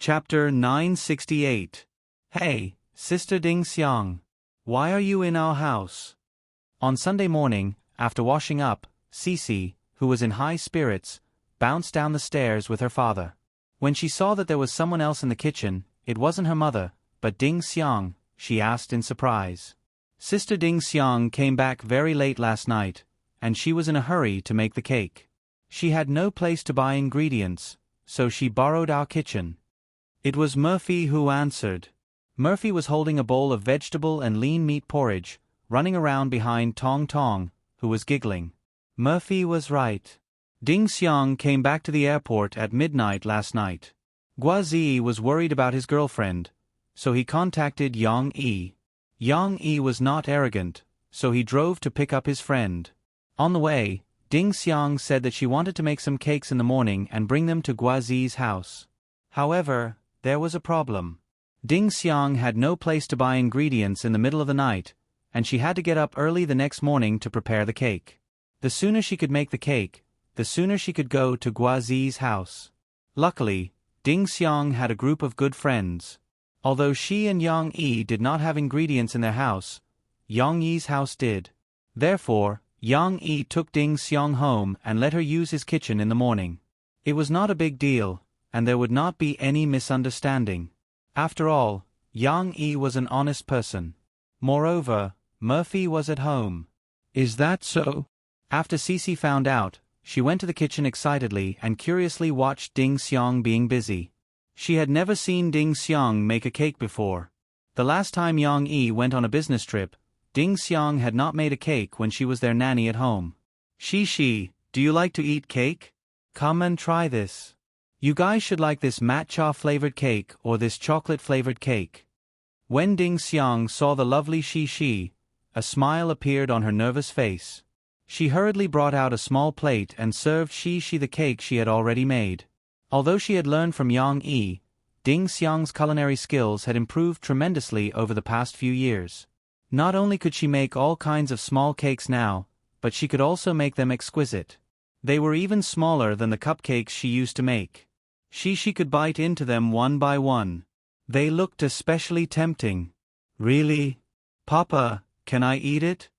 Chapter 968. Hey, Sister Ding Xiang. Why are you in our house? On Sunday morning, after washing up, Cici, who was in high spirits, bounced down the stairs with her father. When she saw that there was someone else in the kitchen, it wasn't her mother, but Ding Xiang, she asked in surprise. Sister Ding Xiang came back very late last night, and she was in a hurry to make the cake. She had no place to buy ingredients, so she borrowed our kitchen. It was Murphy who answered. Murphy was holding a bowl of vegetable and lean meat porridge, running around behind Tong Tong, who was giggling. Murphy was right. Ding Xiang came back to the airport at midnight last night. Guazi was worried about his girlfriend, so he contacted Yang Yi. Yang Yi was not arrogant, so he drove to pick up his friend. On the way, Ding Xiang said that she wanted to make some cakes in the morning and bring them to Guazi's house. However, there was a problem. Ding Xiang had no place to buy ingredients in the middle of the night, and she had to get up early the next morning to prepare the cake. The sooner she could make the cake, the sooner she could go to Guazi's house. Luckily, Ding Xiang had a group of good friends. Although she and Yang Yi did not have ingredients in their house, Yang Yi's house did. Therefore, Yang Yi took Ding Xiang home and let her use his kitchen in the morning. It was not a big deal, and there would not be any misunderstanding. After all, Yang Yi was an honest person. Moreover, Murphy was at home. Is that so? After Cici found out, she went to the kitchen excitedly and curiously watched Ding Xiang being busy. She had never seen Ding Xiang make a cake before. The last time Yang Yi went on a business trip, Ding Xiang had not made a cake when she was their nanny at home. Shi, do you like to eat cake? Come and try this. You guys should like this matcha-flavored cake or this chocolate-flavored cake. When Ding Xiang saw the lovely Shi, a smile appeared on her nervous face. She hurriedly brought out a small plate and served Shi the cake she had already made. Although she had learned from Yang Yi, Ding Xiang's culinary skills had improved tremendously over the past few years. Not only could she make all kinds of small cakes now, but she could also make them exquisite. They were even smaller than the cupcakes she used to make. She could bite into them one by one. They looked especially tempting. Really? Papa, can I eat it?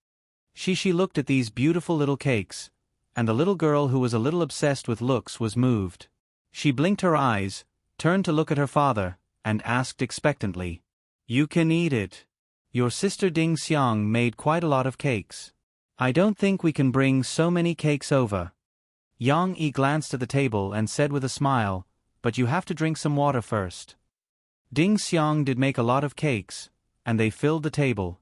She looked at these beautiful little cakes, and the little girl who was a little obsessed with looks was moved. She blinked her eyes, turned to look at her father, and asked expectantly, "You can eat it. Your sister Ding Xiang made quite a lot of cakes. I don't think we can bring so many cakes over." Yang Yi glanced at the table and said with a smile, "But you have to drink some water first." Ding Xiang did make a lot of cakes, and they filled the table.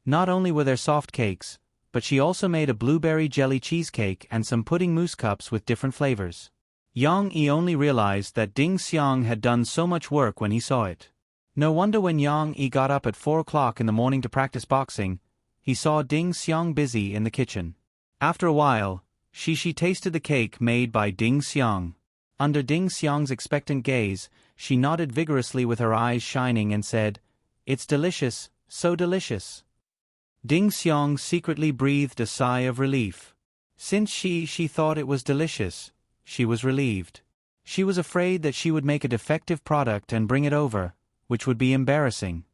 Not only were there soft cakes, but she also made a blueberry jelly cheesecake and some pudding mousse cups with different flavors. Yang Yi only realized that Ding Xiang had done so much work when he saw it. No wonder when Yang Yi got up at 4 o'clock in the morning to practice boxing, he saw Ding Xiang busy in the kitchen. After a while, Shi tasted the cake made by Ding Xiang. Under Ding Xiang's expectant gaze, she nodded vigorously with her eyes shining and said, "It's delicious, so delicious." Ding Xiang secretly breathed a sigh of relief. Since she thought it was delicious, she was relieved. She was afraid that she would make a defective product and bring it over, which would be embarrassing.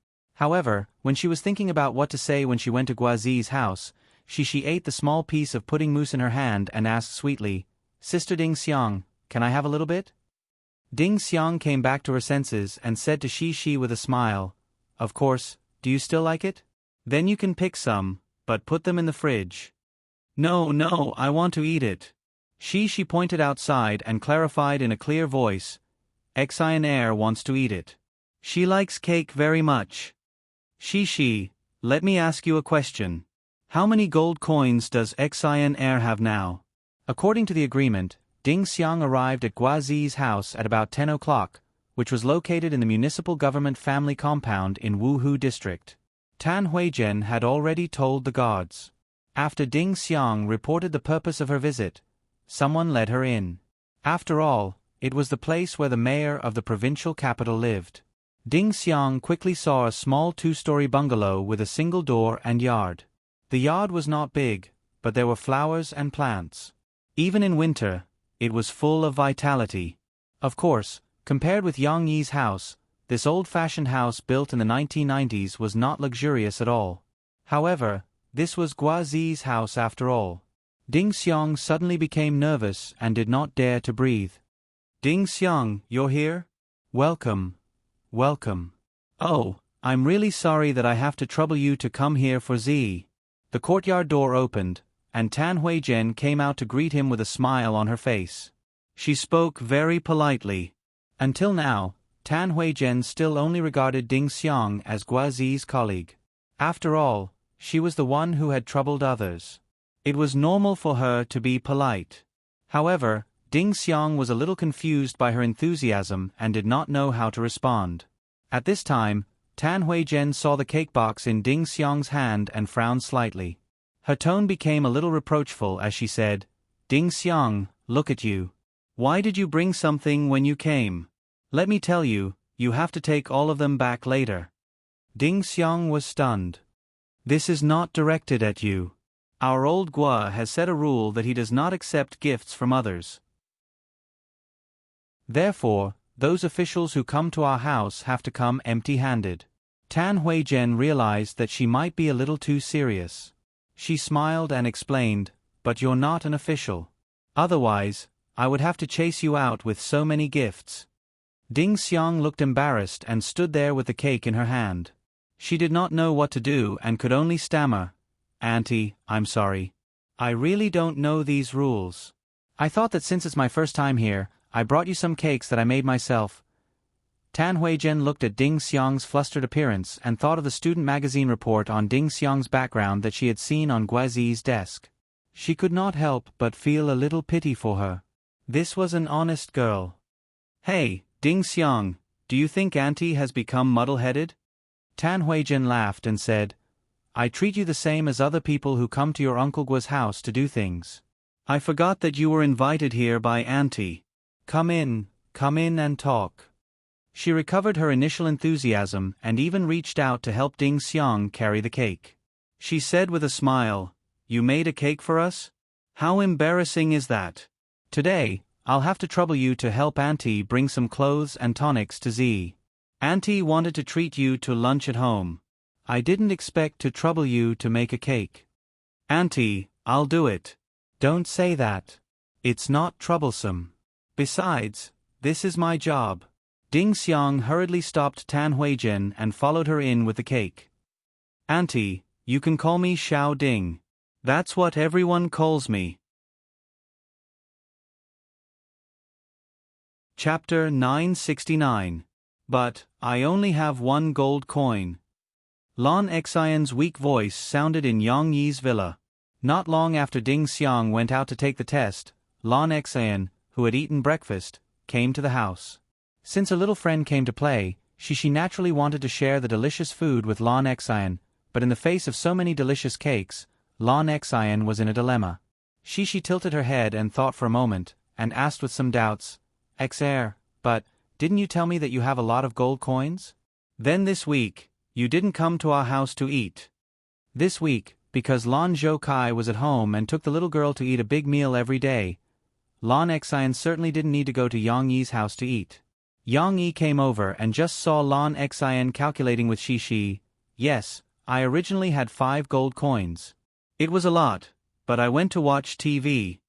However, when she was thinking about what to say when she went to Guazi's house, she ate the small piece of pudding mousse in her hand and asked sweetly, "Sister Ding Xiang, can I have a little bit?" Ding Xiang came back to her senses and said to Shi with a smile, "Of course, do you still like it? Then you can pick some, but put them in the fridge." No, I want to eat it." She pointed outside and clarified in a clear voice, "Xinair wants to eat it. She likes cake very much." Shi, let me ask you a question. How many gold coins does Xinair have now?" According to the agreement, Ding Xiang arrived at Guazi's house at about 10 o'clock, which was located in the municipal government family compound in Wuhu district. Tan Huizhen had already told the guards. After Ding Xiang reported the purpose of her visit, someone led her in. After all, it was the place where the mayor of the provincial capital lived. Ding Xiang quickly saw a small 2-story bungalow with a single door and yard. The yard was not big, but there were flowers and plants. Even in winter, it was full of vitality. Of course, Compared with Yang Yi's house, this old-fashioned house built in the 1990s was not luxurious at all. However, this was Gua Zi's house after all. Ding Xiang suddenly became nervous and did not dare to breathe. Ding Xiang, you're here? Welcome. Welcome. Oh, I'm really sorry that I have to trouble you to come here for Zi. The courtyard door opened, and Tan Huizhen came out to greet him with a smile on her face. She spoke very politely. Until now, Tan Huizhen still only regarded Ding Xiang as Gua Zi's colleague. After all, she was the one who had troubled others. It was normal for her to be polite. However, Ding Xiang was a little confused by her enthusiasm and did not know how to respond. At this time, Tan Huizhen saw the cake box in Ding Xiang's hand and frowned slightly. Her tone became a little reproachful as she said, Ding Xiang, look at you. Why did you bring something when you came? Let me tell you, you have to take all of them back later. Ding Xiang was stunned. This is not directed at you. Our old Gua has set a rule that he does not accept gifts from others. Therefore, those officials who come to our house have to come empty-handed. Tan Huizhen realized that she might be a little too serious. She smiled and explained, but you're not an official. Otherwise, I would have to chase you out with so many gifts. Ding Xiang looked embarrassed and stood there with the cake in her hand. She did not know what to do and could only stammer, Auntie, I'm sorry. I really don't know these rules. I thought that since it's my first time here, I brought you some cakes that I made myself. Tan Huizhen looked at Ding Xiang's flustered appearance and thought of the student magazine report on Ding Xiang's background that she had seen on Gua Zi's desk. She could not help but feel a little pity for her. This was an honest girl. Hey, Ding Xiang, do you think Auntie has become muddle-headed? Tan Huizhen laughed and said, I treat you the same as other people who come to your Uncle Gua's house to do things. I forgot that you were invited here by Auntie. Come in and talk. She recovered her initial enthusiasm and even reached out to help Ding Xiang carry the cake. She said with a smile, You made a cake for us? How embarrassing is that? Today, I'll have to trouble you to help Auntie bring some clothes and tonics to Zi. Auntie wanted to treat you to lunch at home. I didn't expect to trouble you to make a cake. Auntie, I'll do it. Don't say that. It's not troublesome. Besides, this is my job. Ding Xiang hurriedly stopped Tan Huizhen and followed her in with the cake. Auntie, you can call me Xiao Ding. That's what everyone calls me. Chapter 969. But, I only have one gold coin. Lan Xian's weak voice sounded in Yang Yi's villa. Not long after Ding Xiang went out to take the test, Lan Xian, who had eaten breakfast, came to the house. Since a little friend came to play, she naturally wanted to share the delicious food with Lan Xian, but in the face of so many delicious cakes, Lan Xian was in a dilemma. She tilted her head and thought for a moment, and asked with some doubts, Xer, but, didn't you tell me that you have a lot of gold coins? Then this week, you didn't come to our house to eat. This week, because Lan Zhoukai was at home and took the little girl to eat a big meal every day, Lan Xian certainly didn't need to go to Yang Yi's house to eat. Yang Yi came over and just saw Lan Xian calculating with Shi. Yes, I originally had 5 gold coins. It was a lot, but I went to watch TV.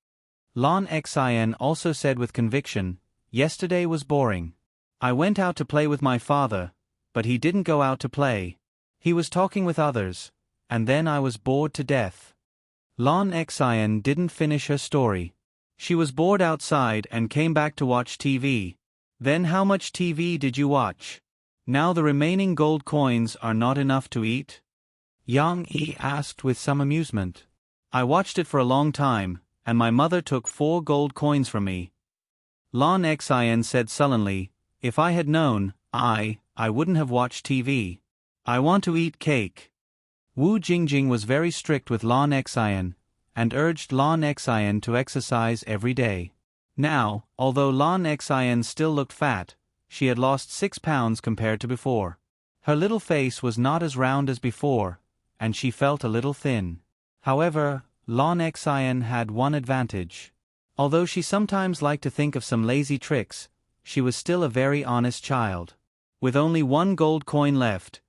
Lan Xian also said with conviction, Yesterday was boring. I went out to play with my father, but he didn't go out to play. He was talking with others, and then I was bored to death. Lan Xian didn't finish her story. She was bored outside and came back to watch TV. Then how much TV did you watch? Now the remaining gold coins are not enough to eat? Yang Yi asked with some amusement. I watched it for a long time, and my mother took 4 gold coins from me. Lan Xian said sullenly, If I had known, I wouldn't have watched TV. I want to eat cake. Wu Jingjing was very strict with Lan Xian, and urged Lan Xian to exercise every day. Now, although Lan Xian still looked fat, she had lost 6 pounds compared to before. Her little face was not as round as before, and she felt a little thin. However, Lan Xian had one advantage. Although she sometimes liked to think of some lazy tricks, she was still a very honest child. With only one gold coin left,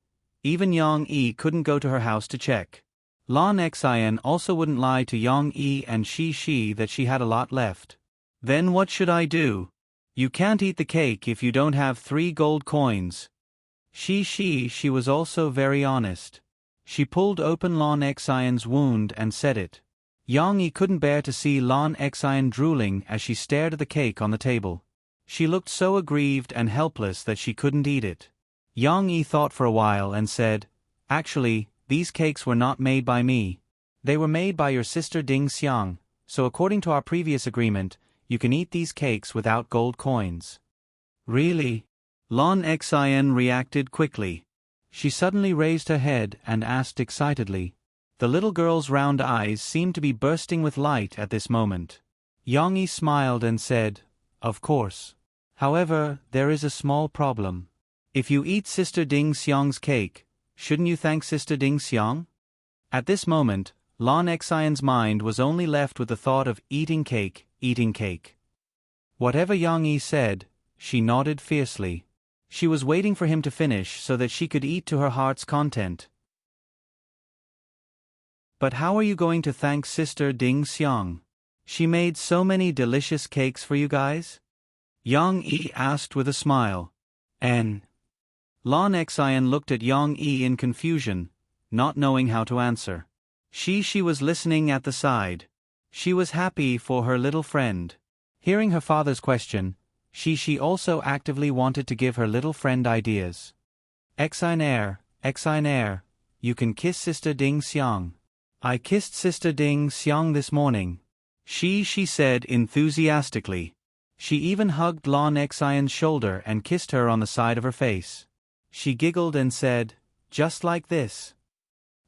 even Yang Yi couldn't go to her house to check. Lan Xian also wouldn't lie to Yang Yi and Shi that she had a lot left. Then what should I do? You can't eat the cake if you don't have 3 gold coins. She was also very honest. She pulled open Lan Xian's wound and said it. Yang Yi couldn't bear to see Lan Xian drooling as she stared at the cake on the table. She looked so aggrieved and helpless that she couldn't eat it. Yang Yi thought for a while and said, "Actually, these cakes were not made by me. They were made by your sister Ding Xiang, so according to our previous agreement, you can eat these cakes without gold coins." Really? Lan Xian reacted quickly. She suddenly raised her head and asked excitedly. The little girl's round eyes seemed to be bursting with light at this moment. Yang Yi smiled and said, "Of course. However, there is a small problem. If you eat Sister Ding Xiang's cake, shouldn't you thank Sister Ding Xiang?" At this moment, Lan Xian's mind was only left with the thought of eating cake, eating cake. Whatever Yang Yi said, she nodded fiercely. She was waiting for him to finish so that she could eat to her heart's content. "But how are you going to thank Sister Ding Xiang? She made so many delicious cakes for you guys?" Yang Yi asked with a smile. "And?" Lan Xian looked at Yang Yi in confusion, not knowing how to answer. She was listening at the side. She was happy for her little friend. Hearing her father's question, she also actively wanted to give her little friend ideas. Exiner, you can kiss Sister Ding Xiang." "I kissed Sister Ding Xiang this morning," she said enthusiastically. She even hugged Lan Xian's shoulder and kissed her on the side of her face. She giggled and said, "Just like this."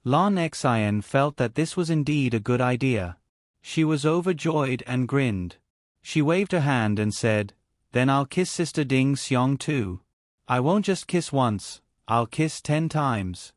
Lan Xian felt that this was indeed a good idea. She was overjoyed and grinned. She waved her hand and said, "Then I'll kiss Sister Ding Xiang too. I won't just kiss once, I'll kiss 10 times."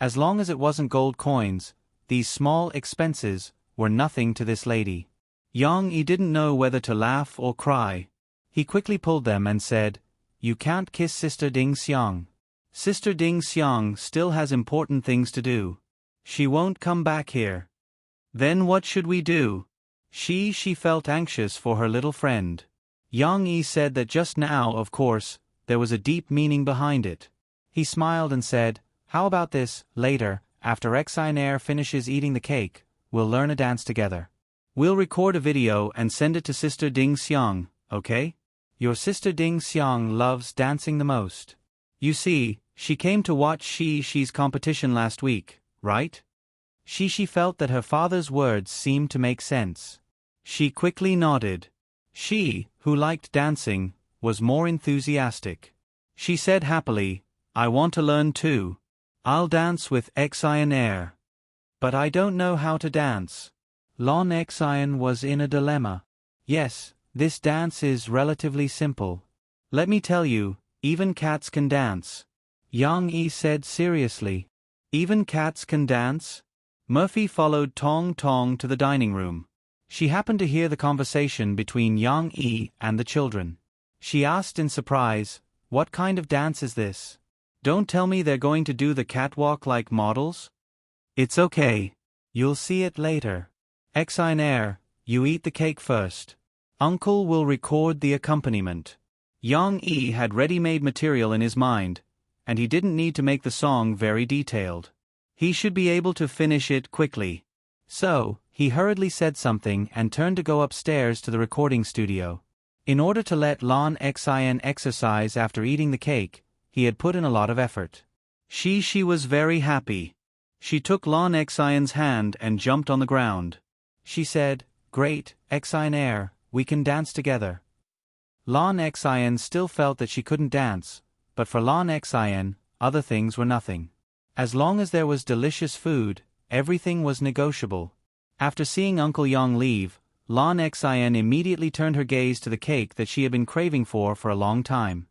As long as it wasn't gold coins, these small expenses were nothing to this lady. Yang Yi didn't know whether to laugh or cry. He quickly pulled them and said, "You can't kiss Sister Ding Xiang. Sister Ding Xiang still has important things to do. She won't come back here." "Then what should we do?" She felt anxious for her little friend. Yang Yi said that just now, of course, there was a deep meaning behind it. He smiled and said, "How about this, later, after Xiner finishes eating the cake, we'll learn a dance together. We'll record a video and send it to Sister Ding Xiang, okay? Your Sister Ding Xiang loves dancing the most. You see, she came to watch Shi's competition last week, right?" She felt that her father's words seemed to make sense. She quickly nodded. She, who liked dancing, was more enthusiastic. She said happily, "I want to learn too. I'll dance with Xiner. But I don't know how to dance." Lan Xian was in a dilemma. "Yes, this dance is relatively simple. Let me tell you, even cats can dance," Yang Yi said seriously. "Even cats can dance?" Murphy followed Tong Tong to the dining room. She happened to hear the conversation between Yang Yi and the children. She asked in surprise, "What kind of dance is this? Don't tell me they're going to do the catwalk like models?" "It's okay. You'll see it later. Xiner, you eat the cake first. Uncle will record the accompaniment." Yang Yi had ready-made material in his mind, and he didn't need to make the song very detailed. He should be able to finish it quickly. So, he hurriedly said something and turned to go upstairs to the recording studio. In order to let Lan Xian exercise after eating the cake, he had put in a lot of effort. She was very happy. She took Lan Xian's hand and jumped on the ground. She said, "Great, Xiner, we can dance together." Lan Xian still felt that she couldn't dance, but for Lan Xian, other things were nothing. As long as there was delicious food, everything was negotiable. After seeing Uncle Yang leave, Lan Xian immediately turned her gaze to the cake that she had been craving for a long time.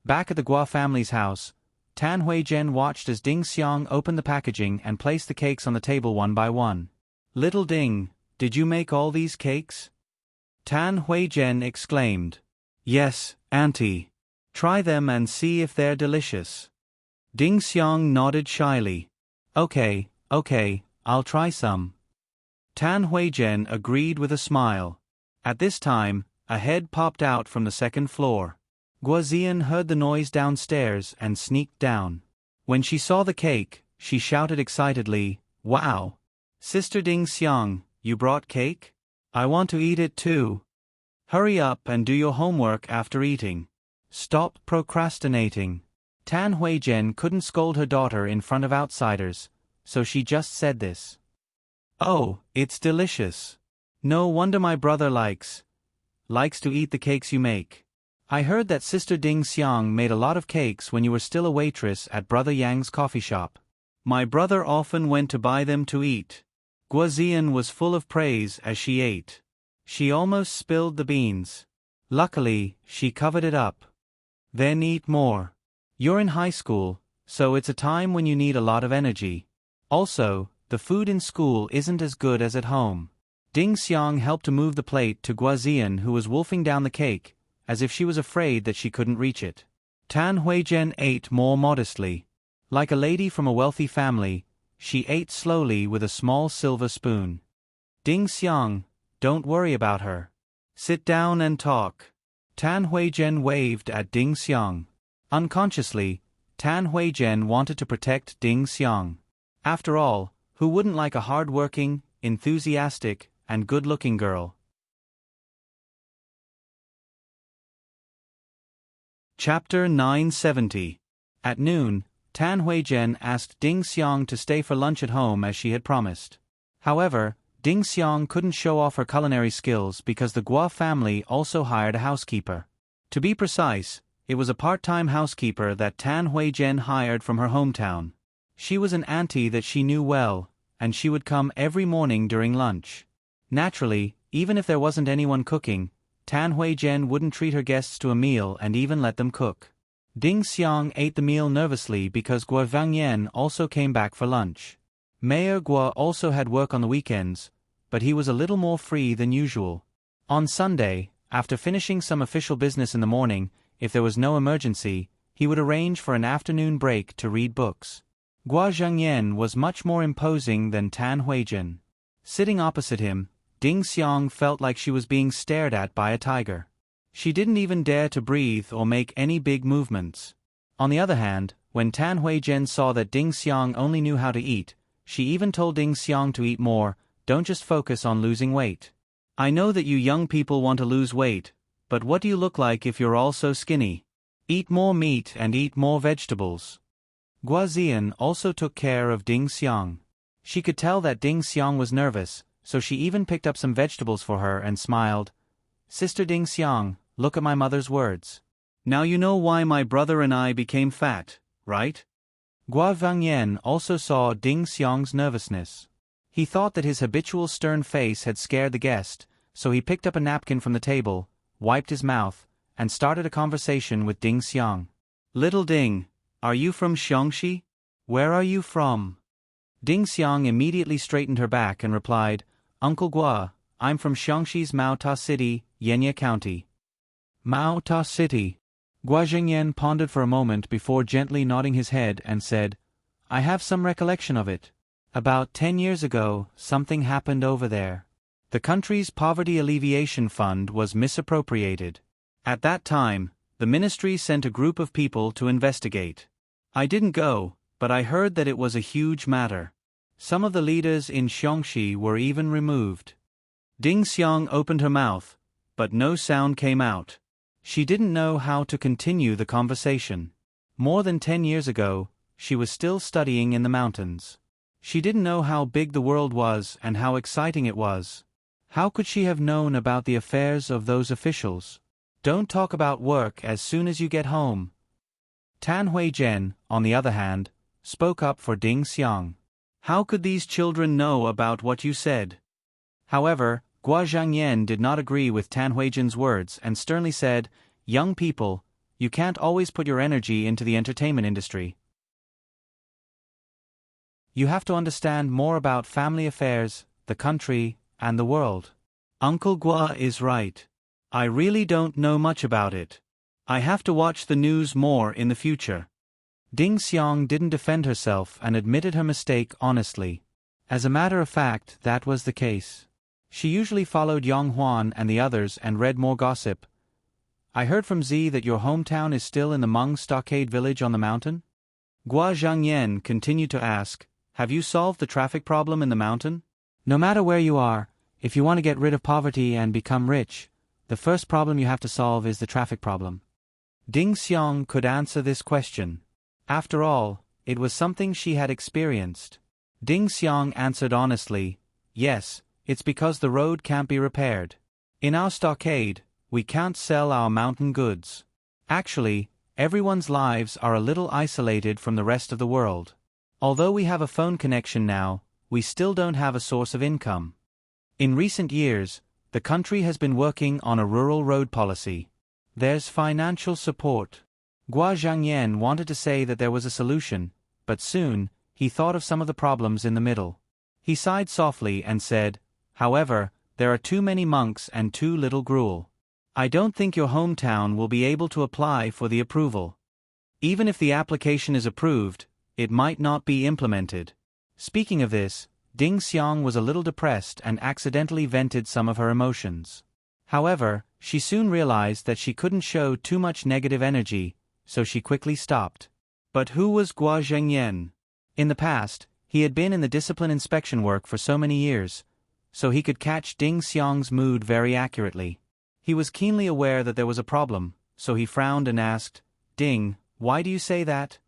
Back at the Guo family's house, Tan Huizhen watched as Ding Xiang opened the packaging and placed the cakes on the table one by one. "Little Ding, did you make all these cakes?" Tan Huizhen exclaimed. Yes, Auntie. Try them and see if they're delicious. Ding Xiang nodded shyly. Okay, I'll try some. Tan Huizhen agreed with a smile. At this time, a head popped out from the second floor. Guozian heard the noise downstairs and sneaked down. When she saw the cake, she shouted excitedly, Wow! Sister Ding Xiang, you brought cake? I want to eat it too. Hurry up and do your homework after eating. Stop procrastinating. Tan Huizhen couldn't scold her daughter in front of outsiders, so she just said this. Oh, it's delicious. No wonder my brother likes to eat the cakes you make. I heard that Sister Ding Xiang made a lot of cakes when you were still a waitress at Brother Yang's coffee shop. My brother often went to buy them to eat. Guozian was full of praise as she ate. She almost spilled the beans. Luckily, she covered it up. Then eat more. You're in high school, so it's a time when you need a lot of energy. Also, the food in school isn't as good as at home. Ding Xiang helped to move the plate to Guozian, who was wolfing down the cake, as if she was afraid that she couldn't reach it. Tan Huizhen ate more modestly. Like a lady from a wealthy family, she ate slowly with a small silver spoon. Ding Xiang, don't worry about her. Sit down and talk. Tan Huizhen waved at Ding Xiang. Unconsciously, Tan Huizhen wanted to protect Ding Xiang. After all, who wouldn't like a hard-working, enthusiastic, and good-looking girl? Chapter 970. At noon, Tan Huizhen asked Ding Xiang to stay for lunch at home as she had promised. However, Ding Xiang couldn't show off her culinary skills because the Guo family also hired a housekeeper. To be precise, it was a part-time housekeeper that Tan Huizhen hired from her hometown. She was an auntie that she knew well, and she would come every morning during lunch. Naturally, even if there wasn't anyone cooking, Tan Huizhen wouldn't treat her guests to a meal and even let them cook. Ding Xiang ate the meal nervously because Guo Vangyan also came back for lunch. Mayor Guo also had work on the weekends, but he was a little more free than usual. On Sunday, after finishing some official business in the morning, if there was no emergency, he would arrange for an afternoon break to read books. Guo Zhangyan was much more imposing than Tan Huizhen. Sitting opposite him, Ding Xiang felt like she was being stared at by a tiger. She didn't even dare to breathe or make any big movements. On the other hand, when Tan Huizhen saw that Ding Xiang only knew how to eat, she even told Ding Xiang to eat more. Don't just focus on losing weight. I know that you young people want to lose weight, but what do you look like if you're all so skinny? Eat more meat and eat more vegetables. Guozian also took care of Ding Xiang. She could tell that Ding Xiang was nervous, so she even picked up some vegetables for her and smiled. Sister Ding Xiang, look at my mother's words. Now you know why my brother and I became fat, right? Guo Vangyan also saw Ding Xiang's nervousness. He thought that his habitual stern face had scared the guest, so he picked up a napkin from the table, wiped his mouth, and started a conversation with Ding Xiang. Little Ding, are you from Xiangxi? Where are you from? Ding Xiang immediately straightened her back and replied, Uncle Guo, I'm from Xiangxi's Mao Ta City, Yenya County. Mao Ta City. Guo Zhengyan pondered for a moment before gently nodding his head and said, I have some recollection of it. About 10 years ago, something happened over there. The country's poverty alleviation fund was misappropriated. At that time, the ministry sent a group of people to investigate. I didn't go, but I heard that it was a huge matter. Some of the leaders in Xiangxi were even removed. Ding Xiang opened her mouth, but no sound came out. She didn't know how to continue the conversation. More than 10 years ago, she was still studying in the mountains. She didn't know how big the world was and how exciting it was. How could she have known about the affairs of those officials? Don't talk about work as soon as you get home. Tan Huizhen, on the other hand, spoke up for Ding Xiang. How could these children know about what you said? However, Guo Zhangyan did not agree with Tan Huizhen's words and sternly said, Young people, you can't always put your energy into the entertainment industry. You have to understand more about family affairs, the country, and the world. Uncle Gua is right. I really don't know much about it. I have to watch the news more in the future. Ding Xiang didn't defend herself and admitted her mistake honestly. As a matter of fact, that was the case. She usually followed Yang Huan and the others and read more gossip. I heard from Z that your hometown is still in the Hmong stockade village on the mountain? Gua Zhangyan continued to ask, have you solved the traffic problem in the mountain? No matter where you are, if you want to get rid of poverty and become rich, the first problem you have to solve is the traffic problem. Ding Xiang could answer this question. After all, it was something she had experienced. Ding Xiang answered honestly, yes, it's because the road can't be repaired. In our stockade, we can't sell our mountain goods. Actually, everyone's lives are a little isolated from the rest of the world. Although we have a phone connection now, we still don't have a source of income. In recent years, the country has been working on a rural road policy. There's financial support. Gua Zhangyan wanted to say that there was a solution, but soon, he thought of some of the problems in the middle. He sighed softly and said, however, there are too many monks and too little gruel. I don't think your hometown will be able to apply for the approval. Even if the application is approved, it might not be implemented. Speaking of this, Ding Xiang was a little depressed and accidentally vented some of her emotions. However, she soon realized that she couldn't show too much negative energy, so she quickly stopped. But who was Gua Zhengyan? In the past, he had been in the discipline inspection work for so many years, so he could catch Ding Xiang's mood very accurately. He was keenly aware that there was a problem, so he frowned and asked, Ding, why do you say that?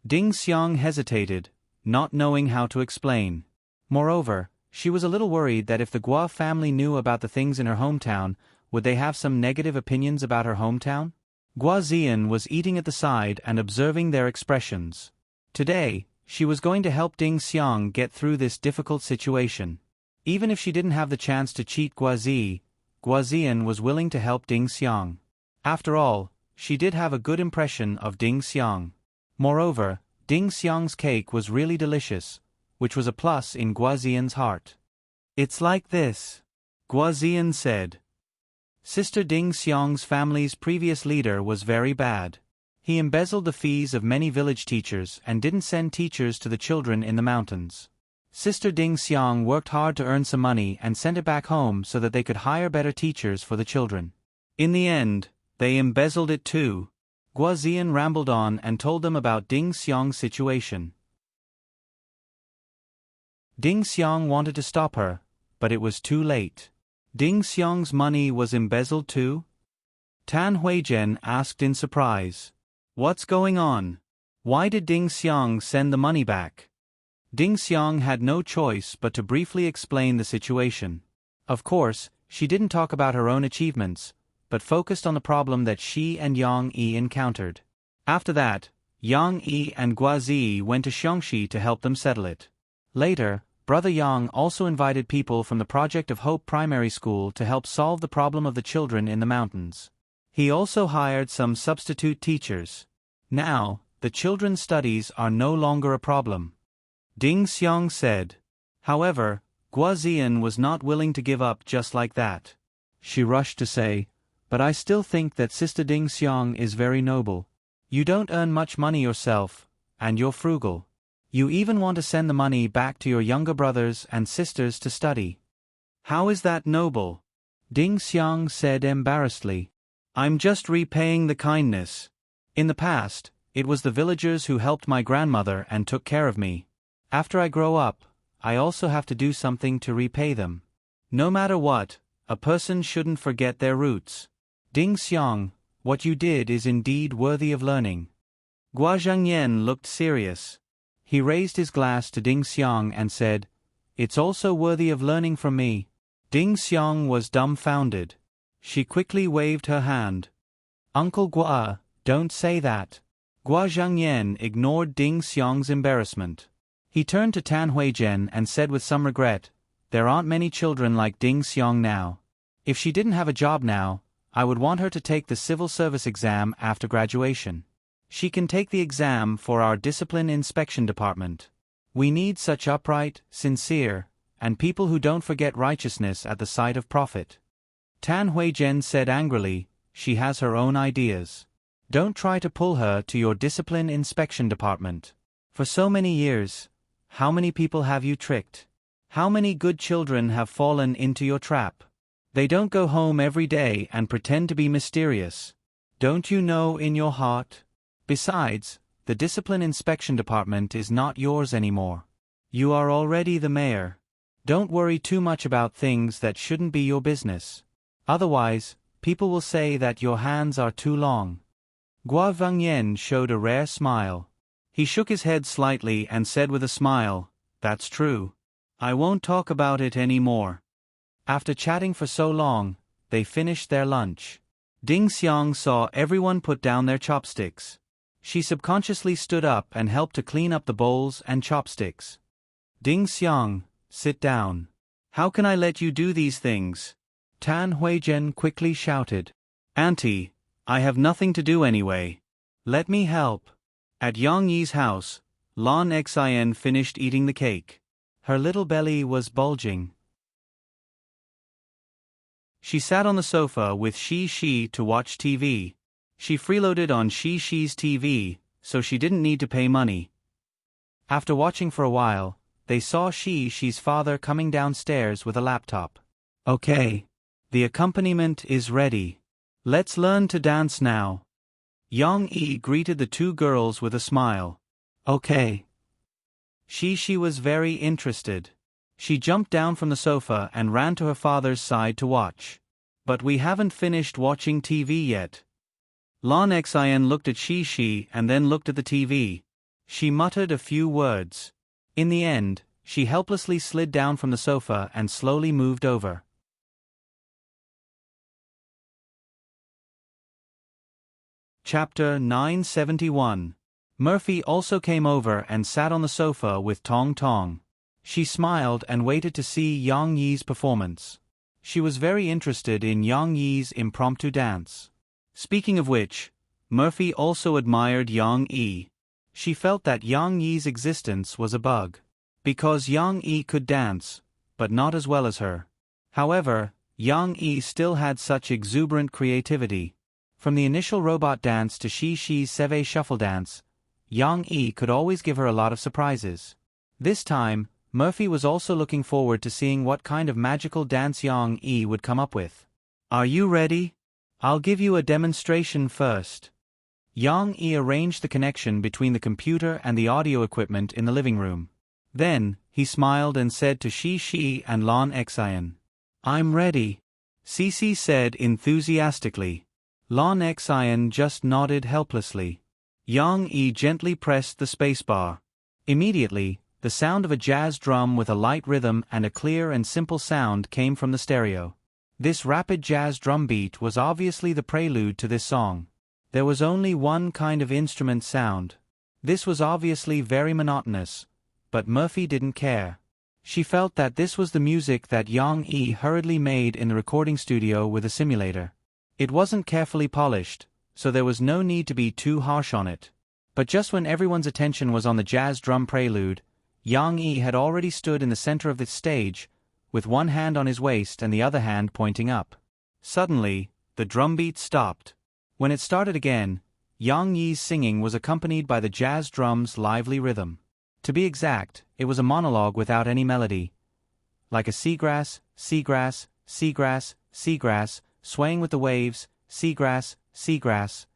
Ding Xiang hesitated, not knowing how to explain. Moreover, she was a little worried that if the Gua family knew about the things in her hometown, would they have some negative opinions about her hometown? Gua Zian was eating at the side and observing their expressions. Today, she was going to help Ding Xiang get through this difficult situation. Even if she didn't have the chance to cheat Gua Zian was willing to help Ding Xiang. After all, she did have a good impression of Ding Xiang. Moreover, Ding Xiang's cake was really delicious, which was a plus in Gua Zian's heart. It's like this, Gua Zian said. Sister Ding Xiang's family's previous leader was very bad. He embezzled the fees of many village teachers and didn't send teachers to the children in the mountains. Sister Ding Xiang worked hard to earn some money and sent it back home so that they could hire better teachers for the children. In the end, they embezzled it too. Gua Zian rambled on and told them about Ding Xiang's situation. Ding Xiang wanted to stop her, but it was too late. Ding Xiang's money was embezzled too? Tan Huizhen asked in surprise. What's going on? Why did Ding Xiang send the money back? Ding Xiang had no choice but to briefly explain the situation. Of course, she didn't talk about her own achievements, but focused on the problem that she and Yang Yi encountered. After that, Yang Yi and Gua Zi went to Xiangxi to help them settle it. Later, Brother Yang also invited people from the Project of Hope Primary School to help solve the problem of the children in the mountains. He also hired some substitute teachers. Now, the children's studies are no longer a problem. Ding Xiang said. However, Gua Zian was not willing to give up just like that. She rushed to say, but I still think that Sister Ding Xiang is very noble. You don't earn much money yourself, and you're frugal. You even want to send the money back to your younger brothers and sisters to study. How is that noble? Ding Xiang said embarrassedly. I'm just repaying the kindness. In the past, it was the villagers who helped my grandmother and took care of me. After I grow up, I also have to do something to repay them. No matter what, a person shouldn't forget their roots. Ding Xiang, what you did is indeed worthy of learning. Gua Zhangyan looked serious. He raised his glass to Ding Xiang and said, It's also worthy of learning from me. Ding Xiang was dumbfounded. She quickly waved her hand. Uncle Gua, don't say that. Gua Zhangyan ignored Ding Xiang's embarrassment. He turned to Tan Huizhen and said with some regret, There aren't many children like Ding Xiang now. If she didn't have a job now, I would want her to take the civil service exam after graduation. She can take the exam for our discipline inspection department. We need such upright, sincere, and people who don't forget righteousness at the sight of profit. Tan Huizhen said angrily, she has her own ideas. Don't try to pull her to your discipline inspection department. For so many years, how many people have you tricked? How many good children have fallen into your trap? They don't go home every day and pretend to be mysterious. Don't you know in your heart? Besides, the discipline inspection department is not yours anymore. You are already the mayor. Don't worry too much about things that shouldn't be your business. Otherwise, people will say that your hands are too long. Gua Vengyan showed a rare smile. He shook his head slightly and said with a smile, that's true. I won't talk about it anymore. After chatting for so long, they finished their lunch. Ding Xiang saw everyone put down their chopsticks. She subconsciously stood up and helped to clean up the bowls and chopsticks. Ding Xiang, sit down. How can I let you do these things? Tan Huizhen quickly shouted. Auntie, I have nothing to do anyway. Let me help. At Yang Yi's house, Lan Xian finished eating the cake. Her little belly was bulging. She sat on the sofa with Shi Shi to watch TV. She freeloaded on Shi Shi's TV, so she didn't need to pay money. After watching for a while, they saw Shi Shi's father coming downstairs with a laptop. Okay. The accompaniment is ready. Let's learn to dance now. Yang Yi greeted the two girls with a smile. Okay. Shi was very interested. She jumped down from the sofa and ran to her father's side to watch. But we haven't finished watching TV yet. Lan Xian looked at Shi and then looked at the TV. She muttered a few words. In the end, she helplessly slid down from the sofa and slowly moved over. Chapter 971. Murphy also came over and sat on the sofa with Tong Tong. She smiled and waited to see Yang Yi's performance. She was very interested in Yang Yi's impromptu dance. Speaking of which, Murphy also admired Yang Yi. She felt that Yang Yi's existence was a bug. Because Yang Yi could dance, but not as well as her. However, Yang Yi still had such exuberant creativity. From the initial robot dance to Shi Shi's Seve shuffle dance, Yang Yi could always give her a lot of surprises. This time, Murphy was also looking forward to seeing what kind of magical dance Yang Yi would come up with. Are you ready? I'll give you a demonstration first. Yang Yi arranged the connection between the computer and the audio equipment in the living room. Then, he smiled and said to Shi Shi and Lan Xian, I'm ready. Cici said enthusiastically. Lan Xian just nodded helplessly. Yang Yi gently pressed the spacebar. Immediately, the sound of a jazz drum with a light rhythm and a clear and simple sound came from the stereo. This rapid jazz drum beat was obviously the prelude to this song. There was only one kind of instrument sound. This was obviously very monotonous, but Murphy didn't care. She felt that this was the music that Yang Yi hurriedly made in the recording studio with a simulator. It wasn't carefully polished, so there was no need to be too harsh on it. But just when everyone's attention was on the jazz drum prelude, Yang Yi had already stood in the center of the stage, with one hand on his waist and the other hand pointing up. Suddenly, the drum beat stopped. When it started again, Yang Yi's singing was accompanied by the jazz drum's lively rhythm. To be exact, it was a monologue without any melody. Like a seagrass, seagrass, seagrass, seagrass, swaying with the waves, seagrass, seagrass.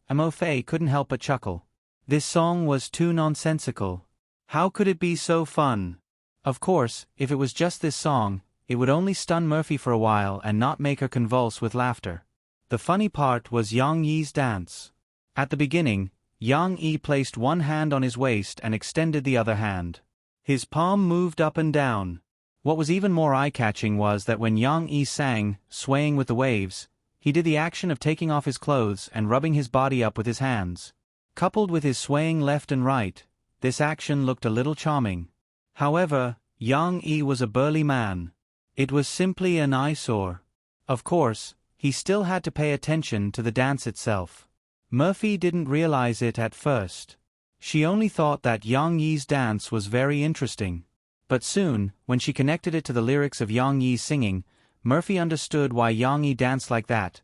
Amofei couldn't help but chuckle. This song was too nonsensical. How could it be so fun? Of course, if it was just this song, it would only stun Murphy for a while and not make her convulse with laughter. The funny part was Yang Yi's dance. At the beginning, Yang Yi placed one hand on his waist and extended the other hand. His palm moved up and down. What was even more eye-catching was that when Yang Yi sang, swaying with the waves, he did the action of taking off his clothes and rubbing his body up with his hands. Coupled with his swaying left and right, this action looked a little charming. However, Yang Yi was a burly man. It was simply an eyesore. Of course, he still had to pay attention to the dance itself. Murphy didn't realize it at first. She only thought that Yang Yi's dance was very interesting. But soon, when she connected it to the lyrics of Yang Yi's singing, Murphy understood why Yang Yi danced like that.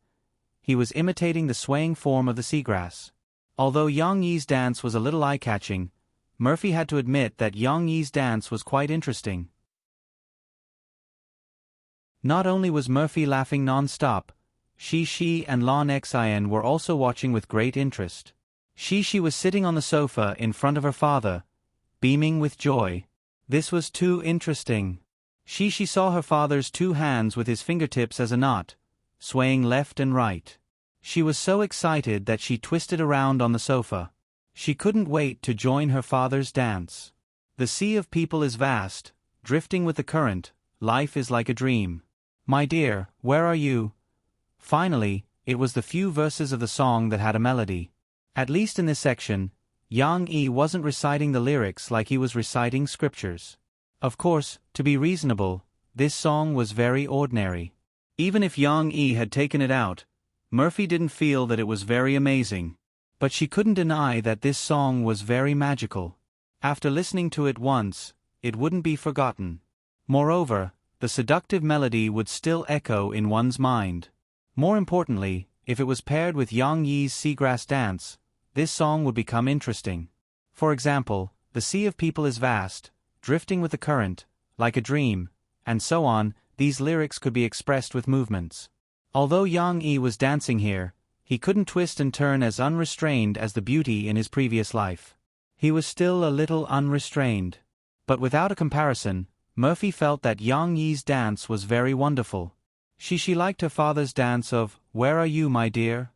He was imitating the swaying form of the seagrass. Although Yang Yi's dance was a little eye-catching, Murphy had to admit that Yang Yi's dance was quite interesting. Not only was Murphy laughing non-stop, Shi and Lon Xin were also watching with great interest. Shi was sitting on the sofa in front of her father, beaming with joy. This was too interesting. Shi saw her father's two hands with his fingertips as a knot, swaying left and right. She was so excited that she twisted around on the sofa. She couldn't wait to join her father's dance. The sea of people is vast, drifting with the current, life is like a dream. My dear, where are you? Finally, it was the few verses of the song that had a melody. At least in this section, Yang Yi wasn't reciting the lyrics like he was reciting scriptures. Of course, to be reasonable, this song was very ordinary. Even if Yang Yi had taken it out, Murphy didn't feel that it was very amazing. But she couldn't deny that this song was very magical. After listening to it once, it wouldn't be forgotten. Moreover, the seductive melody would still echo in one's mind. More importantly, if it was paired with Yang Yi's seagrass dance, this song would become interesting. For example, the sea of people is vast, drifting with the current, like a dream, and so on. These lyrics could be expressed with movements. Although Yang Yi was dancing here, he couldn't twist and turn as unrestrained as the beauty in his previous life. He was still a little unrestrained. But without a comparison, Murphy felt that Yang Yi's dance was very wonderful. She liked her father's dance of, "Where are you, my dear?"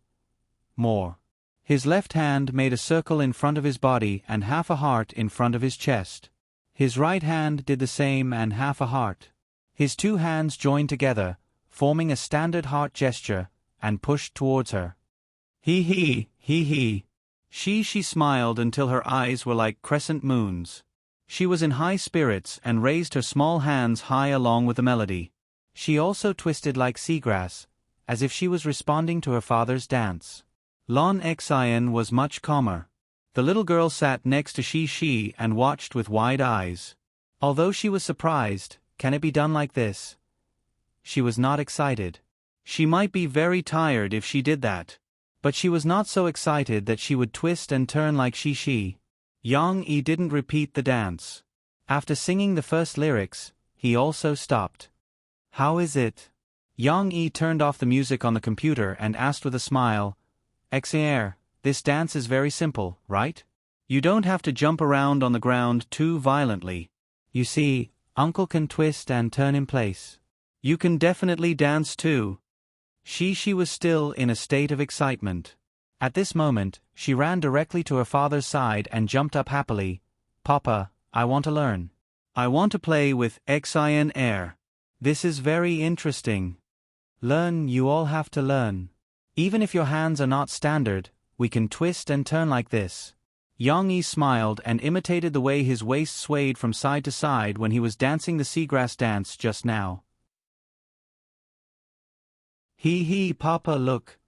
more. His left hand made a circle in front of his body and half a heart in front of his chest. His right hand did the same and half a heart. His two hands joined together, forming a standard heart gesture, and pushed towards her. He. She smiled until her eyes were like crescent moons. She was in high spirits and raised her small hands high along with the melody. She also twisted like seagrass, as if she was responding to her father's dance. Lon Xin was much calmer. The little girl sat next to Shi and watched with wide eyes. Although she was surprised, can it be done like this? She was not excited. She might be very tired if she did that. But she was not so excited that she would twist and turn like Shi. Yang Yi didn't repeat the dance. After singing the first lyrics, he also stopped. How is it? Yang Yi turned off the music on the computer and asked with a smile, "Xair, this dance is very simple, right? You don't have to jump around on the ground too violently. You see, Uncle can twist and turn in place. You can definitely dance too." She was still in a state of excitement. At this moment, she ran directly to her father's side and jumped up happily. "Papa, I want to learn. I want to play with Xin Air. This is very interesting." "Learn, you all have to learn. Even if your hands are not standard, we can twist and turn like this." Yang Yi smiled and imitated the way his waist swayed from side to side when he was dancing the seagrass dance just now. Papa, look.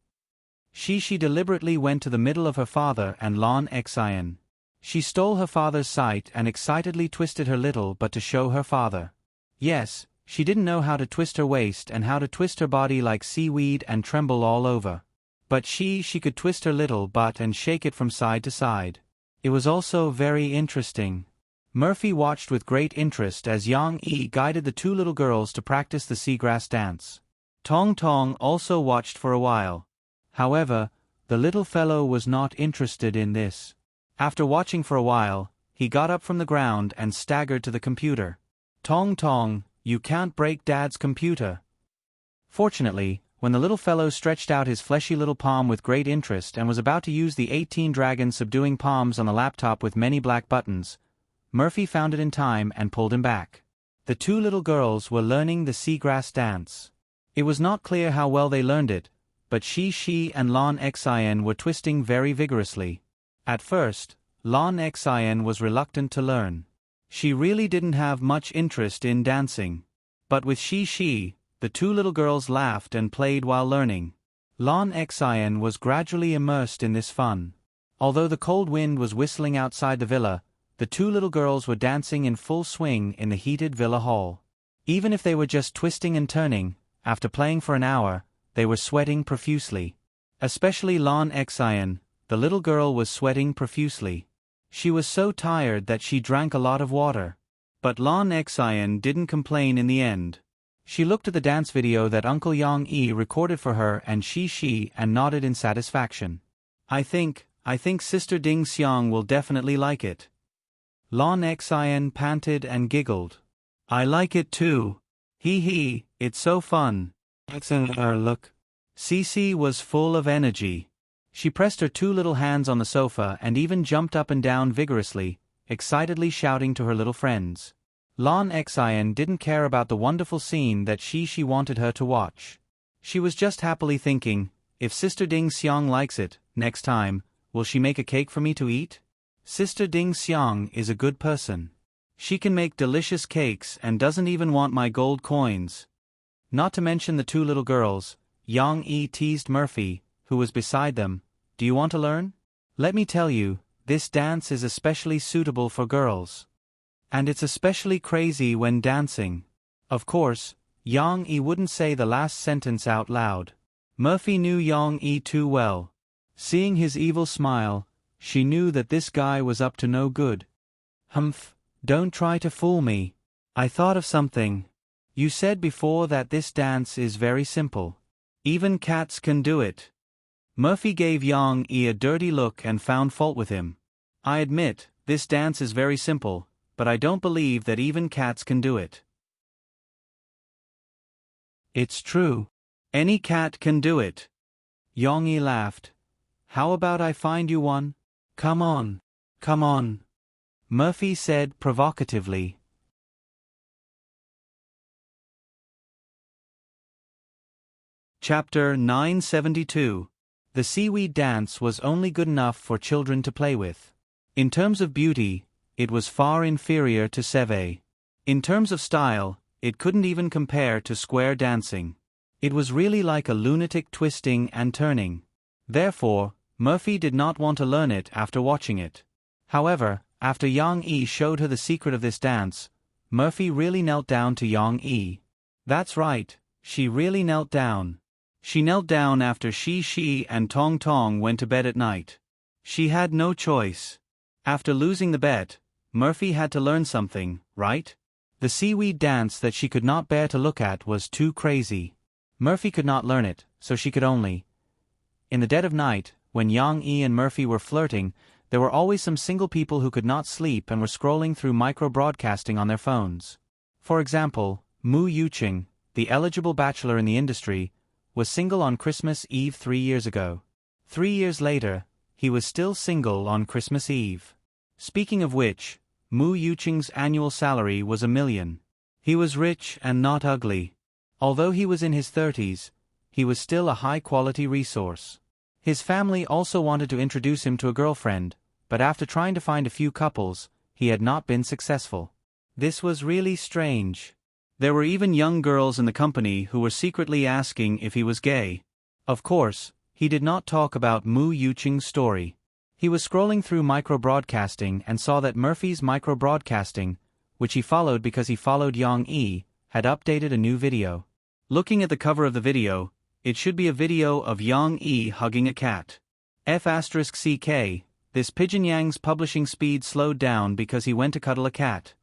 She deliberately went to the middle of her father and Lon Xin. She stole her father's sight and excitedly twisted her little butt to show her father. Yes, she didn't know how to twist her waist and how to twist her body like seaweed and tremble all over. But she could twist her little butt and shake it from side to side. It was also very interesting. Murphy watched with great interest as Yang Yi guided the two little girls to practice the seagrass dance. Tong Tong also watched for a while. However, the little fellow was not interested in this. After watching for a while, he got up from the ground and staggered to the computer. "Tong Tong, you can't break Dad's computer." Fortunately, when the little fellow stretched out his fleshy little palm with great interest and was about to use the 18 dragon subduing palms on the laptop with many black buttons, Murphy found it in time and pulled him back. The two little girls were learning the seagrass dance. It was not clear how well they learned it, but Shi and Lon Xin were twisting very vigorously. At first, Lon Xin was reluctant to learn. She really didn't have much interest in dancing. But with Shi, the two little girls laughed and played while learning. Lon Xin was gradually immersed in this fun. Although the cold wind was whistling outside the villa, The two little girls were dancing in full swing in the heated villa hall. Even if they were just twisting and turning, after playing for an hour, they were sweating profusely. Especially Lan Xian, the little girl was sweating profusely. She was so tired that she drank a lot of water. But Lan Xian didn't complain in the end. She looked at the dance video that Uncle Yang Yi recorded for her and she and nodded in satisfaction. I think Sister Ding Xiang will definitely like it. Lan Xian panted and giggled. I like it too. Hee, it's so fun. Look. Cici was full of energy. She pressed her two little hands on the sofa and even jumped up and down vigorously, excitedly shouting to her little friends. Lan Xian didn't care about the wonderful scene that she wanted her to watch. She was just happily thinking, if Sister Ding Xiang likes it, next time, will she make a cake for me to eat? Sister Ding Xiang is a good person. She can make delicious cakes and doesn't even want my gold coins. Not to mention the two little girls. Yang Yi teased Murphy, who was beside them. Do you want to learn? Let me tell you, this dance is especially suitable for girls. And it's especially crazy when dancing. Of course, Yang Yi wouldn't say the last sentence out loud. Murphy knew Yang Yi too well. Seeing his evil smile, she knew that this guy was up to no good. Humph, don't try to fool me. I thought of something. You said before that this dance is very simple. Even cats can do it. Murphy gave Yang Yi a dirty look and found fault with him. I admit, this dance is very simple, but I don't believe that even cats can do it. It's true. Any cat can do it. Yang Yi laughed. How about I find you one? Come on. Come on. Murphy said provocatively. Chapter 972. The seaweed dance was only good enough for children to play with. In terms of beauty, it was far inferior to Seve. In terms of style, it couldn't even compare to square dancing. It was really like a lunatic twisting and turning. Therefore, Murphy did not want to learn it after watching it. However, after Yang Yi showed her the secret of this dance, Murphy really knelt down to Yang Yi. That's right, she really knelt down. She knelt down after she and Tong Tong went to bed at night. She had no choice. After losing the bet, Murphy had to learn something, right? The seaweed dance that she could not bear to look at was too crazy. Murphy could not learn it, so she could only. In the dead of night, when Yang Yi and Murphy were flirting, there were always some single people who could not sleep and were scrolling through micro-broadcasting on their phones. For example, Mu Yuqing, the eligible bachelor in the industry, was single on Christmas Eve 3 years ago. 3 years later, he was still single on Christmas Eve. Speaking of which, Mu Yuqing's annual salary was $1 million. He was rich and not ugly. Although he was in his 30s, he was still a high-quality resource. His family also wanted to introduce him to a girlfriend, but after trying to find a few couples, he had not been successful. This was really strange. There were even young girls in the company who were secretly asking if he was gay. Of course, he did not talk about Mu Yuqing's story. He was scrolling through micro-broadcasting and saw that Murphy's micro-broadcasting, which he followed because he followed Yang Yi, had updated a new video. Looking at the cover of the video, it should be a video of Yang Yi hugging a cat. F***CK, this Pigeon Yang's publishing speed slowed down because he went to cuddle a cat.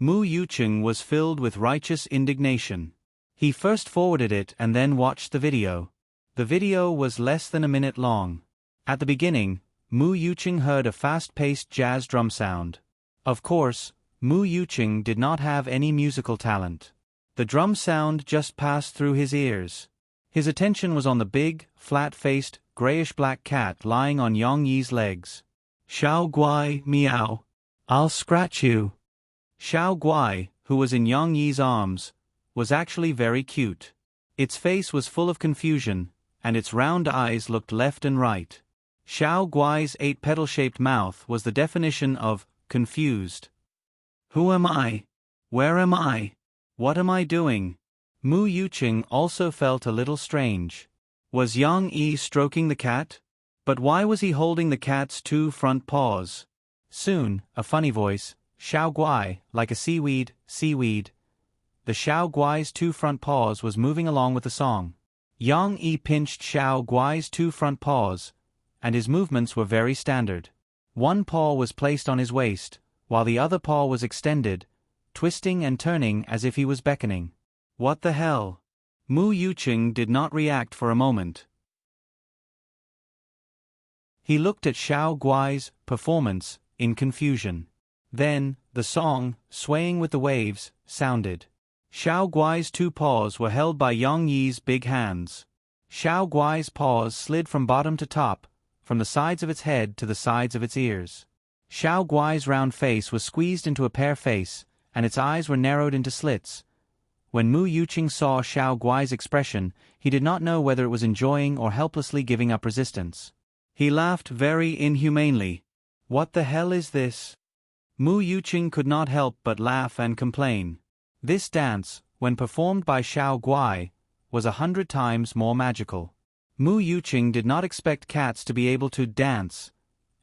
Mu Yuqing was filled with righteous indignation. He first forwarded it and then watched the video. The video was less than a minute long. At the beginning, Mu Yuqing heard a fast-paced jazz drum sound. Of course, Mu Yuqing did not have any musical talent. The drum sound just passed through his ears. His attention was on the big, flat-faced, grayish-black cat lying on Yang Yi's legs. Xiao Guai, meow. I'll scratch you. Xiao Guai, who was in Yang Yi's arms, was actually very cute. Its face was full of confusion, and its round eyes looked left and right. Xiao Guai's 8-petal-shaped mouth was the definition of confused. Who am I? Where am I? What am I doing? Mu Yuqing also felt a little strange. Was Yang Yi stroking the cat? But why was he holding the cat's 2 front paws? Soon, a funny voice, Xiao Guai, like a seaweed, seaweed. The Xiao Guai's two front paws was moving along with the song. Yang Yi pinched Xiao Guai's two front paws, and his movements were very standard. One paw was placed on his waist, while the other paw was extended, twisting and turning as if he was beckoning. What the hell? Mu Yuqing did not react for a moment. He looked at Xiao Guai's performance in confusion. Then, the song, swaying with the waves, sounded. Xiao Guai's two paws were held by Yang Yi's big hands. Xiao Guai's paws slid from bottom to top, from the sides of its head to the sides of its ears. Xiao Guai's round face was squeezed into a pear face, and its eyes were narrowed into slits. When Mu Yuqing saw Xiao Guai's expression, he did not know whether it was enjoying or helplessly giving up resistance. He laughed very inhumanely. What the hell is this? Mu Yuqing could not help but laugh and complain. This dance, when performed by Xiao Guai, was 100 times more magical. Mu Yuqing did not expect cats to be able to dance,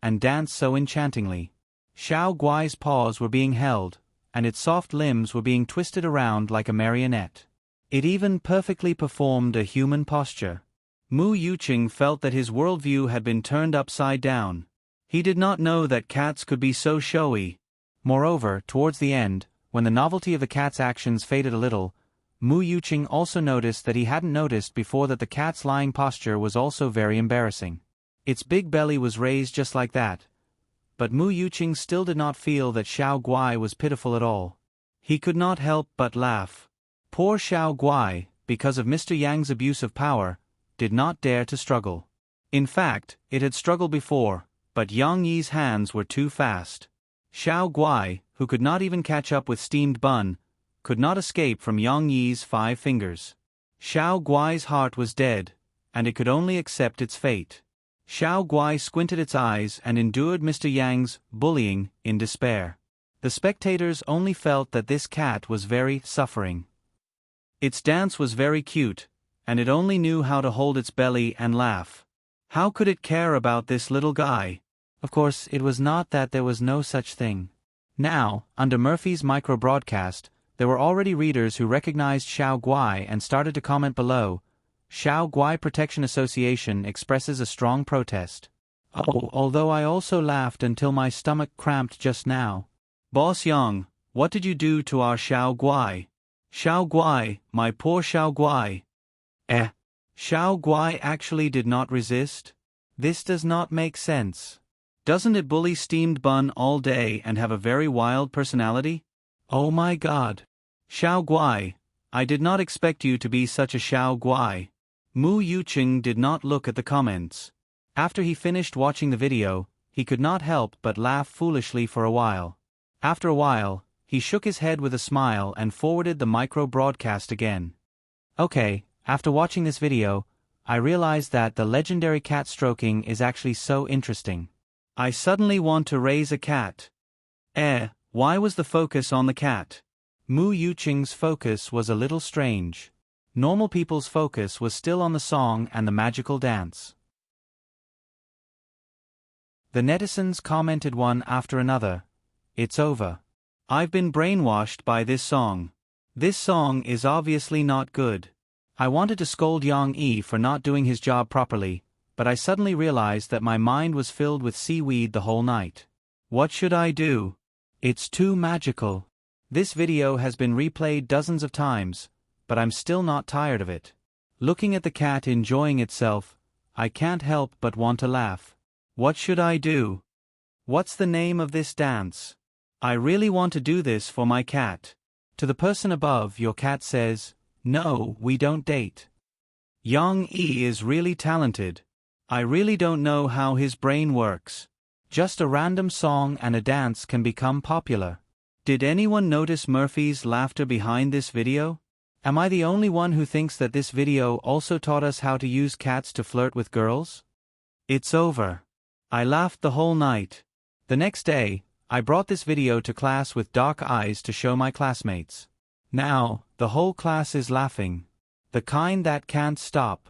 and dance so enchantingly. Xiao Guai's paws were being held, and its soft limbs were being twisted around like a marionette. It even perfectly performed a human posture. Mu Yuqing felt that his worldview had been turned upside down. He did not know that cats could be so showy. Moreover, towards the end, when the novelty of the cat's actions faded a little, Mu Yuqing also noticed that he hadn't noticed before that the cat's lying posture was also very embarrassing. Its big belly was raised just like that. But Mu Yuqing still did not feel that Xiao Guai was pitiful at all. He could not help but laugh. Poor Xiao Guai, because of Mr. Yang's abuse of power, did not dare to struggle. In fact, it had struggled before, but Yang Yi's hands were too fast. Xiao Guai, who could not even catch up with steamed bun, could not escape from Yang Yi's 5 fingers. Xiao Guai's heart was dead, and it could only accept its fate. Xiao Guai squinted its eyes and endured Mr. Yang's bullying in despair. The spectators only felt that this cat was very suffering. Its dance was very cute, and it only knew how to hold its belly and laugh. How could it care about this little guy? Of course, it was not that there was no such thing. Now, under Murphy's micro-broadcast, there were already readers who recognized Xiao Guai and started to comment below. Xiao Guai Protection Association expresses a strong protest. Oh, although I also laughed until my stomach cramped just now. Boss Yang, what did you do to our Xiao Guai? Xiao Guai, my poor Xiao Guai. Xiao Guai actually did not resist? This does not make sense. Doesn't it bully steamed bun all day and have a very wild personality? Oh my god. Xiao Guai, I did not expect you to be such a Xiao Guai. Mu Yuqing did not look at the comments. After he finished watching the video, he could not help but laugh foolishly for a while. After a while, he shook his head with a smile and forwarded the micro-broadcast again. Okay, after watching this video, I realized that the legendary cat stroking is actually so interesting. I suddenly want to raise a cat. Why was the focus on the cat? Mu Yuqing's focus was a little strange. Normal people's focus was still on the song and the magical dance. The netizens commented one after another. It's over. I've been brainwashed by this song. This song is obviously not good. I wanted to scold Yang Yi for not doing his job properly, but I suddenly realized that my mind was filled with seaweed the whole night. What should I do? It's too magical. This video has been replayed dozens of times, but I'm still not tired of it. Looking at the cat enjoying itself, I can't help but want to laugh. What should I do? What's the name of this dance? I really want to do this for my cat. To the person above, your cat says, "No, we don't date." Yang Yi is really talented. I really don't know how his brain works. Just a random song and a dance can become popular. Did anyone notice Murphy's laughter behind this video? Am I the only one who thinks that this video also taught us how to use cats to flirt with girls? It's over. I laughed the whole night. The next day, I brought this video to class with dark eyes to show my classmates. Now, the whole class is laughing. The kind that can't stop.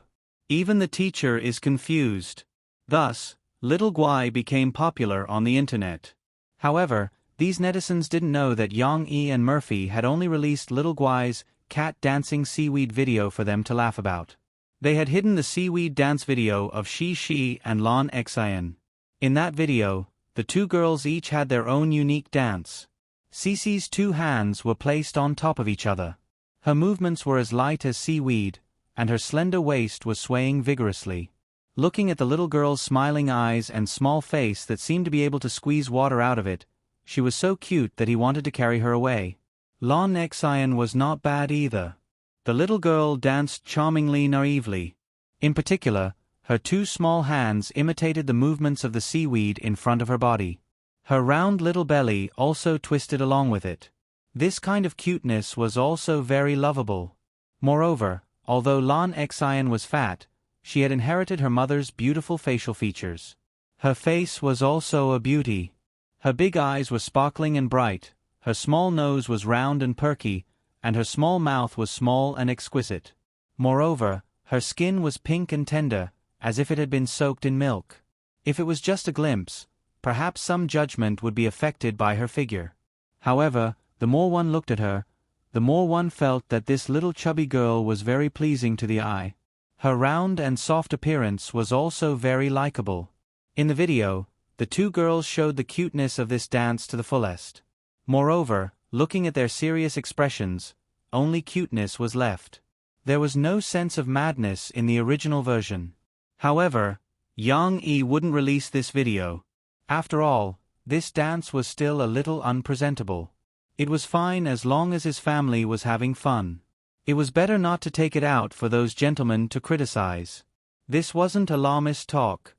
Even the teacher is confused. Thus, Little Guai became popular on the internet. However, these netizens didn't know that Yang Yi and Murphy had only released Little Guai's cat dancing seaweed video for them to laugh about. They had hidden the seaweed dance video of Shi and Lan Xian. In that video, the two girls each had their own unique dance. Cece's two hands were placed on top of each other. Her movements were as light as seaweed, and her slender waist was swaying vigorously. Looking at the little girl's smiling eyes and small face that seemed to be able to squeeze water out of it, she was so cute that he wanted to carry her away. Lan Xian was not bad either. The little girl danced charmingly naively. In particular, her two small hands imitated the movements of the seaweed in front of her body. Her round little belly also twisted along with it. This kind of cuteness was also very lovable. Moreover, although Lan Xian was fat, she had inherited her mother's beautiful facial features. Her face was also a beauty. Her big eyes were sparkling and bright, her small nose was round and perky, and her small mouth was small and exquisite. Moreover, her skin was pink and tender, as if it had been soaked in milk. If it was just a glimpse, perhaps some judgment would be affected by her figure. However, the more one looked at her, the more one felt that this little chubby girl was very pleasing to the eye. Her round and soft appearance was also very likable. In the video, the two girls showed the cuteness of this dance to the fullest. Moreover, looking at their serious expressions, only cuteness was left. There was no sense of madness in the original version. However, Yang Yi wouldn't release this video. After all, this dance was still a little unpresentable. It was fine as long as his family was having fun. It was better not to take it out for those gentlemen to criticize. This wasn't alarmist talk.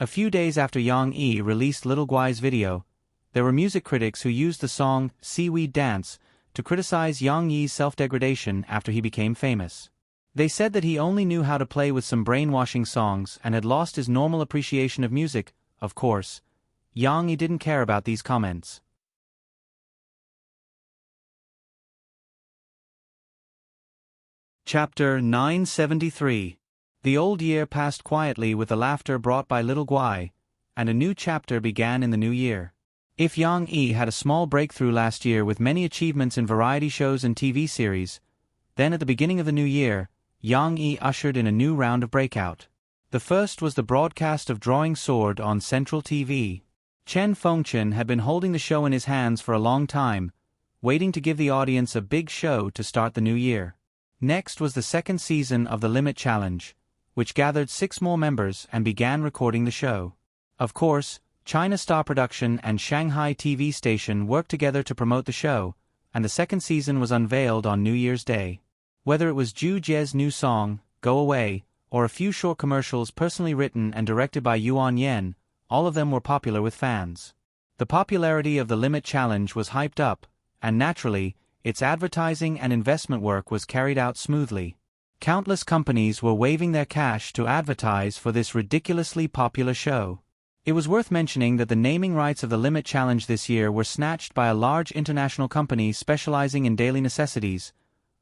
A few days after Yang Yi released Little Guai's video, there were music critics who used the song Seaweed Dance to criticize Yang Yi's self-degradation after he became famous. They said that he only knew how to play with some brainwashing songs and had lost his normal appreciation of music. Of course, Yang Yi didn't care about these comments. Chapter 973. The old year passed quietly with the laughter brought by Little Guai, and a new chapter began in the new year. If Yang Yi had a small breakthrough last year with many achievements in variety shows and TV series, then at the beginning of the new year, Yang Yi ushered in a new round of breakout. The first was the broadcast of Drawing Sword on Central TV. Chen Fengchen had been holding the show in his hands for a long time, waiting to give the audience a big show to start the new year. Next was the second season of the Limit Challenge, which gathered 6 more members and began recording the show. Of course, China Star Production and Shanghai TV station worked together to promote the show, and the second season was unveiled on New Year's Day. Whether it was Zhu Jie's new song, Go Away, or a few short commercials personally written and directed by Yuan Yen, all of them were popular with fans. The popularity of the Limit Challenge was hyped up, and naturally, its advertising and investment work was carried out smoothly. Countless companies were waving their cash to advertise for this ridiculously popular show. It was worth mentioning that the naming rights of the Limit Challenge this year were snatched by a large international company specializing in daily necessities,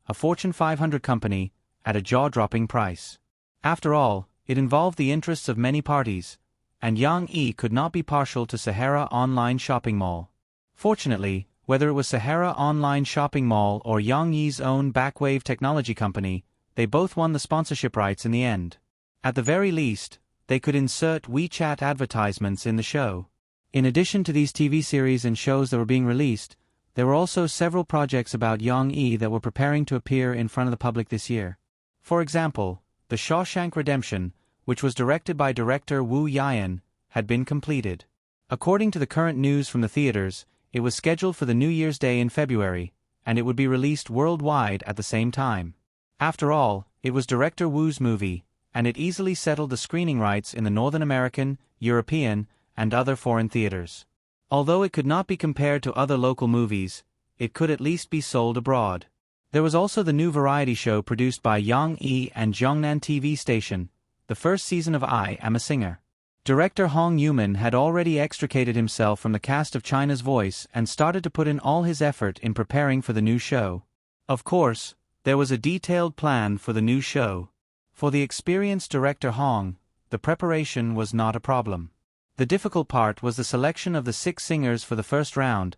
a Fortune 500 company, at a jaw-dropping price. After all, it involved the interests of many parties, and Yang Yi could not be partial to Sahara Online Shopping Mall. Fortunately, whether it was Sahara Online Shopping Mall or Yang Yi's own Backwave technology company, they both won the sponsorship rights in the end. At the very least, they could insert WeChat advertisements in the show. In addition to these TV series and shows that were being released, there were also several projects about Yang Yi that were preparing to appear in front of the public this year. For example, The Shawshank Redemption, which was directed by director Wu Yian, had been completed. According to the current news from the theaters, it was scheduled for the New Year's Day in February, and it would be released worldwide at the same time. After all, it was director Wu's movie, and it easily settled the screening rights in the Northern American, European, and other foreign theaters. Although it could not be compared to other local movies, it could at least be sold abroad. There was also the new variety show produced by Yang Yi and Jiangnan TV station, the first season of I Am a Singer. Director Hong Yuman had already extricated himself from the cast of China's Voice and started to put in all his effort in preparing for the new show. Of course, there was a detailed plan for the new show. For the experienced director Hong, the preparation was not a problem. The difficult part was the selection of the 6 singers for the first round,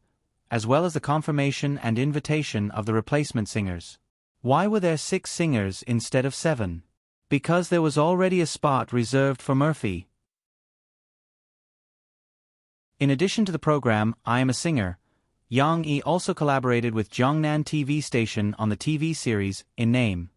as well as the confirmation and invitation of the replacement singers. Why were there 6 singers instead of 7? Because there was already a spot reserved for Murphy. In addition to the program I Am a Singer, Yang Yi also collaborated with Jiangnan TV station on the TV series In Name.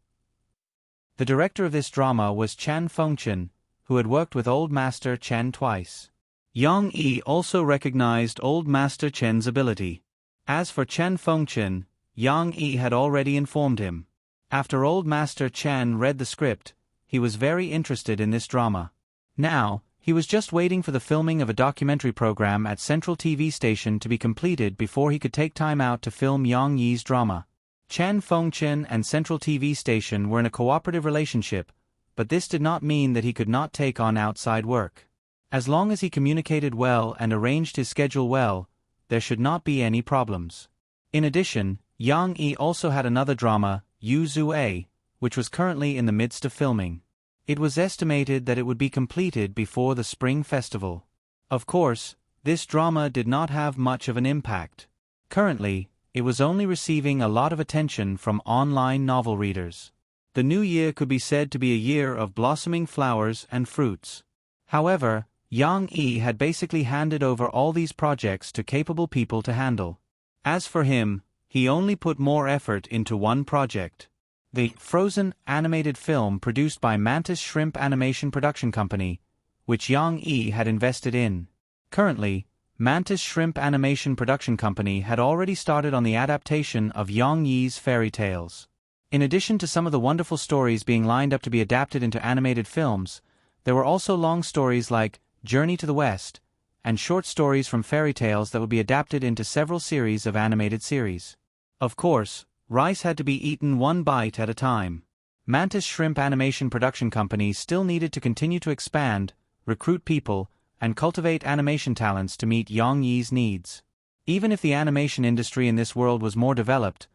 The director of this drama was Chan Fengchen, who had worked with Old Master Chen twice. Yang Yi also recognized Old Master Chen's ability. As for Chen Fengchen, Yang Yi had already informed him. After Old Master Chen read the script, he was very interested in this drama. Now, he was just waiting for the filming of a documentary program at Central TV station to be completed before he could take time out to film Yang Yi's drama. Chen Fengchen and Central TV station were in a cooperative relationship, but this did not mean that he could not take on outside work. As long as he communicated well and arranged his schedule well, there should not be any problems. In addition, Yang Yi also had another drama, Yu Zue, which was currently in the midst of filming. It was estimated that it would be completed before the Spring Festival. Of course, this drama did not have much of an impact. Currently, it was only receiving a lot of attention from online novel readers. The new year could be said to be a year of blossoming flowers and fruits. However, Yang Yi had basically handed over all these projects to capable people to handle. As for him, he only put more effort into one project. The Frozen animated film produced by Mantis Shrimp Animation Production Company, which Yang Yi had invested in. Currently, Mantis Shrimp Animation Production Company had already started on the adaptation of Yang Yi's fairy tales. In addition to some of the wonderful stories being lined up to be adapted into animated films, there were also long stories like Journey to the West, and short stories from fairy tales that would be adapted into several series of animated series. Of course, rice had to be eaten one bite at a time. Mantis Shrimp Animation Production Company still needed to continue to expand, recruit people, and cultivate animation talents to meet Yang Yi's needs. Even if the animation industry in this world was more developed,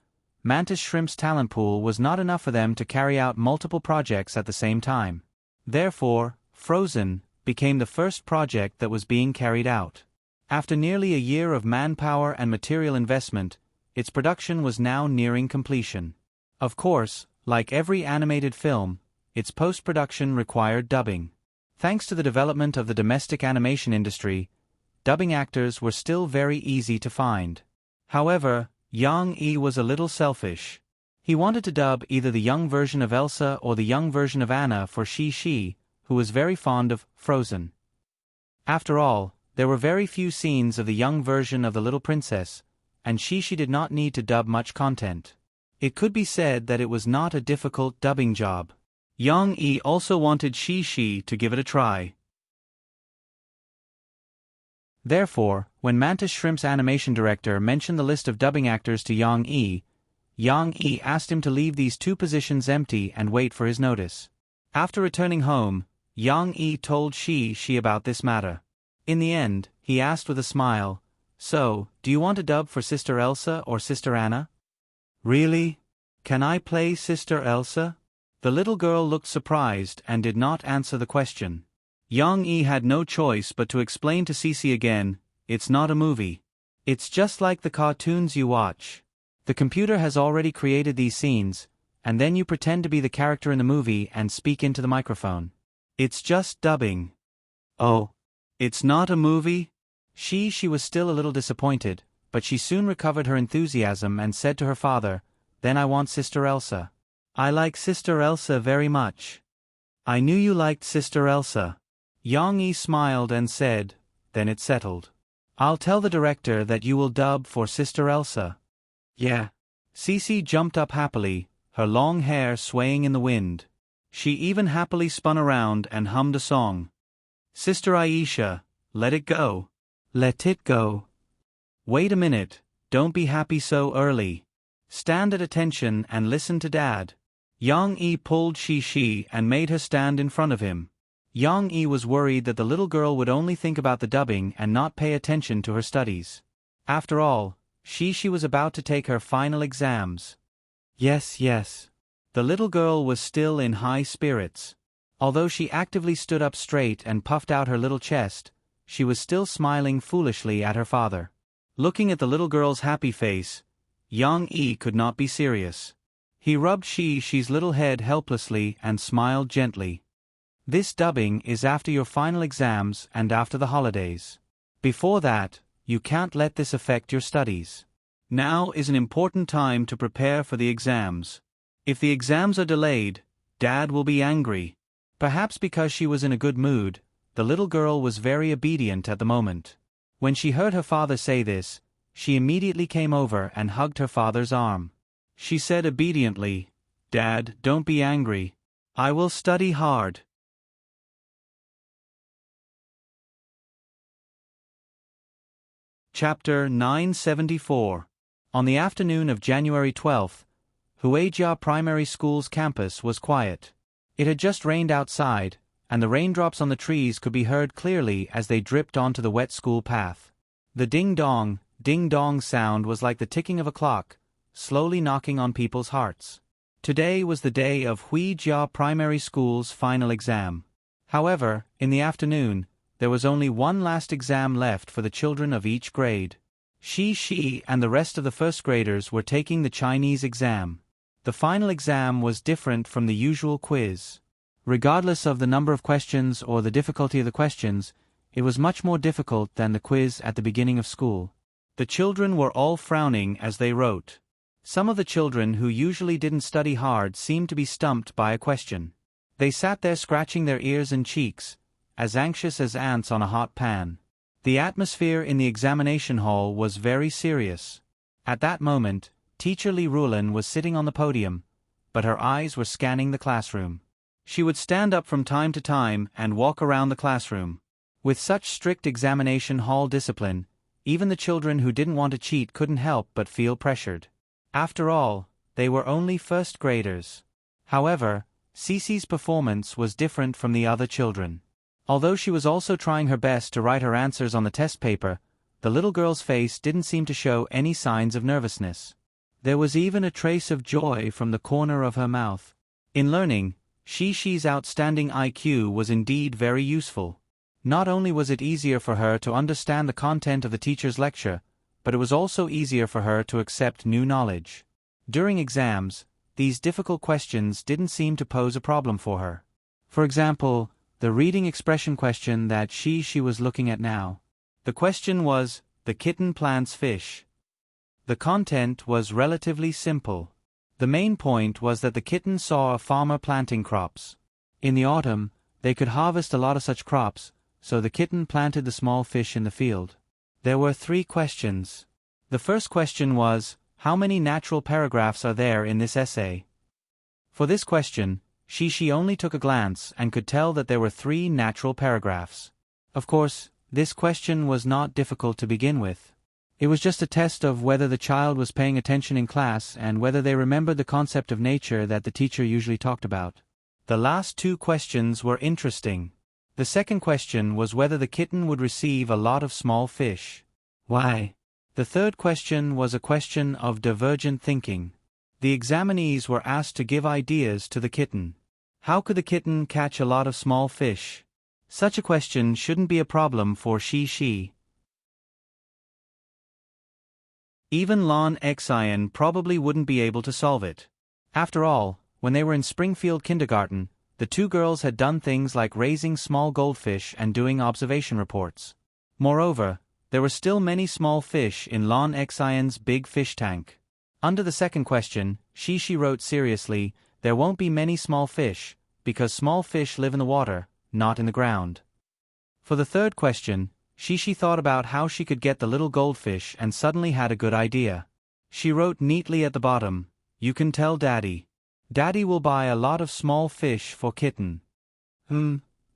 Mantis Shrimp's talent pool was not enough for them to carry out multiple projects at the same time. Therefore, Frozen became the first project that was being carried out. After nearly a year of manpower and material investment, its production was now nearing completion. Of course, like every animated film, its post-production required dubbing. Thanks to the development of the domestic animation industry, dubbing actors were still very easy to find. However, Yang Yi was a little selfish. He wanted to dub either the young version of Elsa or the young version of Anna for Shi, who was very fond of Frozen. After all, there were very few scenes of the young version of the little princess, and Shi did not need to dub much content. It could be said that it was not a difficult dubbing job. Yang Yi also wanted Shi to give it a try. Therefore, when Mantis Shrimp's animation director mentioned the list of dubbing actors to Yang Yi asked him to leave these 2 positions empty and wait for his notice. After returning home, Yang Yi told Shi about this matter. In the end, he asked with a smile, "So, do you want to dub for Sister Elsa or Sister Anna?" "Really? Can I play Sister Elsa?" The little girl looked surprised and did not answer the question. Yang Yi had no choice but to explain to Cici again, "It's not a movie. It's just like the cartoons you watch. The computer has already created these scenes, and then you pretend to be the character in the movie and speak into the microphone. It's just dubbing." "Oh, it's not a movie?" She was still a little disappointed, but she soon recovered her enthusiasm and said to her father, "Then I want Sister Elsa. I like Sister Elsa very much." "I knew you liked Sister Elsa." Yang Yi smiled and said, "Then it's settled. I'll tell the director that you will dub for Sister Elsa." "Yeah." Cici jumped up happily, her long hair swaying in the wind. She even happily spun around and hummed a song. "Sister Aisha, let it go. Let it go. Wait a minute, don't be happy so early. Stand at attention and listen to Dad." Yang Yi pulled Shi and made her stand in front of him. Yang Yi was worried that the little girl would only think about the dubbing and not pay attention to her studies. After all, Shi was about to take her final exams. Yes. The little girl was still in high spirits. Although she actively stood up straight and puffed out her little chest, she was still smiling foolishly at her father. Looking at the little girl's happy face, Yang Yi could not be serious. He rubbed Shi's little head helplessly and smiled gently. This dubbing is after your final exams and after the holidays. Before that, you can't let this affect your studies. Now is an important time to prepare for the exams. If the exams are delayed, Dad will be angry. Perhaps because she was in a good mood, the little girl was very obedient at the moment. When she heard her father say this, she immediately came over and hugged her father's arm. She said obediently, "Dad, don't be angry. I will study hard." Chapter 974. On the afternoon of January 12th, Huijia Primary School's campus was quiet. It had just rained outside, and the raindrops on the trees could be heard clearly as they dripped onto the wet school path. The ding-dong sound was like the ticking of a clock, slowly knocking on people's hearts. Today was the day of Huijia Primary School's final exam. However, in the afternoon, there was only one last exam left for the children of each grade. Shi and the rest of the first graders were taking the Chinese exam. The final exam was different from the usual quiz. Regardless of the number of questions or the difficulty of the questions, it was much more difficult than the quiz at the beginning of school. The children were all frowning as they wrote. Some of the children who usually didn't study hard seemed to be stumped by a question. They sat there scratching their ears and cheeks, as anxious as ants on a hot pan. The atmosphere in the examination hall was very serious. At that moment, Teacher Li Rulin was sitting on the podium, but her eyes were scanning the classroom. She would stand up from time to time and walk around the classroom. With such strict examination hall discipline, even the children who didn't want to cheat couldn't help but feel pressured. After all, they were only first graders. However, Cece's performance was different from the other children. Although she was also trying her best to write her answers on the test paper, the little girl's face didn't seem to show any signs of nervousness. There was even a trace of joy from the corner of her mouth. In learning, Shi's outstanding IQ was indeed very useful. Not only was it easier for her to understand the content of the teacher's lecture, but it was also easier for her to accept new knowledge. During exams, these difficult questions didn't seem to pose a problem for her. For example, the reading expression question that she was looking at now. The question was, "The kitten plants fish." The content was relatively simple. The main point was that the kitten saw a farmer planting crops. In the autumn, they could harvest a lot of such crops, so the kitten planted the small fish in the field. There were 3 questions. The first question was, how many natural paragraphs are there in this essay? For this question, Shi only took a glance and could tell that there were 3 natural paragraphs. Of course, this question was not difficult to begin with. It was just a test of whether the child was paying attention in class and whether they remembered the concept of nature that the teacher usually talked about. The last 2 questions were interesting. The second question was whether the kitten would receive a lot of small fish. Why? The third question was a question of divergent thinking. The examinees were asked to give ideas to the kitten. How could the kitten catch a lot of small fish? Such a question shouldn't be a problem for Shi. Even Lon Xian probably wouldn't be able to solve it. After all, when they were in Springfield Kindergarten, the 2 girls had done things like raising small goldfish and doing observation reports. Moreover, there were still many small fish in Lon Xian's big fish tank. Under the second question, Shi wrote seriously, "There won't be many small fish, because small fish live in the water, not in the ground." For the third question, Shi thought about how she could get the little goldfish and suddenly had a good idea. She wrote neatly at the bottom, "You can tell Daddy. Daddy will buy a lot of small fish for kitten."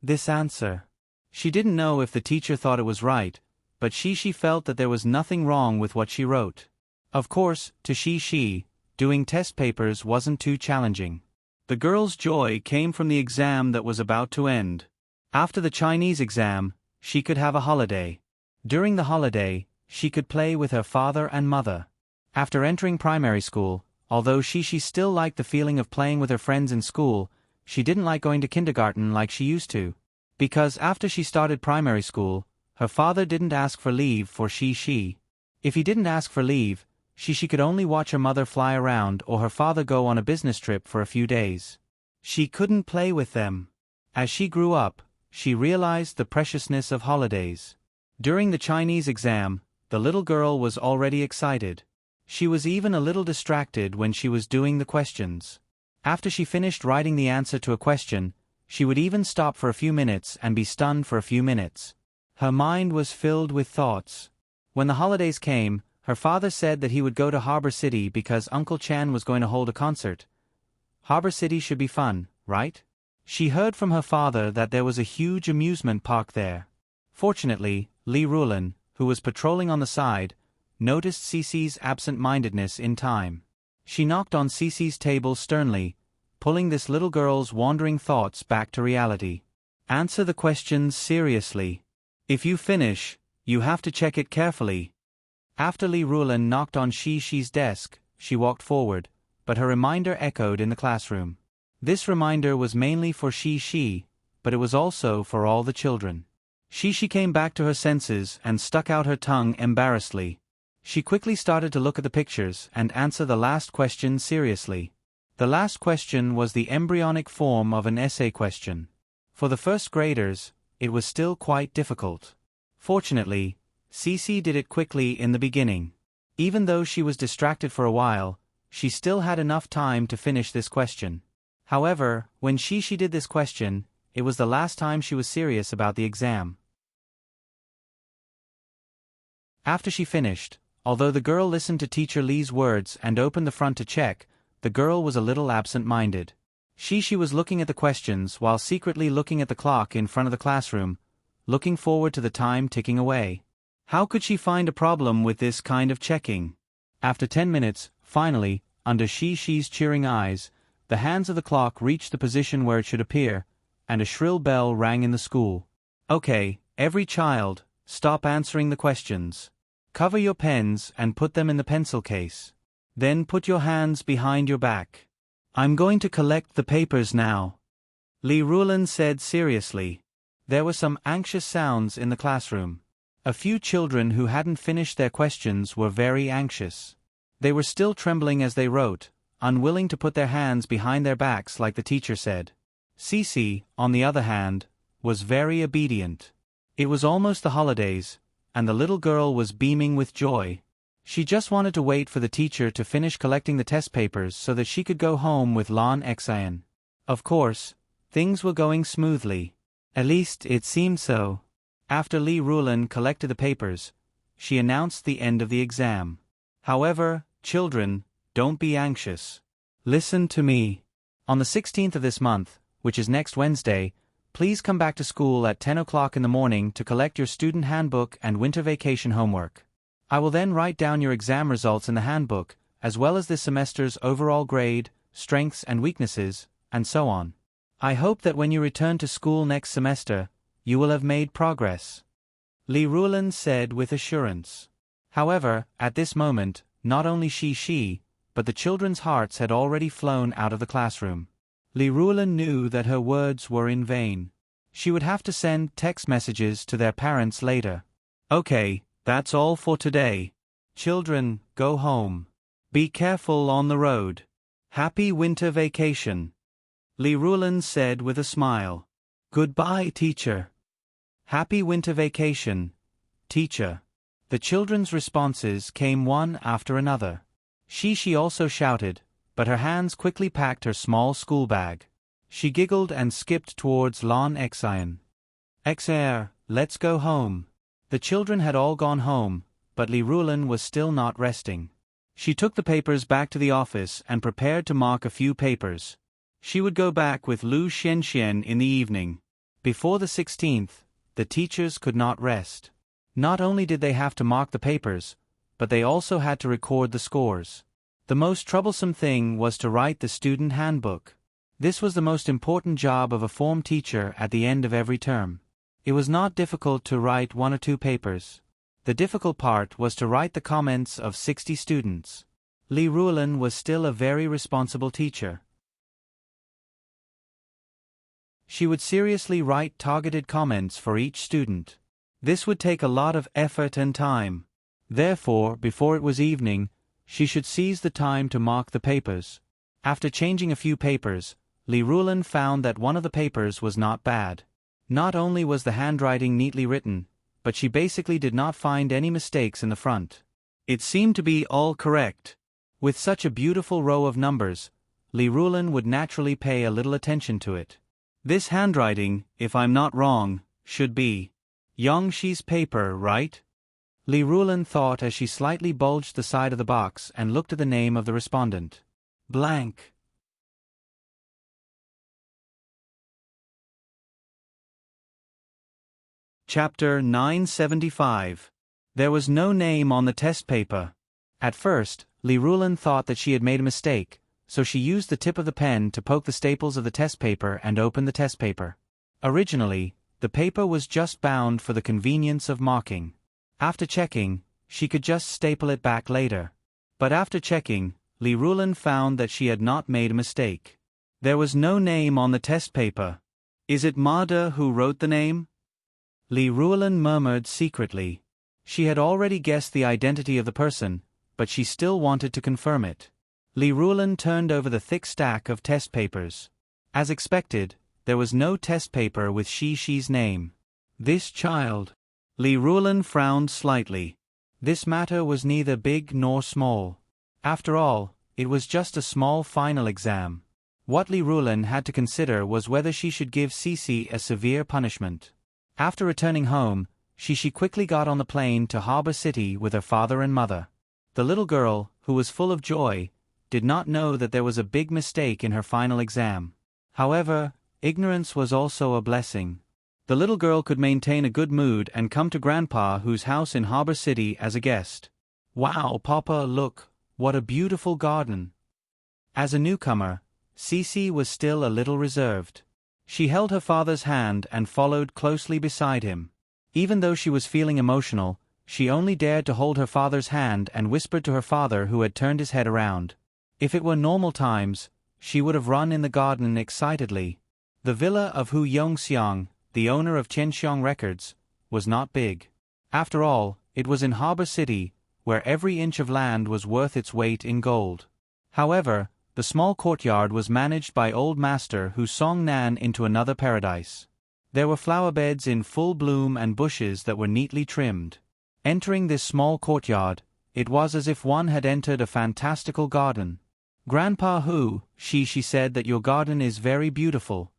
This answer. She didn't know if the teacher thought it was right, but Shi felt that there was nothing wrong with what she wrote. Of course, to Shi, doing test papers wasn't too challenging. The girl's joy came from the exam that was about to end. After the Chinese exam, she could have a holiday. During the holiday, she could play with her father and mother. After entering primary school, although Shi still liked the feeling of playing with her friends in school, she didn't like going to kindergarten like she used to. Because after she started primary school, Her father didn't ask for leave for she. If he didn't ask for leave, she could only watch her mother fly around or her father go on a business trip for a few days. She couldn't play with them. As she grew up, she realized the preciousness of holidays. During the Chinese exam, the little girl was already excited. She was even a little distracted when she was doing the questions. After she finished writing the answer to a question, she would even stop for a few minutes and be stunned for a few minutes. Her mind was filled with thoughts. When the holidays came, her father said that he would go to Harbor City because Uncle Chan was going to hold a concert. Harbor City should be fun, right? She heard from her father that there was a huge amusement park there. Fortunately, Li Rulan, who was patrolling on the side, noticed Cece's absent-mindedness in time. She knocked on Cece's table sternly, pulling this little girl's wandering thoughts back to reality. Answer the questions seriously. If you finish, you have to check it carefully. After Li Rulan knocked on Shi's desk, she walked forward, but her reminder echoed in the classroom. This reminder was mainly for Shi, but it was also for all the children. She came back to her senses and stuck out her tongue embarrassedly. She quickly started to look at the pictures and answer the last question seriously. The last question was the embryonic form of an essay question. For the first graders, it was still quite difficult. Fortunately, Cece did it quickly in the beginning. Even though she was distracted for a while, she still had enough time to finish this question. However, when she did this question, it was the last time she was serious about the exam. After she finished, although the girl listened to Teacher Li's words and opened the front to check, the girl was a little absent-minded. She was looking at the questions while secretly looking at the clock in front of the classroom, looking forward to the time ticking away. How could she find a problem with this kind of checking? After 10 minutes, finally, under Shi's cheering eyes, the hands of the clock reached the position where it should appear, and a shrill bell rang in the school. Okay, every child, stop answering the questions. Cover your pens and put them in the pencil case. Then put your hands behind your back. I'm going to collect the papers now. Li Rulan said seriously. There were some anxious sounds in the classroom. A few children who hadn't finished their questions were very anxious. They were still trembling as they wrote, unwilling to put their hands behind their backs like the teacher said. Cece, on the other hand, was very obedient. It was almost the holidays, and the little girl was beaming with joy. She just wanted to wait for the teacher to finish collecting the test papers so that she could go home with Lan Xian. Of course, things were going smoothly. At least it seemed so. After Li Rulan collected the papers, she announced the end of the exam. However, children, don't be anxious. Listen to me. On the 16th of this month, which is next Wednesday, please come back to school at 10 o'clock in the morning to collect your student handbook and winter vacation homework. I will then write down your exam results in the handbook, as well as this semester's overall grade, strengths and weaknesses, and so on. I hope that when you return to school next semester, you will have made progress. Li Rulan said with assurance. However, at this moment, not only she, but the children's hearts had already flown out of the classroom. Li Rulan knew that her words were in vain. She would have to send text messages to their parents later. Okay, that's all for today. Children, go home. Be careful on the road. Happy winter vacation. Li Rulan said with a smile. Goodbye, teacher. Happy winter vacation, teacher. The children's responses came one after another. She also shouted, but her hands quickly packed her small school bag. She giggled and skipped towards Lan Xian. Xer, let's go home. The children had all gone home, but Li Rulan was still not resting. She took the papers back to the office and prepared to mark a few papers. She would go back with Lu Xianxian in the evening. Before the 16th, the teachers could not rest. Not only did they have to mark the papers, but they also had to record the scores. The most troublesome thing was to write the student handbook. This was the most important job of a form teacher at the end of every term. It was not difficult to write 1 or 2 papers. The difficult part was to write the comments of 60 students. Li Rulan was still a very responsible teacher. She would seriously write targeted comments for each student. This would take a lot of effort and time. Therefore, before it was evening, she should seize the time to mark the papers. After changing a few papers, Li Rulan found that one of the papers was not bad. Not only was the handwriting neatly written, but she basically did not find any mistakes in the front. It seemed to be all correct. With such a beautiful row of numbers, Li Rulan would naturally pay a little attention to it. This handwriting, if I'm not wrong, should be Yongshi's paper, right? Li Rulan thought as she slightly bulged the side of the box and looked at the name of the respondent. Blank. Chapter 975. There was no name on the test paper. At first, Li Rulan thought that she had made a mistake, so she used the tip of the pen to poke the staples of the test paper and open the test paper. Originally, the paper was just bound for the convenience of marking. After checking, she could just staple it back later. But after checking, Li Rulan found that she had not made a mistake. There was no name on the test paper. Is it Ma De who wrote the name? Li Rulan murmured secretly. She had already guessed the identity of the person, but she still wanted to confirm it. Li Rulan turned over the thick stack of test papers. As expected, there was no test paper with Shi's name. This child. Li Rulan frowned slightly. This matter was neither big nor small. After all, it was just a small final exam. What Li Rulan had to consider was whether she should give Cici a severe punishment. After returning home, She quickly got on the plane to Harbor City with her father and mother. The little girl, who was full of joy, did not know that there was a big mistake in her final exam. However, ignorance was also a blessing. The little girl could maintain a good mood and come to Grandpa whose house in Harbor City as a guest. "Wow, Papa, look, what a beautiful garden." As a newcomer, Cici was still a little reserved. She held her father's hand and followed closely beside him. Even though she was feeling emotional, she only dared to hold her father's hand and whispered to her father, who had turned his head around. If it were normal times, she would have run in the garden excitedly. The villa of Hu Yongxiang, the owner of Qianxiang Records, was not big. After all, it was in Harbor City, where every inch of land was worth its weight in gold. However, the small courtyard was managed by old master Hu Songnan into another paradise. There were flower beds in full bloom and bushes that were neatly trimmed. Entering this small courtyard, it was as if one had entered a fantastical garden. "Grandpa Hu," she said that your garden is very beautiful.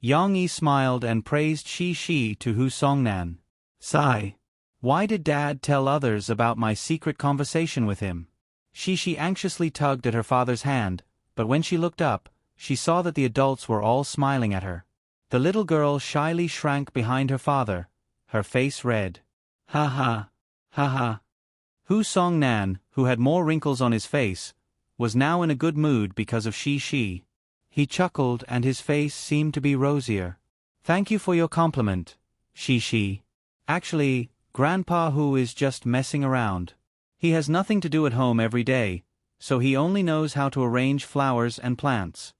Yang Yi smiled and praised Shi to Hu Songnan. Sigh. Why did Dad tell others about my secret conversation with him? Shi anxiously tugged at her father's hand, but when she looked up, she saw that the adults were all smiling at her. The little girl shyly shrank behind her father, her face red. Ha ha, ha ha. Hu Songnan, who had more wrinkles on his face, was now in a good mood because of Shi. He chuckled and his face seemed to be rosier. "Thank you for your compliment, Shi. Actually, Grandpa Hu is just messing around. He has nothing to do at home every day, so he only knows how to arrange flowers and plants."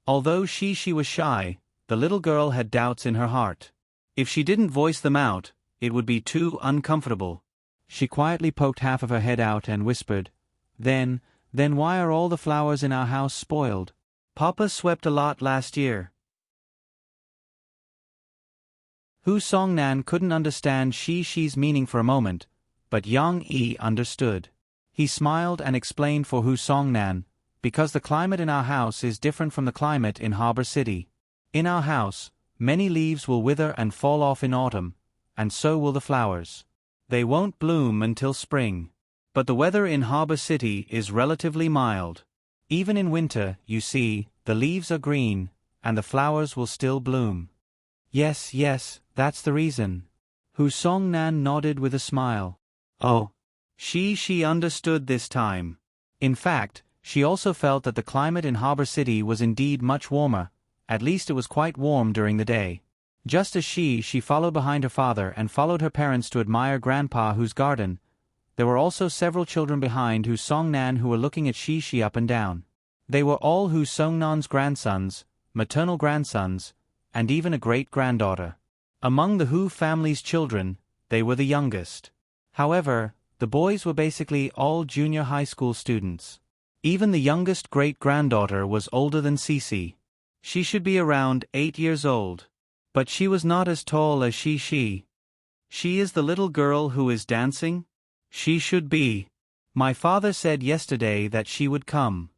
Although Shi was shy, the little girl had doubts in her heart. If she didn't voice them out, it would be too uncomfortable. She quietly poked half of her head out and whispered, Then why are all the flowers in our house spoiled? Papa swept a lot last year." Hu Songnan couldn't understand Shi's meaning for a moment, but Yang Yi understood. He smiled and explained for Hu Songnan, "Because the climate in our house is different from the climate in Harbor City. In our house, many leaves will wither and fall off in autumn, and so will the flowers. They won't bloom until spring. But the weather in Harbor City is relatively mild. Even in winter, you see, the leaves are green, and the flowers will still bloom." Yes, that's the reason." Hu Songnan nodded with a smile. Oh. She understood this time. In fact, she also felt that the climate in Harbor City was indeed much warmer, at least it was quite warm during the day. Just as she followed behind her father and followed her parents to admire Grandpa Hu's garden, there were also several children behind Hu Songnan who were looking at Shi up and down. They were all Hu Songnan's grandsons, maternal grandsons, and even a great-granddaughter. Among the Hu family's children, they were the youngest. However, the boys were basically all junior high school students. Even the youngest great-granddaughter was older than Cece. She should be around 8 years old. But she was not as tall as she. She is the little girl who is dancing? She should be. My father said yesterday that she would come.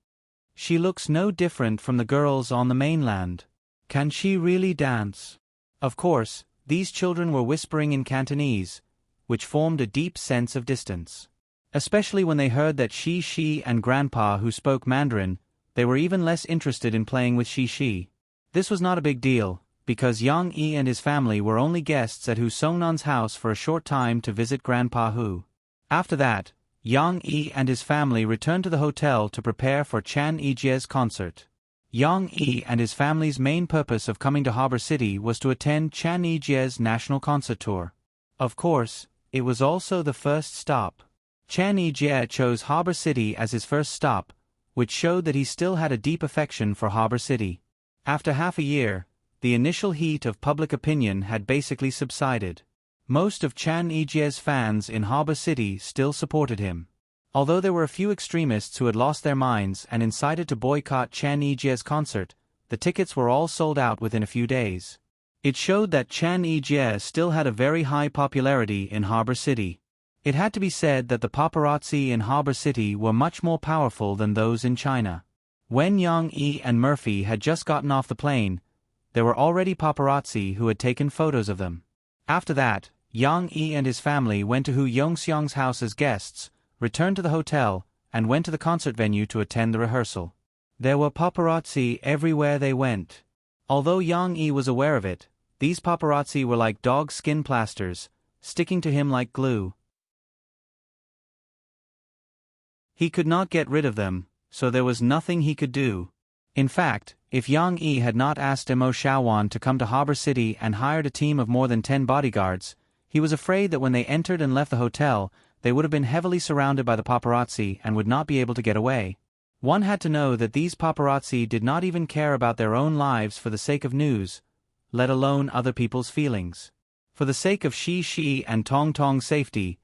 She looks no different from the girls on the mainland. Can she really dance? Of course, these children were whispering in Cantonese, which formed a deep sense of distance. Especially when they heard that she and Grandpa who spoke Mandarin, they were even less interested in playing with she. This was not a big deal, because Yang Yi and his family were only guests at Hu Songnan's house for a short time to visit Grandpa Hu. After that, Yang Yi and his family returned to the hotel to prepare for Chan Yijie's concert. Yang Yi and his family's main purpose of coming to Harbor City was to attend Chan Yijie's national concert tour. Of course, it was also the first stop. Chan Yijie chose Harbor City as his first stop, which showed that he still had a deep affection for Harbor City. After half a year, the initial heat of public opinion had basically subsided. Most of Chan Yijie's fans in Harbor City still supported him. Although there were a few extremists who had lost their minds and incited to boycott Chan Yijie's concert, the tickets were all sold out within a few days. It showed that Chan Yijie still had a very high popularity in Harbor City. It had to be said that the paparazzi in Harbor City were much more powerful than those in China. When Yang Yi and Murphy had just gotten off the plane, there were already paparazzi who had taken photos of them. After that, Yang Yi and his family went to Hu Yongxiang's house as guests, returned to the hotel, and went to the concert venue to attend the rehearsal. There were paparazzi everywhere they went. Although Yang Yi was aware of it, these paparazzi were like dog skin plasters, sticking to him like glue. He could not get rid of them, so there was nothing he could do. In fact, if Yang Yi had not asked Mo Xiaowan to come to Harbor City and hired a team of more than 10 bodyguards, he was afraid that when they entered and left the hotel, they would have been heavily surrounded by the paparazzi and would not be able to get away. One had to know that these paparazzi did not even care about their own lives for the sake of news, let alone other people's feelings. For the sake of Shi and Tong Tong's safety,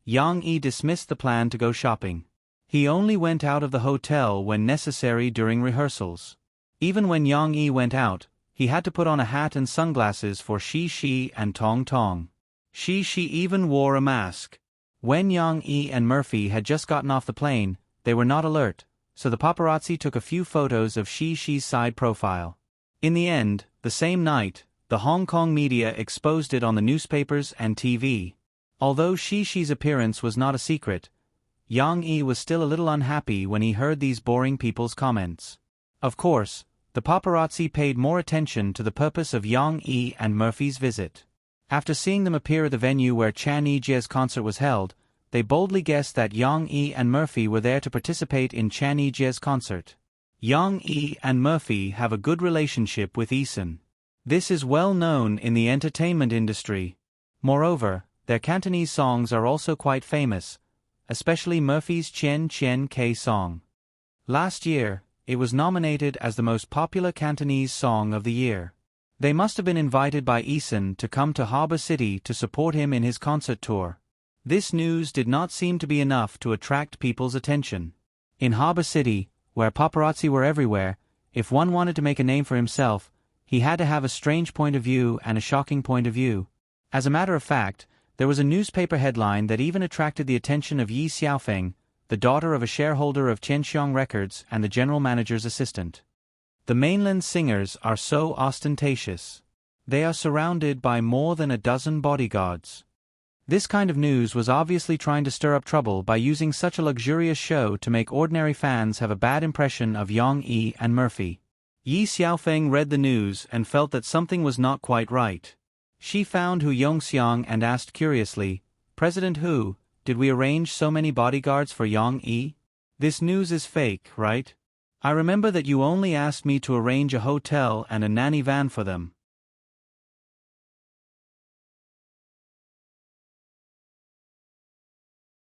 Yang Yi dismissed the plan to go shopping. He only went out of the hotel when necessary during rehearsals. Even when Yang Yi went out, he had to put on a hat and sunglasses for Shi and Tong Tong. Shi even wore a mask. When Yang Yi and Murphy had just gotten off the plane, they were not alert, so the paparazzi took a few photos of Shi's side profile. In the end, the same night, the Hong Kong media exposed it on the newspapers and TV. Although Shi's appearance was not a secret, Yang Yi was still a little unhappy when he heard these boring people's comments. Of course, the paparazzi paid more attention to the purpose of Yang Yi and Murphy's visit. After seeing them appear at the venue where Chan Yijie's concert was held, they boldly guessed that Yang Yi and Murphy were there to participate in Chan Yijie's concert. Yang Yi and Murphy have a good relationship with Eason. This is well known in the entertainment industry. Moreover, their Cantonese songs are also quite famous, especially Murphy's Chen K song. Last year, it was nominated as the most popular Cantonese song of the year. They must have been invited by Eason to come to Harbor City to support him in his concert tour. This news did not seem to be enough to attract people's attention. In Harbor City, where paparazzi were everywhere, if one wanted to make a name for himself, he had to have a strange point of view and a shocking point of view. As a matter of fact, there was a newspaper headline that even attracted the attention of Yi Xiaofeng, the daughter of a shareholder of Qianxiong Records and the general manager's assistant. The mainland singers are so ostentatious. They are surrounded by more than a dozen bodyguards. This kind of news was obviously trying to stir up trouble by using such a luxurious show to make ordinary fans have a bad impression of Yang Yi and Murphy. Yi Xiaofeng read the news and felt that something was not quite right. She found Hu Yongxiang and asked curiously, "President Hu, did we arrange so many bodyguards for Yang Yi? This news is fake, right? I remember that you only asked me to arrange a hotel and a nanny van for them."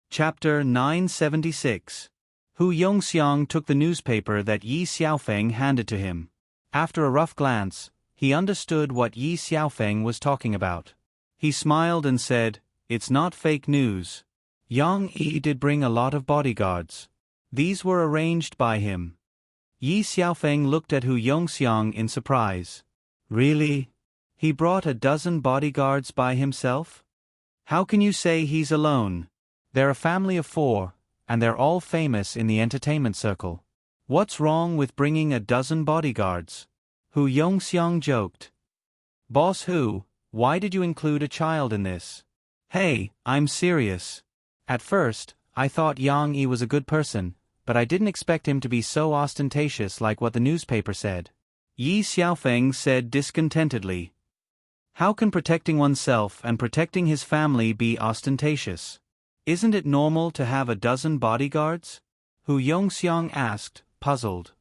Chapter 976. Hu Yongxiang took the newspaper that Yi Xiaofeng handed to him. After a rough glance, he understood what Yi Xiaofeng was talking about. He smiled and said, it's not fake news. Yang Yi did bring a lot of bodyguards. These were arranged by him. Yi Xiaofeng looked at Hu Yongxiang in surprise. Really? He brought a dozen bodyguards by himself? How can you say he's alone? They're a family of 4, and they're all famous in the entertainment circle. What's wrong with bringing a dozen bodyguards? Hu Yongxiang joked. Boss Hu, why did you include a child in this? Hey, I'm serious. At first, I thought Yang Yi was a good person, but I didn't expect him to be so ostentatious like what the newspaper said. Yi Xiaofeng said discontentedly. How can protecting oneself and protecting his family be ostentatious? Isn't it normal to have a dozen bodyguards? Hu Yongxiang asked, puzzled.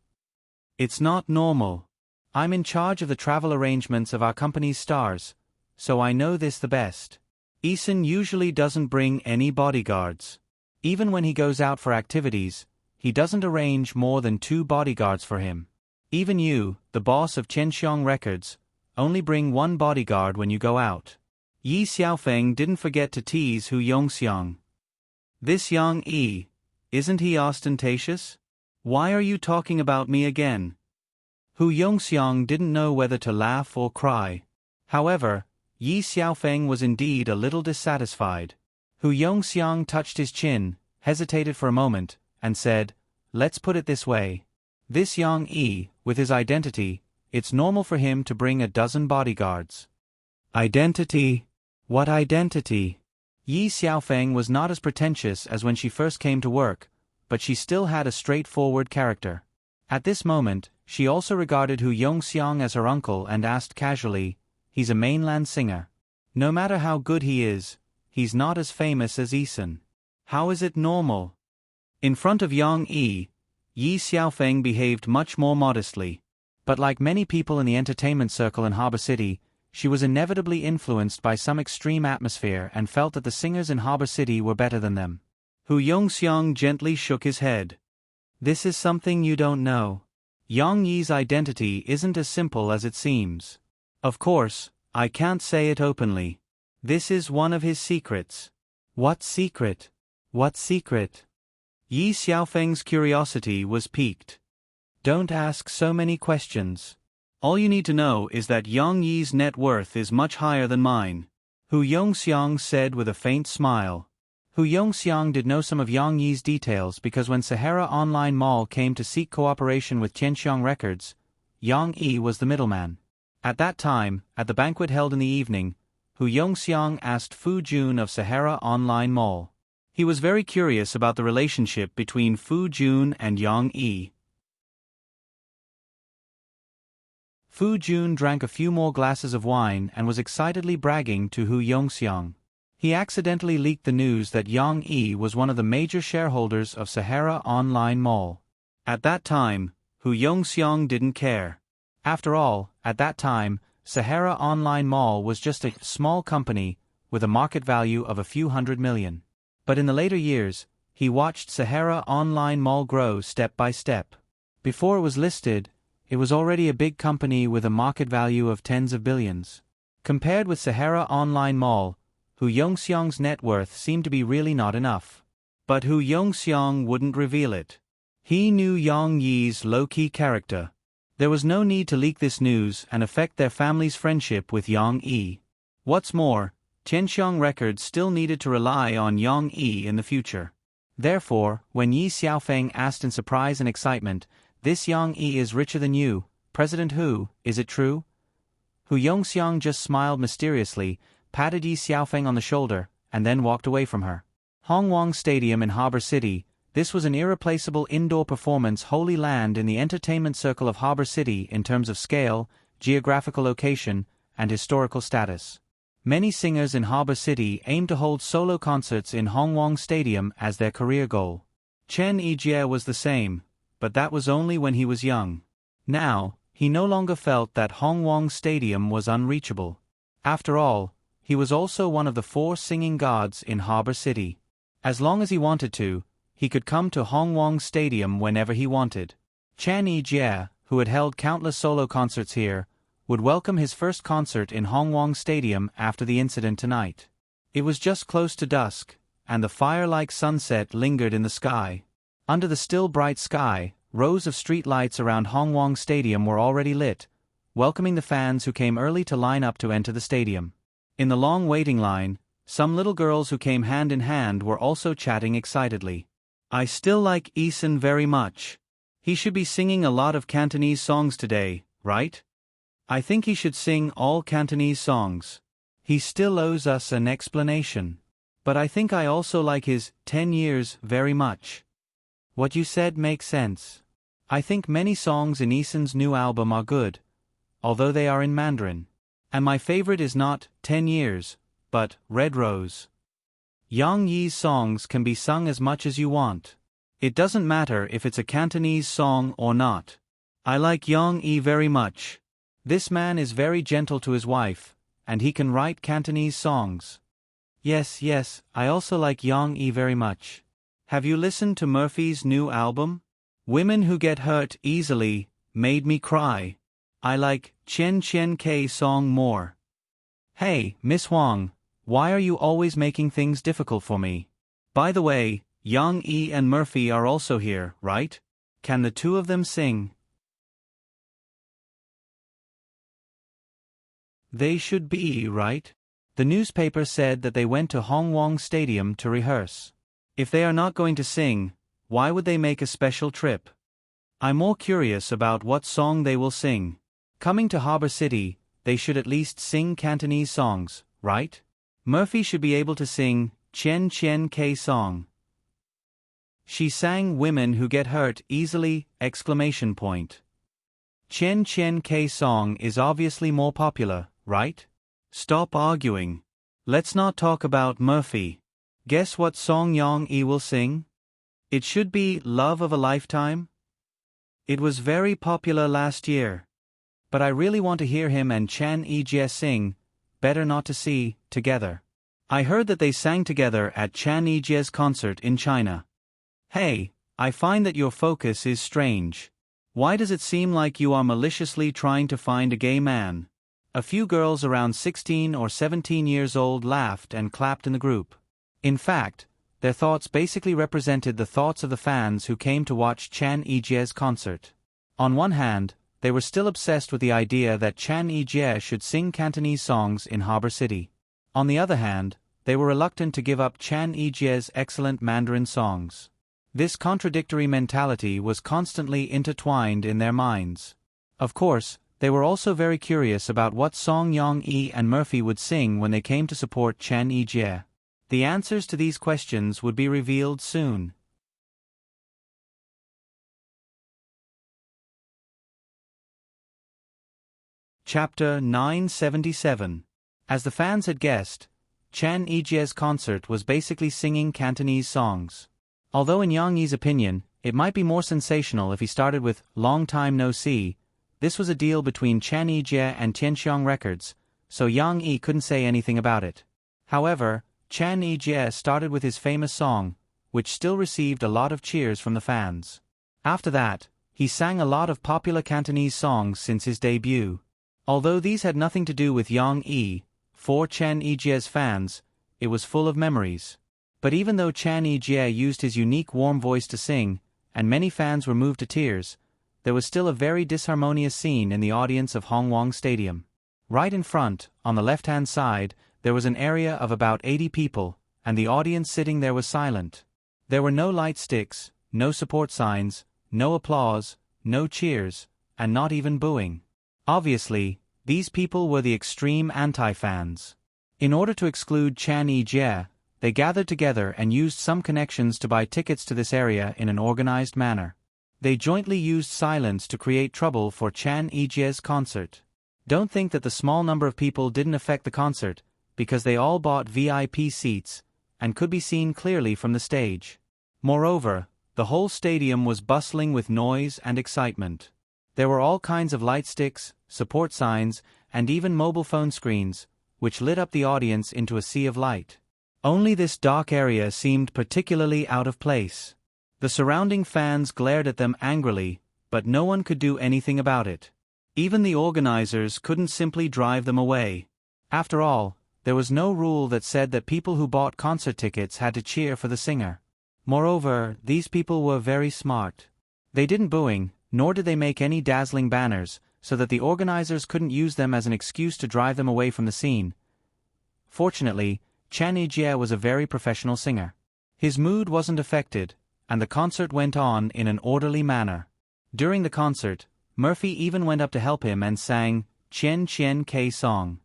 It's not normal. I'm in charge of the travel arrangements of our company's stars, so I know this the best. Eason usually doesn't bring any bodyguards. Even when he goes out for activities, he doesn't arrange more than 2 bodyguards for him. Even you, the boss of Qianxiang Records, only bring 1 bodyguard when you go out. Yi Xiaofeng didn't forget to tease Hu Yongxiang. This Yang Yi, isn't he ostentatious? Why are you talking about me again? Hu Yongxiang didn't know whether to laugh or cry. However, Yi Xiaofeng was indeed a little dissatisfied. Hu Yongxiang touched his chin, hesitated for a moment, and said, let's put it this way. This Yang Yi, with his identity, it's normal for him to bring a dozen bodyguards. Identity? What identity? Yi Xiaofeng was not as pretentious as when she first came to work, but she still had a straightforward character. At this moment, she also regarded Hu Yongxiang as her uncle and asked casually, he's a mainland singer. No matter how good he is, he's not as famous as Eason. How is it normal? In front of Yang Yi, Yi Xiaofeng behaved much more modestly. But like many people in the entertainment circle in Harbor City, she was inevitably influenced by some extreme atmosphere and felt that the singers in Harbor City were better than them. Hu Yongxiang gently shook his head. This is something you don't know. Yang Yi's identity isn't as simple as it seems. Of course, I can't say it openly. This is one of his secrets. What secret? What secret? Yi Xiaofeng's curiosity was piqued. Don't ask so many questions. All you need to know is that Yang Yi's net worth is much higher than mine, Hu Yongxiang said with a faint smile. Hu Yongxiang did know some of Yang Yi's details because when Sahara Online Mall came to seek cooperation with Qianxiang Records, Yang Yi was the middleman. At that time, at the banquet held in the evening, Hu Yongxiang asked Fu Jun of Sahara Online Mall. He was very curious about the relationship between Fu Jun and Yang Yi. Fu Jun drank a few more glasses of wine and was excitedly bragging to Hu Yongxiang. He accidentally leaked the news that Yang Yi was one of the major shareholders of Sahara Online Mall. At that time, Hu Yongxiang didn't care. After all, at that time, Sahara Online Mall was just a small company with a market value of a few $100 million. But in the later years, he watched Sahara Online Mall grow step by step. Before it was listed, it was already a big company with a market value of tens of billions. Compared with Sahara Online Mall, Hu Yongxiang's net worth seemed to be really not enough. But Hu Yongxiang wouldn't reveal it. He knew Yang Yi's low-key character. There was no need to leak this news and affect their family's friendship with Yang Yi. What's more, Qianxiang Records still needed to rely on Yang Yi in the future. Therefore, when Yi Xiaofeng asked in surprise and excitement, this Yang Yi is richer than you, President Hu, is it true? Hu Yongxiang just smiled mysteriously, patted Yi Xiaofeng on the shoulder, and then walked away from her. Hongwang Stadium in Harbor City, this was an irreplaceable indoor performance holy land in the entertainment circle of Harbor City in terms of scale, geographical location, and historical status. Many singers in Harbor City aim to hold solo concerts in Hongwang Stadium as their career goal. Chen Yijie was the same, but that was only when he was young. Now, he no longer felt that Hongwang Stadium was unreachable. After all, he was also one of the 4 singing gods in Harbor City. As long as he wanted to, he could come to Hongwang Stadium whenever he wanted. Chen Yijie, who had held countless solo concerts here, would welcome his first concert in Hongwang Stadium after the incident tonight. It was just close to dusk, and the fire-like sunset lingered in the sky. Under the still bright sky, rows of street lights around Hongwong Stadium were already lit, welcoming the fans who came early to line up to enter the stadium. In the long waiting line, some little girls who came hand in hand were also chatting excitedly. I still like Eason very much. He should be singing a lot of Cantonese songs today, right? I think he should sing all Cantonese songs. He still owes us an explanation. But I think I also like his 10 years very much. What you said makes sense. I think many songs in Eason's new album are good, although they are in Mandarin. And my favorite is not 10 years, but Red Rose. Yang Yi's songs can be sung as much as you want. It doesn't matter if it's a Cantonese song or not. I like Yang Yi very much. This man is very gentle to his wife, and he can write Cantonese songs. Yes, I also like Yang Yi very much. Have you listened to Murphy's new album? Women Who Get Hurt Easily made me cry. I like Chen Chen K song more. Hey, Miss Huang, why are you always making things difficult for me? By the way, Yang Yi and Murphy are also here, right? Can the two of them sing? They should be, right? The newspaper said that they went to Hongwong Stadium to rehearse. If they are not going to sing, why would they make a special trip? I'm more curious about what song they will sing. Coming to Harbor City, they should at least sing Cantonese songs, right? Murphy should be able to sing Chen Chen K song. She sang Women Who Get Hurt Easily! Chen Chen K song is obviously more popular, right? Stop arguing. Let's not talk about Murphy. Guess what song Yang Yi will sing? It should be Love of a Lifetime. It was very popular last year. But I really want to hear him and Chan Yijie sing Better Not to See together. I heard that they sang together at Chan Yijie's concert in China. Hey, I find that your focus is strange. Why does it seem like you are maliciously trying to find a gay man? A few girls around 16 or 17 years old laughed and clapped in the group. In fact, their thoughts basically represented the thoughts of the fans who came to watch Chan Yijie's concert. On one hand, they were still obsessed with the idea that Chan Yijie should sing Cantonese songs in Harbor City. On the other hand, they were reluctant to give up Chan Yijie's excellent Mandarin songs. This contradictory mentality was constantly intertwined in their minds. Of course, they were also very curious about what song Yang Yi and Murphy would sing when they came to support Chan Yijie. The answers to these questions would be revealed soon. Chapter 977. As the fans had guessed, Chan Yijie's concert was basically singing Cantonese songs. Although in Yang Yi's opinion, it might be more sensational if he started with Long Time No See, this was a deal between Chan Yijie and Tianxiong Records, so Yang Yi couldn't say anything about it. However, Chan Yijie started with his famous song, which still received a lot of cheers from the fans. After that, he sang a lot of popular Cantonese songs since his debut. Although these had nothing to do with Yang Yi, for Chan Yijie's fans, it was full of memories. But even though Chan Yijie used his unique warm voice to sing, and many fans were moved to tears, there was still a very disharmonious scene in the audience of Hongwong Stadium. Right in front, on the left-hand side, there was an area of about 80 people, and the audience sitting there was silent. There were no light sticks, no support signs, no applause, no cheers, and not even booing. Obviously, these people were the extreme anti-fans. In order to exclude Chan Yijie, they gathered together and used some connections to buy tickets to this area in an organized manner. They jointly used silence to create trouble for Chan Yijie's concert. Don't think that the small number of people didn't affect the concert, because they all bought VIP seats, and could be seen clearly from the stage. Moreover, the whole stadium was bustling with noise and excitement. There were all kinds of light sticks, support signs, and even mobile phone screens, which lit up the audience into a sea of light. Only this dark area seemed particularly out of place. The surrounding fans glared at them angrily, but no one could do anything about it. Even the organizers couldn't simply drive them away. After all, there was no rule that said that people who bought concert tickets had to cheer for the singer. Moreover, these people were very smart. They didn't booing, nor did they make any dazzling banners, so that the organizers couldn't use them as an excuse to drive them away from the scene. Fortunately, Chan Yi-jie was a very professional singer. His mood wasn't affected, and the concert went on in an orderly manner. During the concert, Murphy even went up to help him and sang Chien Chien K song.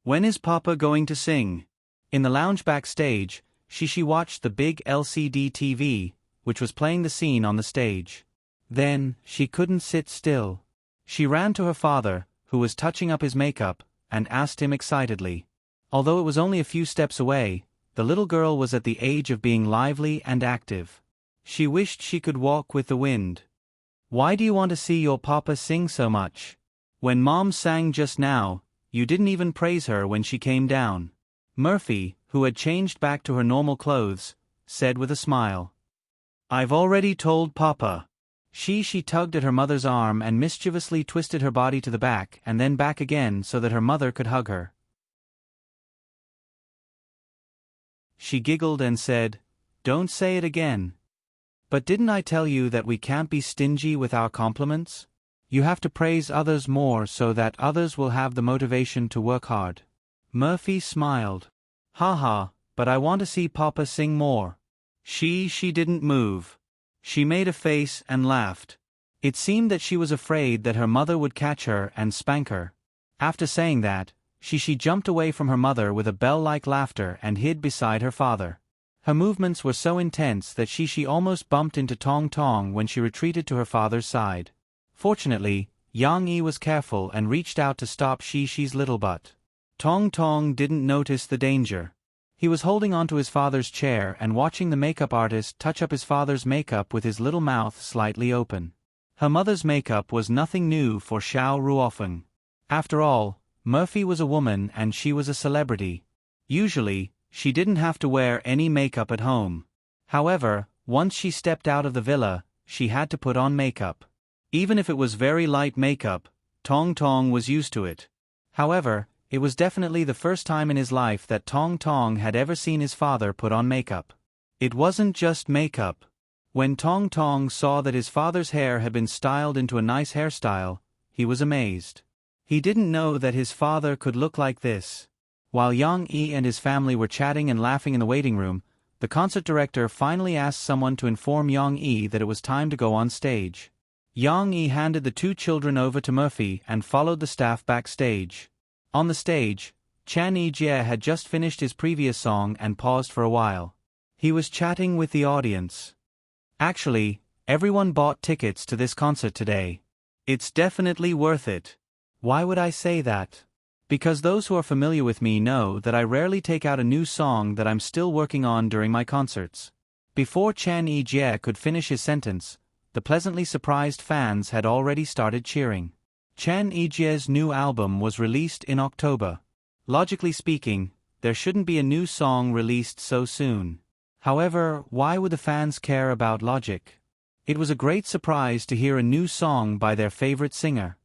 When is Papa going to sing? In the lounge backstage, Shishi watched the big LCD TV, which was playing the scene on the stage. Then, she couldn't sit still. She ran to her father, who was touching up his makeup, and asked him excitedly. Although it was only a few steps away, the little girl was at the age of being lively and active. She wished she could walk with the wind. Why do you want to see your papa sing so much? When Mom sang just now, you didn't even praise her when she came down. Murphy, who had changed back to her normal clothes, said with a smile. I've already told Papa. She tugged at her mother's arm and mischievously twisted her body to the back and then back again so that her mother could hug her. She giggled and said, Don't say it again. But didn't I tell you that we can't be stingy with our compliments? You have to praise others more so that others will have the motivation to work hard. Murphy smiled. Haha, but I want to see Papa sing more. She didn't move. She made a face and laughed. It seemed that she was afraid that her mother would catch her and spank her. After saying that, she jumped away from her mother with a bell-like laughter and hid beside her father. Her movements were so intense that she almost bumped into Tong Tong when she retreated to her father's side. Fortunately, Yang Yi was careful and reached out to stop Shi's little butt. Tong Tong didn't notice the danger. He was holding onto his father's chair and watching the makeup artist touch up his father's makeup with his little mouth slightly open. Her mother's makeup was nothing new for Xiao Ruofeng. After all, Murphy was a woman and she was a celebrity. Usually, she didn't have to wear any makeup at home. However, once she stepped out of the villa, she had to put on makeup. Even if it was very light makeup, Tong Tong was used to it. However, it was definitely the first time in his life that Tong Tong had ever seen his father put on makeup. It wasn't just makeup. When Tong Tong saw that his father's hair had been styled into a nice hairstyle, he was amazed. He didn't know that his father could look like this. While Yang Yi and his family were chatting and laughing in the waiting room, the concert director finally asked someone to inform Yang Yi that it was time to go on stage. Yang Yi handed the two children over to Murphy and followed the staff backstage. On the stage, Chan Yi-jie had just finished his previous song and paused for a while. He was chatting with the audience. Actually, everyone bought tickets to this concert today. It's definitely worth it. Why would I say that? Because those who are familiar with me know that I rarely take out a new song that I'm still working on during my concerts. Before Chan Yi-jie could finish his sentence, the pleasantly surprised fans had already started cheering. Chan Yi-jie's new album was released in October. Logically speaking, there shouldn't be a new song released so soon. However, why would the fans care about logic? It was a great surprise to hear a new song by their favorite singer.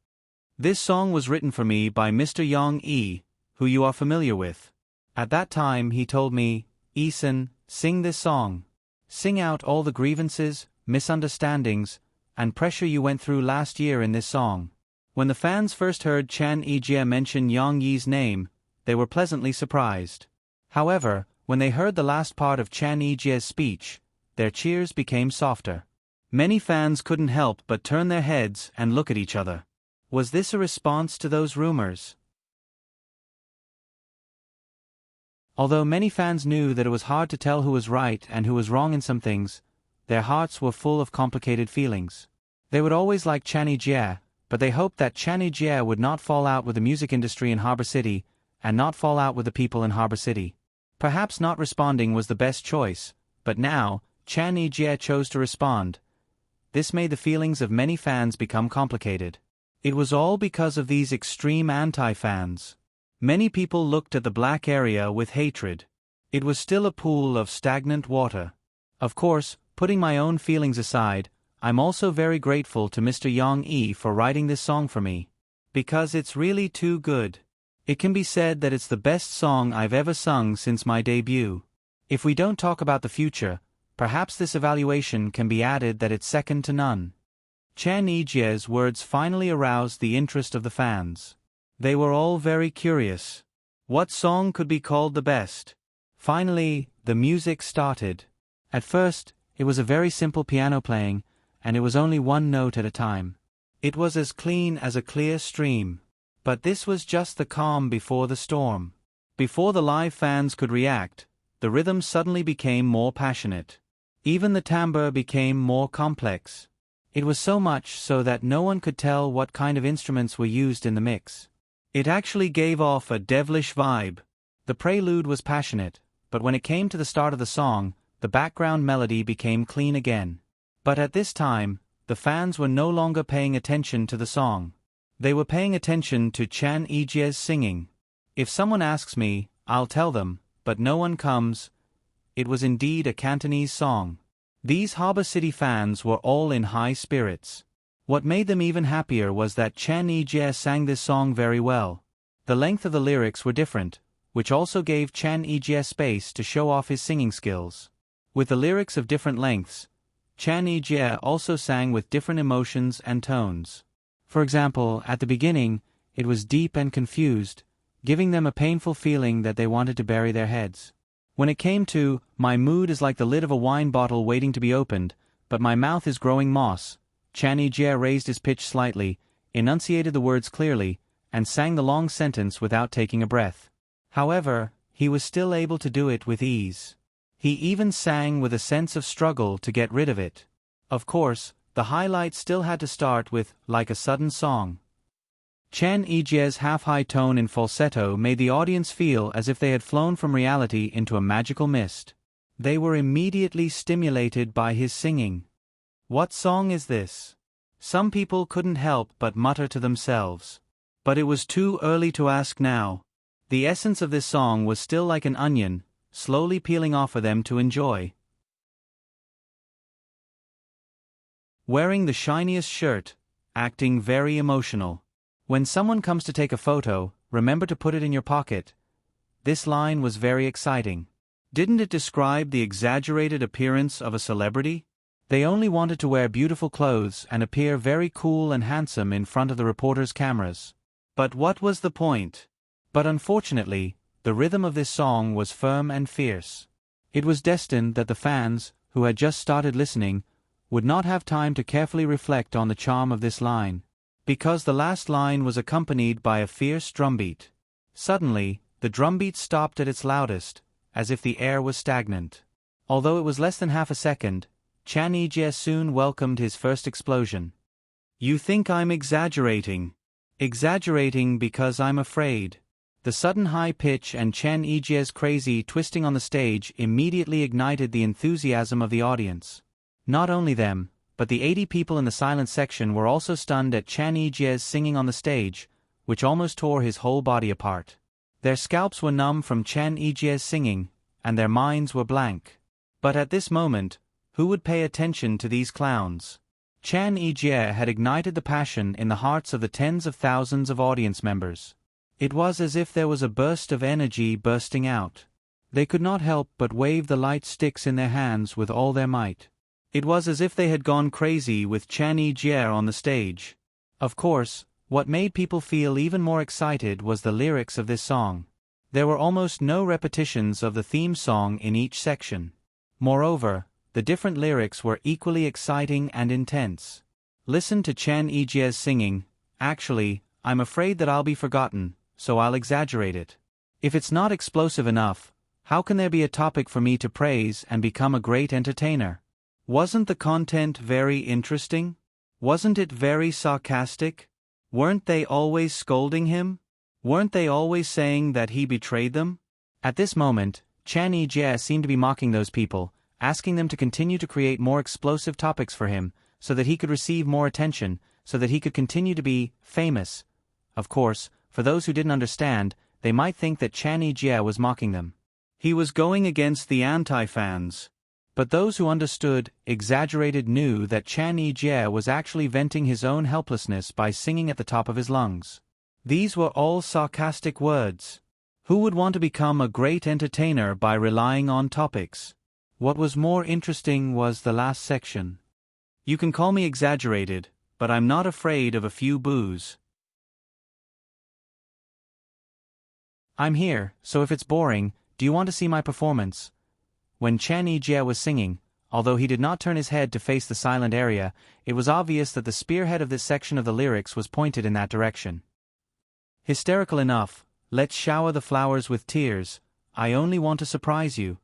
This song was written for me by Mr. Yang Yi, who you are familiar with. At that time he told me, "Yi-san, sing this song. Sing out all the grievances, misunderstandings, and pressure you went through last year in this song." When the fans first heard Chan Yi-jie mention Yang Yi's name, they were pleasantly surprised. However, when they heard the last part of Chan Yi-jie's speech, their cheers became softer. Many fans couldn't help but turn their heads and look at each other. Was this a response to those rumors? Although many fans knew that it was hard to tell who was right and who was wrong in some things, their hearts were full of complicated feelings. They would always like Chan Yi-jie, but they hoped that Chan Yi-jie would not fall out with the music industry in Harbor City, and not fall out with the people in Harbor City. Perhaps not responding was the best choice, but now, Chan Yi-jie chose to respond. This made the feelings of many fans become complicated. It was all because of these extreme anti-fans. Many people looked at the black area with hatred. It was still a pool of stagnant water. Of course, putting my own feelings aside, I'm also very grateful to Mr. Yang Yi for writing this song for me. Because it's really too good. It can be said that it's the best song I've ever sung since my debut. If we don't talk about the future, perhaps this evaluation can be added that it's second to none. Chan Ijie's words finally aroused the interest of the fans. They were all very curious. What song could be called the best? Finally, the music started. At first, it was a very simple piano playing, and it was only one note at a time. It was as clean as a clear stream. But this was just the calm before the storm. Before the live fans could react, the rhythm suddenly became more passionate. Even the timbre became more complex. It was so much so that no one could tell what kind of instruments were used in the mix. It actually gave off a devilish vibe. The prelude was passionate, but when it came to the start of the song, the background melody became clean again. But at this time, the fans were no longer paying attention to the song. They were paying attention to Chan Ijie's singing. If someone asks me, I'll tell them, but no one comes. It was indeed a Cantonese song. These Harbor City fans were all in high spirits. What made them even happier was that Chan Ijie sang this song very well. The length of the lyrics were different, which also gave Chan Ijie space to show off his singing skills. With the lyrics of different lengths, Chan Ijie also sang with different emotions and tones. For example, at the beginning, it was deep and confused, giving them a painful feeling that they wanted to bury their heads. When it came to, "My mood is like the lid of a wine bottle waiting to be opened, but my mouth is growing moss," Chan Ijie raised his pitch slightly, enunciated the words clearly, and sang the long sentence without taking a breath. However, he was still able to do it with ease. He even sang with a sense of struggle to get rid of it. Of course, the highlight still had to start with "Like a Sudden Song." Chan Ijie's half-high tone in falsetto made the audience feel as if they had flown from reality into a magical mist. They were immediately stimulated by his singing. What song is this? Some people couldn't help but mutter to themselves. But it was too early to ask now. The essence of this song was still like an onion, slowly peeling off for them to enjoy. Wearing the shiniest shirt, acting very emotional. When someone comes to take a photo, remember to put it in your pocket. This line was very exciting. Didn't it describe the exaggerated appearance of a celebrity? They only wanted to wear beautiful clothes and appear very cool and handsome in front of the reporters' cameras. But what was the point? But unfortunately, the rhythm of this song was firm and fierce. It was destined that the fans, who had just started listening, would not have time to carefully reflect on the charm of this line. Because the last line was accompanied by a fierce drumbeat. Suddenly, the drumbeat stopped at its loudest, as if the air was stagnant. Although it was less than half a second, Chan Ijie soon welcomed his first explosion. "You think I'm exaggerating. Exaggerating because I'm afraid." The sudden high pitch and Chan Ijie's crazy twisting on the stage immediately ignited the enthusiasm of the audience. Not only them, but the 80 people in the silent section were also stunned at Chan Ijie's singing on the stage, which almost tore his whole body apart. Their scalps were numb from Chan Ijie's singing, and their minds were blank. But at this moment, who would pay attention to these clowns? Chan Ijie had ignited the passion in the hearts of the tens of thousands of audience members. It was as if there was a burst of energy bursting out. They could not help but wave the light sticks in their hands with all their might. It was as if they had gone crazy with Chan Ijie on the stage. Of course, what made people feel even more excited was the lyrics of this song. There were almost no repetitions of the theme song in each section. Moreover, the different lyrics were equally exciting and intense. Listen to Chan Ijie's singing. "Actually, I'm afraid that I'll be forgotten, so I'll exaggerate it. If it's not explosive enough, how can there be a topic for me to praise and become a great entertainer? Wasn't the content very interesting? Wasn't it very sarcastic? Weren't they always scolding him? Weren't they always saying that he betrayed them?" At this moment, Chan Ijie seemed to be mocking those people, asking them to continue to create more explosive topics for him, so that he could receive more attention, so that he could continue to be famous. Of course, for those who didn't understand, they might think that Chan Ijie was mocking them. He was going against the anti-fans. But those who understood, exaggerated knew that Chan Ijie was actually venting his own helplessness by singing at the top of his lungs. These were all sarcastic words. Who would want to become a great entertainer by relying on topics? What was more interesting was the last section. You can call me exaggerated, but I'm not afraid of a few boos. I'm here, so if it's boring, do you want to see my performance? When Chen Yijie was singing, although he did not turn his head to face the silent area, it was obvious that the spearhead of this section of the lyrics was pointed in that direction. Hysterical enough, let's shower the flowers with tears, I only want to surprise you.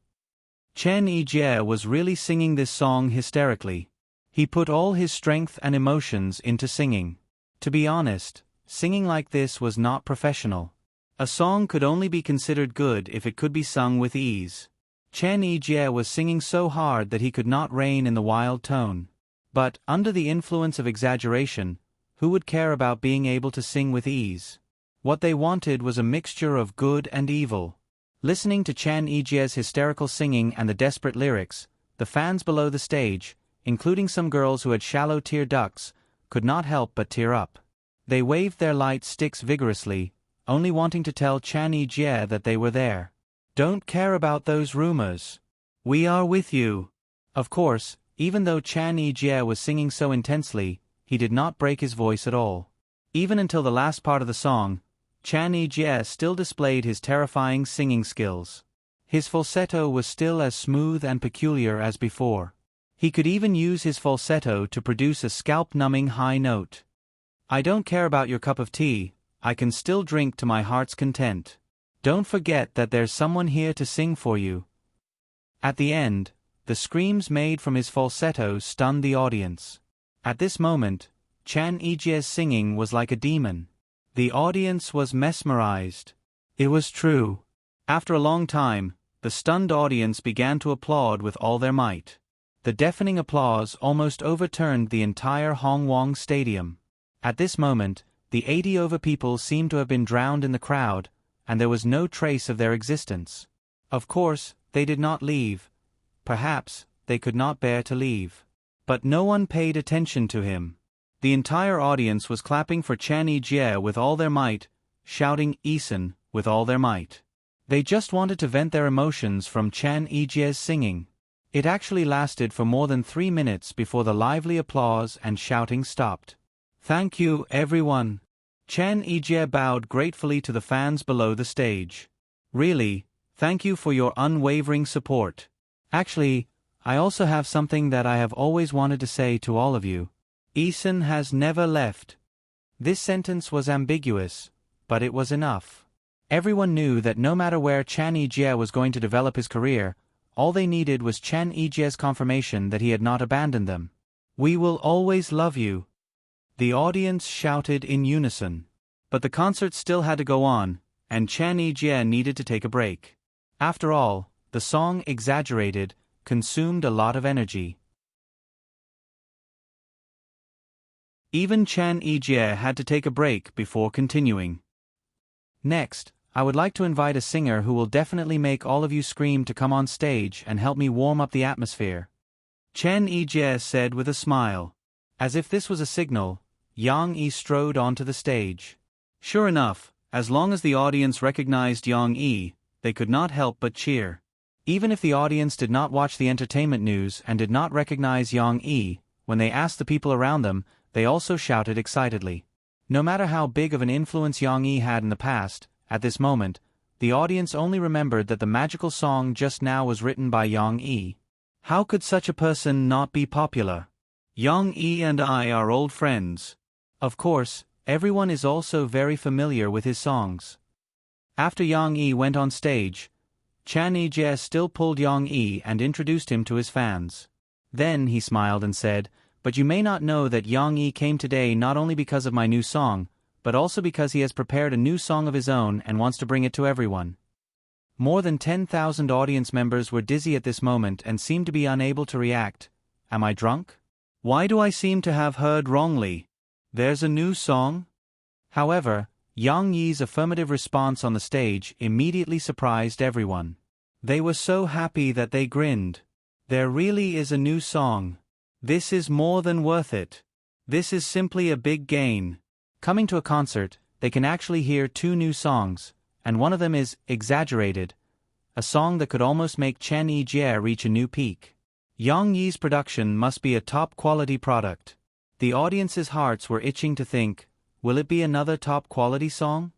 Chen Yijie was really singing this song hysterically. He put all his strength and emotions into singing. To be honest, singing like this was not professional. A song could only be considered good if it could be sung with ease. Chen Yijie was singing so hard that he could not rein in the wild tone. But, under the influence of exaggeration, who would care about being able to sing with ease? What they wanted was a mixture of good and evil. Listening to Chen Yijie's hysterical singing and the desperate lyrics, the fans below the stage, including some girls who had shallow tear ducts, could not help but tear up. They waved their light sticks vigorously, only wanting to tell Chen Yijie that they were there. Don't care about those rumors. We are with you. Of course, even though Chen Yijie was singing so intensely, he did not break his voice at all. Even until the last part of the song, Chen Yijie still displayed his terrifying singing skills. His falsetto was still as smooth and peculiar as before. He could even use his falsetto to produce a scalp-numbing high note. I don't care about your cup of tea, I can still drink to my heart's content. Don't forget that there's someone here to sing for you. At the end, the screams made from his falsetto stunned the audience. At this moment, Chen Yijie's singing was like a demon. The audience was mesmerized. It was true. After a long time, the stunned audience began to applaud with all their might. The deafening applause almost overturned the entire Hongwang Stadium. At this moment, the 80 over people seemed to have been drowned in the crowd, and there was no trace of their existence. Of course, they did not leave. Perhaps, they could not bear to leave. But no one paid attention to him. The entire audience was clapping for Chen Yijie with all their might, shouting "Eason" with all their might. They just wanted to vent their emotions from Chen Yijie's singing. It actually lasted for more than 3 minutes before the lively applause and shouting stopped. Thank you, everyone. Chen Yijie bowed gratefully to the fans below the stage. Really, thank you for your unwavering support. Actually, I also have something that I have always wanted to say to all of you. Eason has never left. This sentence was ambiguous, but it was enough. Everyone knew that no matter where Chen Yijie was going to develop his career, all they needed was Chen Yijie's confirmation that he had not abandoned them. We will always love you. The audience shouted in unison. But the concert still had to go on, and Chen Yijie needed to take a break. After all, the song Exaggerated consumed a lot of energy. Even Chen Yijie had to take a break before continuing. Next, I would like to invite a singer who will definitely make all of you scream to come on stage and help me warm up the atmosphere. Chen Yijie said with a smile. As if this was a signal, Yang Yi strode onto the stage. Sure enough, as long as the audience recognized Yang Yi, they could not help but cheer. Even if the audience did not watch the entertainment news and did not recognize Yang Yi, when they asked the people around them, they also shouted excitedly. No matter how big of an influence Yang Yi had in the past, at this moment, the audience only remembered that the magical song just now was written by Yang Yi. How could such a person not be popular? Yang Yi and I are old friends. Of course, everyone is also very familiar with his songs. After Yang Yi went on stage, Chen Yijie still pulled Yang Yi and introduced him to his fans. Then he smiled and said, "But you may not know that Yang Yi came today not only because of my new song, but also because he has prepared a new song of his own and wants to bring it to everyone." More than 10,000 audience members were dizzy at this moment and seemed to be unable to react. Am I drunk? Why do I seem to have heard wrongly? There's a new song? However, Yang Yi's affirmative response on the stage immediately surprised everyone. They were so happy that they grinned. There really is a new song. This is more than worth it. This is simply a big gain. Coming to a concert, they can actually hear two new songs, and one of them is Exaggerated, a song that could almost make Chen Yijie reach a new peak. Yang Yi's production must be a top-quality product. The audience's hearts were itching to think, will it be another top-quality song?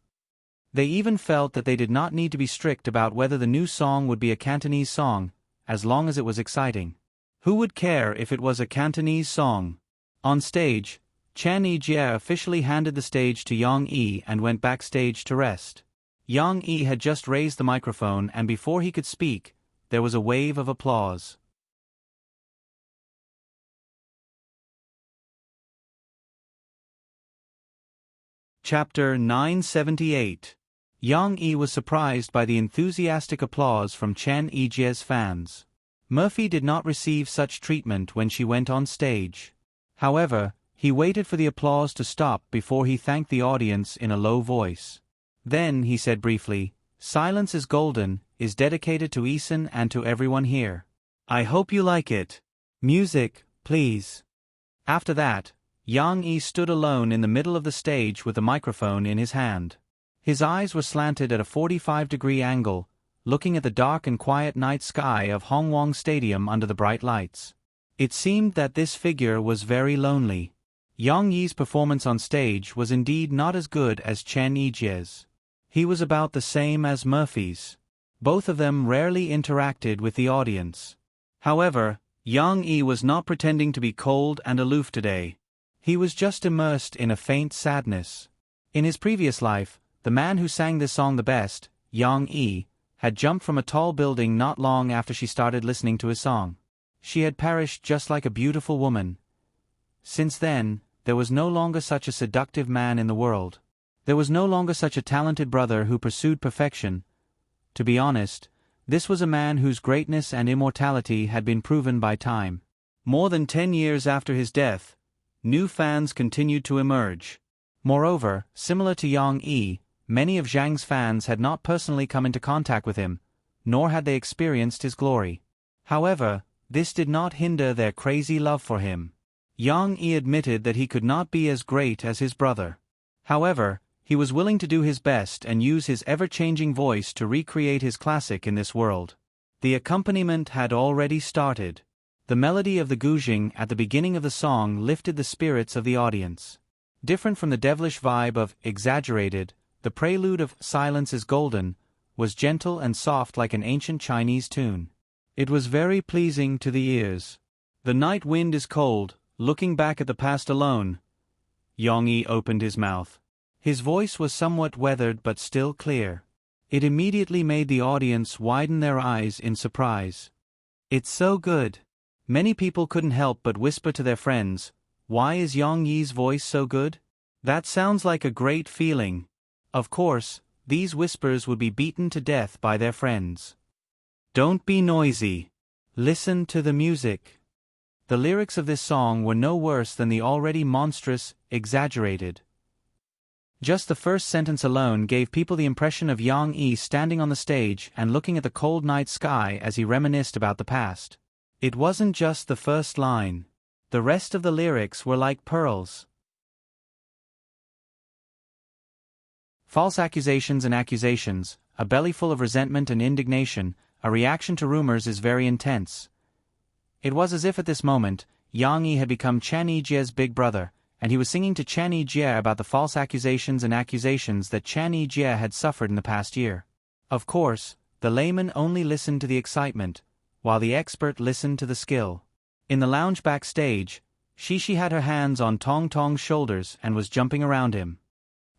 They even felt that they did not need to be strict about whether the new song would be a Cantonese song, as long as it was exciting. Who would care if it was a Cantonese song? On stage, Chen Yijie officially handed the stage to Yang Yi and went backstage to rest. Yang Yi had just raised the microphone, and before he could speak, there was a wave of applause. Chapter 978. Yang Yi was surprised by the enthusiastic applause from Chen Yijie's fans. Murphy did not receive such treatment when she went on stage. However, he waited for the applause to stop before he thanked the audience in a low voice. Then he said briefly, "Silence is Golden" is dedicated to Eason and to everyone here. I hope you like it. Music, please. After that, Yang Yi stood alone in the middle of the stage with the microphone in his hand. His eyes were slanted at a 45-degree angle, looking at the dark and quiet night sky of Hongwang Stadium under the bright lights. It seemed that this figure was very lonely. Yang Yi's performance on stage was indeed not as good as Chen Yijie's. He was about the same as Murphy's. Both of them rarely interacted with the audience. However, Yang Yi was not pretending to be cold and aloof today. He was just immersed in a faint sadness. In his previous life, the man who sang this song the best, Yang Yi, had jumped from a tall building not long after she started listening to his song. She had perished just like a beautiful woman. Since then, there was no longer such a seductive man in the world. There was no longer such a talented brother who pursued perfection. To be honest, this was a man whose greatness and immortality had been proven by time. More than 10 years after his death, new fans continued to emerge. Moreover, similar to Yang Yi, many of Zhang's fans had not personally come into contact with him, nor had they experienced his glory. However, this did not hinder their crazy love for him. Yang Yi admitted that he could not be as great as his brother. However, he was willing to do his best and use his ever-changing voice to recreate his classic in this world. The accompaniment had already started. The melody of the guzheng at the beginning of the song lifted the spirits of the audience. Different from the devilish vibe of Exaggerated, the prelude of Silence is Golden was gentle and soft like an ancient Chinese tune. It was very pleasing to the ears. The night wind is cold, looking back at the past alone. Yang Yi opened his mouth. His voice was somewhat weathered but still clear. It immediately made the audience widen their eyes in surprise. It's so good. Many people couldn't help but whisper to their friends, "Why is Yang Yi's voice so good? That sounds like a great feeling." Of course, these whispers would be beaten to death by their friends. Don't be noisy. Listen to the music. The lyrics of this song were no worse than the already monstrous Exaggerated. Just the first sentence alone gave people the impression of Yang Yi standing on the stage and looking at the cold night sky as he reminisced about the past. It wasn't just the first line. The rest of the lyrics were like pearls. False accusations and accusations, a belly full of resentment and indignation, a reaction to rumors is very intense. It was as if at this moment, Yang Yi had become Chen Yijie's big brother, and he was singing to Chen Yijie about the false accusations and accusations that Chen Yijie had suffered in the past year. Of course, the layman only listened to the excitement, while the expert listened to the skill. In the lounge backstage, Shishi had her hands on Tong Tong's shoulders and was jumping around him.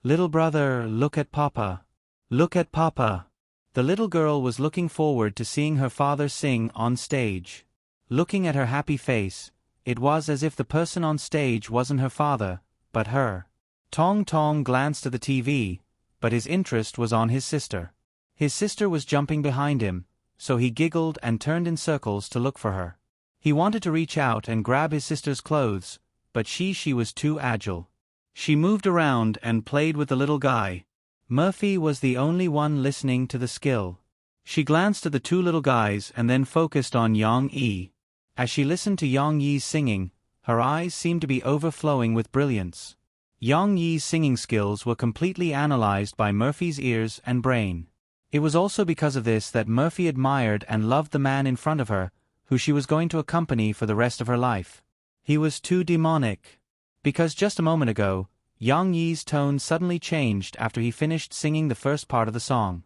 "Little brother, look at Papa. Look at Papa." The little girl was looking forward to seeing her father sing on stage. Looking at her happy face, it was as if the person on stage wasn't her father, but her. Tong Tong glanced at the TV, but his interest was on his sister. His sister was jumping behind him, so he giggled and turned in circles to look for her. He wanted to reach out and grab his sister's clothes, but she was too agile. She moved around and played with the little guy. Murphy was the only one listening to the skill. She glanced at the two little guys and then focused on Yang Yi. As she listened to Yang Yi's singing, her eyes seemed to be overflowing with brilliance. Yang Yi's singing skills were completely analyzed by Murphy's ears and brain. It was also because of this that Murphy admired and loved the man in front of her, who she was going to accompany for the rest of her life. He was too demonic. Because just a moment ago, Yang Yi's tone suddenly changed after he finished singing the first part of the song.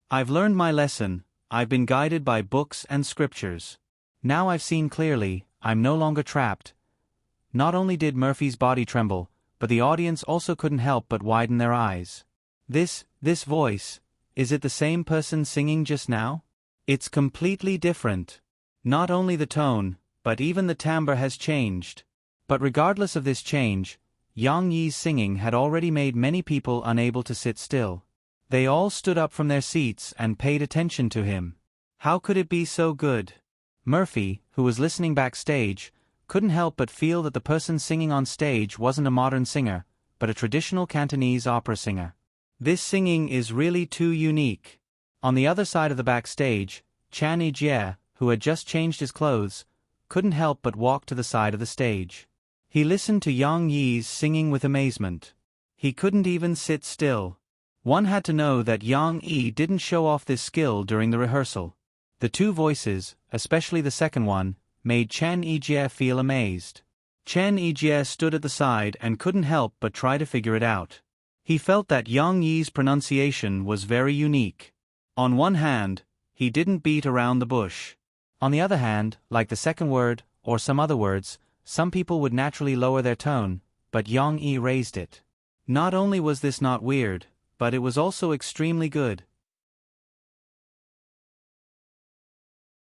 I've learned my lesson, I've been guided by books and scriptures. Now I've seen clearly, I'm no longer trapped. Not only did Murphy's body tremble, but the audience also couldn't help but widen their eyes. This voice, is it the same person singing just now? It's completely different. Not only the tone, but even the timbre has changed. But regardless of this change, Yang Yi's singing had already made many people unable to sit still. They all stood up from their seats and paid attention to him. How could it be so good? Murphy, who was listening backstage, couldn't help but feel that the person singing on stage wasn't a modern singer, but a traditional Cantonese opera singer. This singing is really too unique. On the other side of the backstage, Chan Yijie, who had just changed his clothes, couldn't help but walk to the side of the stage. He listened to Yang Yi's singing with amazement. He couldn't even sit still. One had to know that Yang Yi didn't show off this skill during the rehearsal. The two voices, especially the second one, made Chan Yijie feel amazed. Chan Yijie stood at the side and couldn't help but try to figure it out. He felt that Yang Yi's pronunciation was very unique. On one hand, he didn't beat around the bush. On the other hand, like the second word, or some other words, some people would naturally lower their tone, but Yang Yi raised it. Not only was this not weird, but it was also extremely good.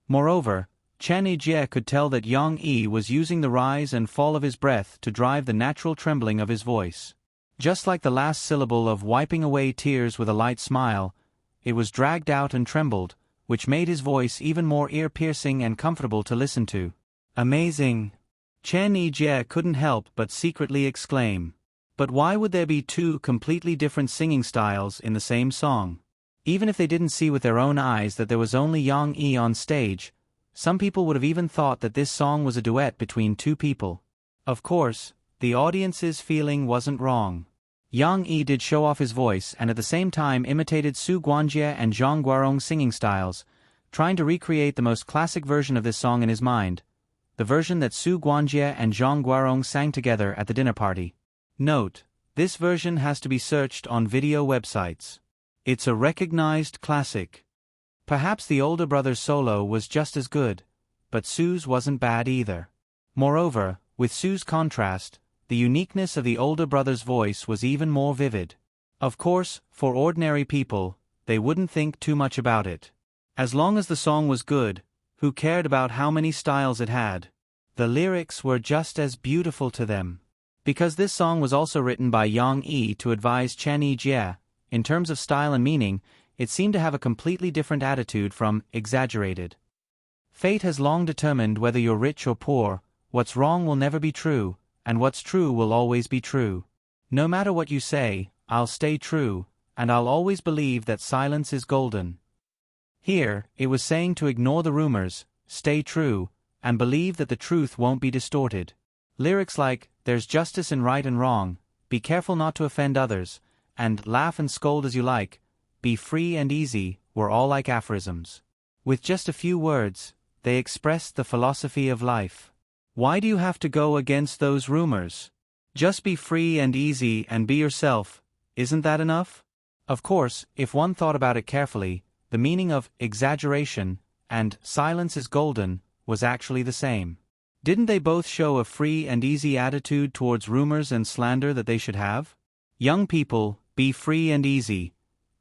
Moreover, Chan Yijie could tell that Yang Yi was using the rise and fall of his breath to drive the natural trembling of his voice. Just like the last syllable of wiping away tears with a light smile, it was dragged out and trembled, which made his voice even more ear-piercing and comfortable to listen to. Amazing! Chan Yijie couldn't help but secretly exclaim. But why would there be two completely different singing styles in the same song? Even if they didn't see with their own eyes that there was only Yang Yi on stage, some people would have even thought that this song was a duet between two people. Of course, the audience's feeling wasn't wrong. Yang Yi did show off his voice and at the same time imitated Su Guanjie and Zhang Guarong singing styles, trying to recreate the most classic version of this song in his mind, the version that Su Guanjie and Zhang Guarong sang together at the dinner party. Note, this version has to be searched on video websites. It's a recognized classic. Perhaps the older brother's solo was just as good, but Su's wasn't bad either. Moreover, with Su's contrast, the uniqueness of the older brother's voice was even more vivid. Of course, for ordinary people, they wouldn't think too much about it. As long as the song was good, who cared about how many styles it had? The lyrics were just as beautiful to them. Because this song was also written by Yang Yi to advise Chan Yijie, in terms of style and meaning, it seemed to have a completely different attitude from exaggerated. Fate has long determined whether you're rich or poor, what's wrong will never be true, and what's true will always be true. No matter what you say, I'll stay true, and I'll always believe that silence is golden. Here, it was saying to ignore the rumors, stay true, and believe that the truth won't be distorted. Lyrics like, there's justice in right and wrong, be careful not to offend others, and laugh and scold as you like, be free and easy, were all like aphorisms. With just a few words, they expressed the philosophy of life. Why do you have to go against those rumors? Just be free and easy and be yourself, isn't that enough? Of course, if one thought about it carefully, the meaning of exaggeration and silence is golden was actually the same. Didn't they both show a free and easy attitude towards rumors and slander that they should have? Young people, be free and easy.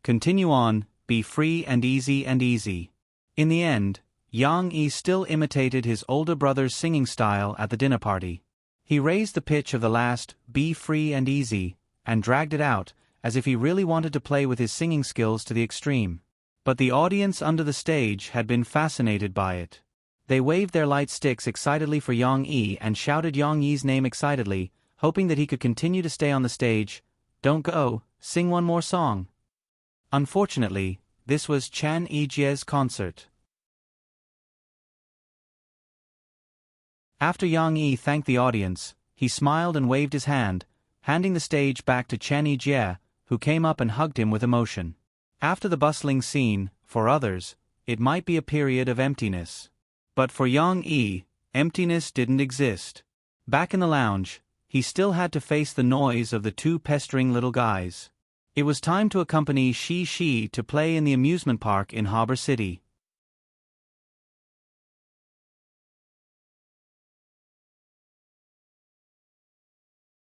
Continue on, be free and easy and easy. In the end, Yang Yi still imitated his older brother's singing style at the dinner party. He raised the pitch of the last, be free and easy, and dragged it out, as if he really wanted to play with his singing skills to the extreme. But the audience under the stage had been fascinated by it. They waved their light sticks excitedly for Yang Yi and shouted Yang Yi's name excitedly, hoping that he could continue to stay on the stage. Don't go, sing one more song. Unfortunately, this was Chan Yijie's concert. After Yang Yi thanked the audience, he smiled and waved his hand, handing the stage back to Chen Yijie, who came up and hugged him with emotion. After the bustling scene, for others, it might be a period of emptiness. But for Yang Yi, emptiness didn't exist. Back in the lounge, he still had to face the noise of the two pestering little guys. It was time to accompany Shi to play in the amusement park in Harbor City.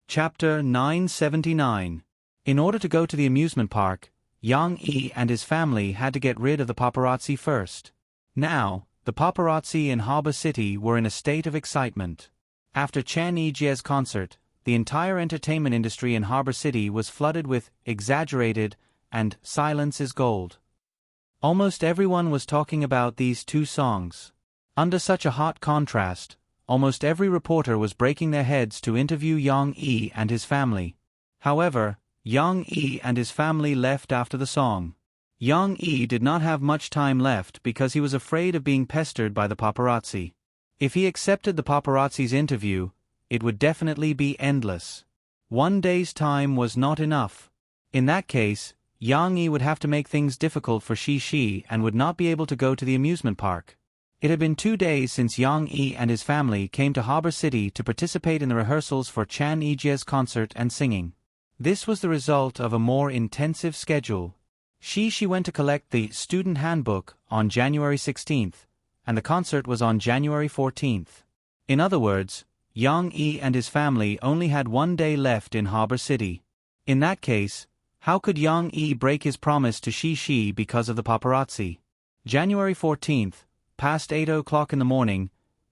Chapter 979. In order to go to the amusement park, Yang Yi and his family had to get rid of the paparazzi first. Now, the paparazzi in Harbor City were in a state of excitement. After Chen Yijie's concert, the entire entertainment industry in Harbor City was flooded with exaggerated and silence is gold. Almost everyone was talking about these two songs. Under such a hot contrast, almost every reporter was breaking their heads to interview Yang Yi and his family. However, Yang Yi and his family left after the song. Yang Yi did not have much time left because he was afraid of being pestered by the paparazzi. If he accepted the paparazzi's interview, it would definitely be endless. One day's time was not enough. In that case, Yang Yi would have to make things difficult for Shi and would not be able to go to the amusement park. It had been 2 days since Yang Yi and his family came to Harbor City to participate in the rehearsals for Chen Yijie's concert and singing. This was the result of a more intensive schedule. Shi went to collect the student handbook on January 16th, and the concert was on January 14th. In other words, Yang Yi and his family only had 1 day left in Harbor City. In that case, how could Yang Yi break his promise to Shi because of the paparazzi? January 14th, past 8 o'clock in the morning,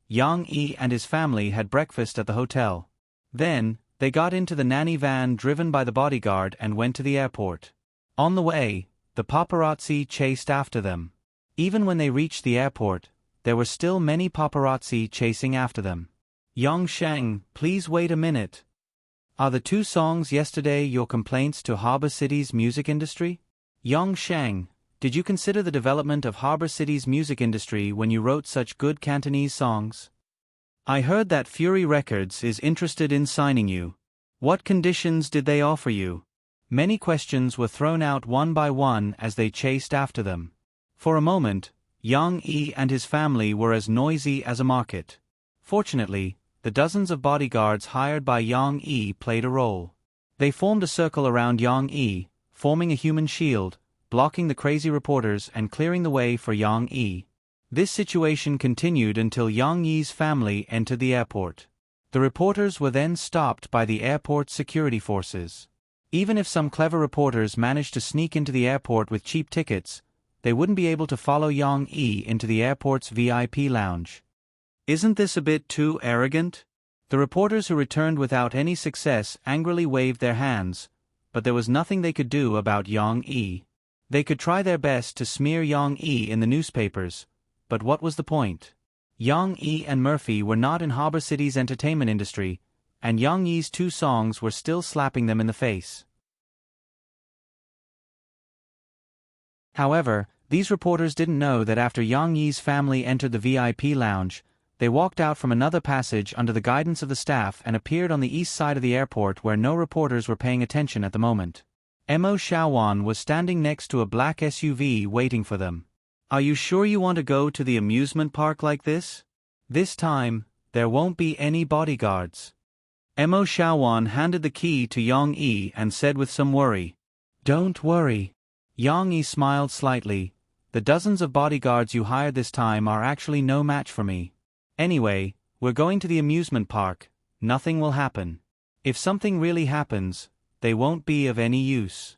Yang Yi and his family had breakfast at the hotel. Then, they got into the nanny van driven by the bodyguard and went to the airport. On the way, the paparazzi chased after them. Even when they reached the airport, there were still many paparazzi chasing after them. Yang Sheng, please wait a minute. Are the two songs yesterday your complaints to Harbor City's music industry? Yang Sheng, did you consider the development of Harbor City's music industry when you wrote such good Cantonese songs? I heard that Fury Records is interested in signing you. What conditions did they offer you? Many questions were thrown out one by one as they chased after them. For a moment, Yang Yi and his family were as noisy as a market. Fortunately, the dozens of bodyguards hired by Yang Yi played a role. They formed a circle around Yang Yi, forming a human shield, blocking the crazy reporters and clearing the way for Yang Yi. This situation continued until Yang Yi's family entered the airport. The reporters were then stopped by the airport security forces. Even if some clever reporters managed to sneak into the airport with cheap tickets, they wouldn't be able to follow Yang Yi into the airport's VIP lounge. Isn't this a bit too arrogant? The reporters who returned without any success angrily waved their hands, but there was nothing they could do about Yang Yi. They could try their best to smear Yang Yi in the newspapers, but what was the point? Yang Yi and Murphy were not in Harbor City's entertainment industry, and Yang Yi's two songs were still slapping them in the face. However, these reporters didn't know that after Yang Yi's family entered the VIP lounge, they walked out from another passage under the guidance of the staff and appeared on the east side of the airport where no reporters were paying attention at the moment. Mo Xiaowan was standing next to a black SUV waiting for them. Are you sure you want to go to the amusement park like this? This time, there won't be any bodyguards. Mo Xiaowan handed the key to Yang Yi and said with some worry, "Don't worry." Yang Yi smiled slightly. The dozens of bodyguards you hired this time are actually no match for me. Anyway, we're going to the amusement park, nothing will happen. If something really happens, they won't be of any use.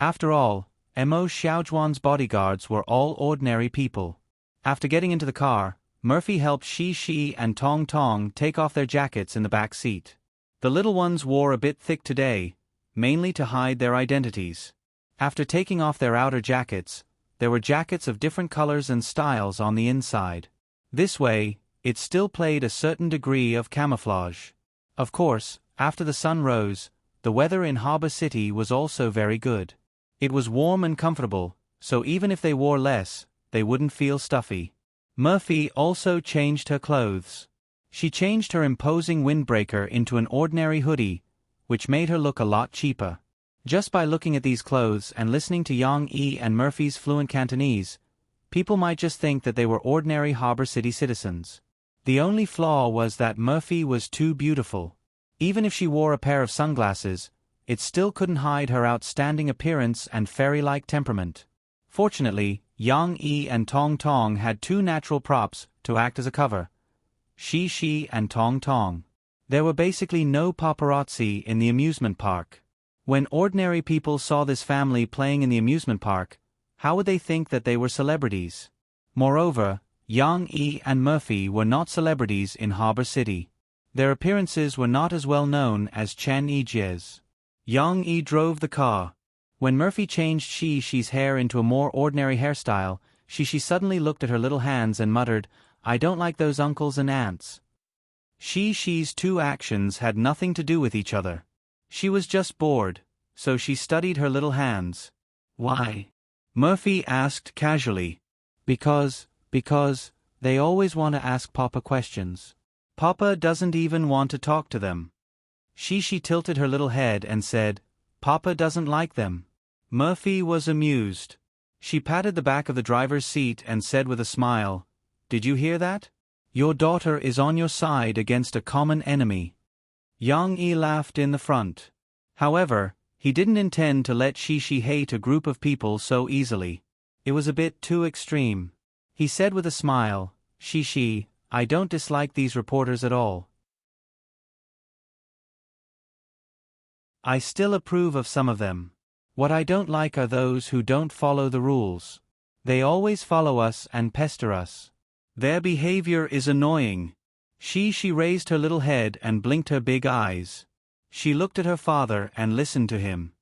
After all, Mo Xiaojuan's bodyguards were all ordinary people. After getting into the car, Murphy helped Shi and Tong Tong take off their jackets in the back seat. The little ones wore a bit thick today, mainly to hide their identities. After taking off their outer jackets, there were jackets of different colors and styles on the inside. This way, it still played a certain degree of camouflage. Of course, after the sun rose, the weather in Harbor City was also very good. It was warm and comfortable, so even if they wore less, they wouldn't feel stuffy. Murphy also changed her clothes. She changed her imposing windbreaker into an ordinary hoodie, which made her look a lot cheaper. Just by looking at these clothes and listening to Yang Yi and Murphy's fluent Cantonese, people might just think that they were ordinary Harbor City citizens. The only flaw was that Murphy was too beautiful. Even if she wore a pair of sunglasses, it still couldn't hide her outstanding appearance and fairy-like temperament. Fortunately, Yang Yi and Tong Tong had two natural props to act as a cover: Shi and Tong Tong. There were basically no paparazzi in the amusement park. When ordinary people saw this family playing in the amusement park, how would they think that they were celebrities? Moreover, Yang Yi and Murphy were not celebrities in Harbor City. Their appearances were not as well known as Chen Yijie's. Yang Yi drove the car. When Murphy changed Shi's hair into a more ordinary hairstyle, Shi suddenly looked at her little hands and muttered, "I don't like those uncles and aunts." Shi's two actions had nothing to do with each other. She was just bored, so she studied her little hands. "Why?" Murphy asked casually. Because they always want to ask Papa questions. Papa doesn't even want to talk to them." She tilted her little head and said, "Papa doesn't like them." Murphy was amused. She patted the back of the driver's seat and said with a smile, "Did you hear that? Your daughter is on your side against a common enemy." Yang Yi laughed in the front. However, he didn't intend to let Shi hate a group of people so easily. It was a bit too extreme. He said with a smile, "Shi, I don't dislike these reporters at all. I still approve of some of them. What I don't like are those who don't follow the rules. They always follow us and pester us. Their behavior is annoying." She raised her little head and blinked her big eyes. She looked at her father and listened to him.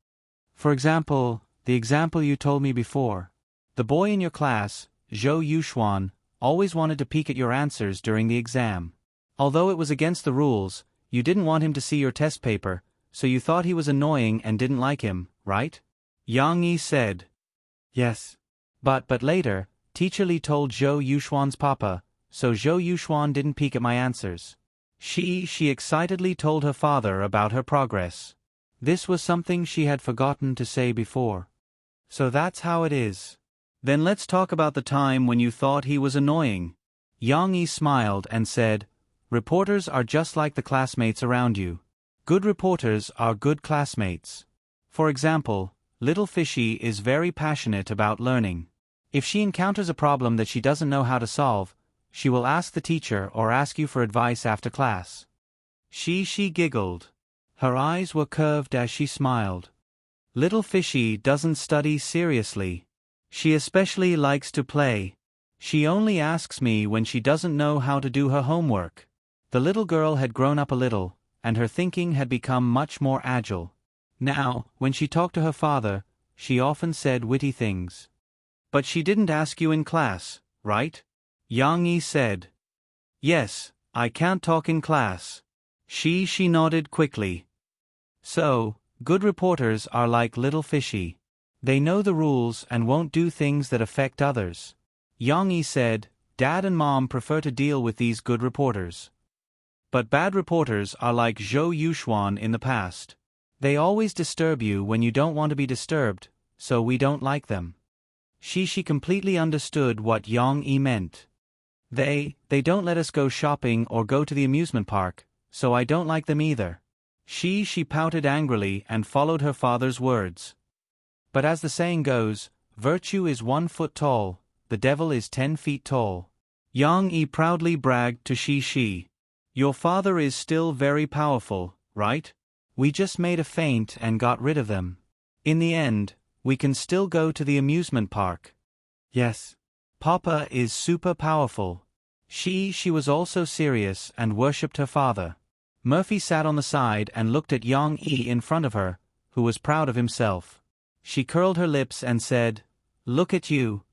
"For example, the example you told me before. The boy in your class, Zhou Yuxuan, always wanted to peek at your answers during the exam. Although it was against the rules, you didn't want him to see your test paper, so you thought he was annoying and didn't like him, right?" Yang Yi said. "Yes. But later, Teacher Li told Zhou Yuxuan's papa, so Zhou Yuxuan didn't peek at my answers." She excitedly told her father about her progress. This was something she had forgotten to say before. "So that's how it is. Then let's talk about the time when you thought he was annoying." Yang Yi smiled and said, "Reporters are just like the classmates around you. Good reporters are good classmates. For example, Little Fishy is very passionate about learning. If she encounters a problem that she doesn't know how to solve, she will ask the teacher or ask you for advice after class." She giggled. Her eyes were curved as she smiled. Little Fishy doesn't study seriously. She especially likes to play. She only asks me when she doesn't know how to do her homework. The little girl had grown up a little, and her thinking had become much more agile. Now, when she talked to her father, she often said witty things. "But she didn't ask you in class, right?" Yang Yi said. "Yes, I can't talk in class." She nodded quickly. "So, good reporters are like Little Fishy. They know the rules and won't do things that affect others." Yang Yi said, "Dad and Mom prefer to deal with these good reporters. But bad reporters are like Zhou Yuxuan in the past. They always disturb you when you don't want to be disturbed, so we don't like them." She completely understood what Yang Yi meant. They don't let us go shopping or go to the amusement park, so I don't like them either." She pouted angrily and followed her father's words. But as the saying goes, virtue is 1 foot tall, the devil is 10 feet tall. Yang Yi proudly bragged to Shi. "Your father is still very powerful, right? We just made a feint and got rid of them. In the end, we can still go to the amusement park." "Yes. Papa is super powerful." She was also serious and worshipped her father. Murphy sat on the side and looked at Yang Yi in front of her, who was proud of himself. She curled her lips and said, "Look at you."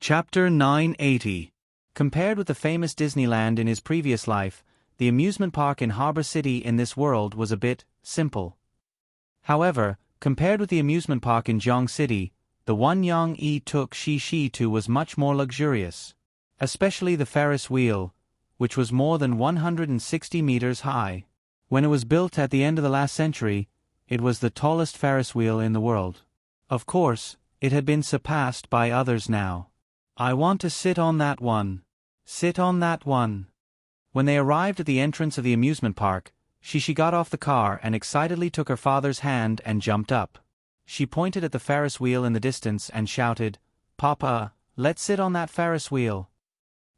Chapter 980. Compared with the famous Disneyland in his previous life, the amusement park in Harbor City in this world was a bit simple. However, compared with the amusement park in Jiang City, the one Yang Yi took Shi to was much more luxurious. especially the Ferris wheel, which was more than 160 meters high. When it was built at the end of the last century, it was the tallest Ferris wheel in the world. Of course, it had been surpassed by others now. I want to sit on that one. Sit on that one. When they arrived at the entrance of the amusement park, Shishi got off the car and excitedly took her father's hand and jumped up. She pointed at the Ferris wheel in the distance and shouted, "Papa, let's sit on that Ferris wheel."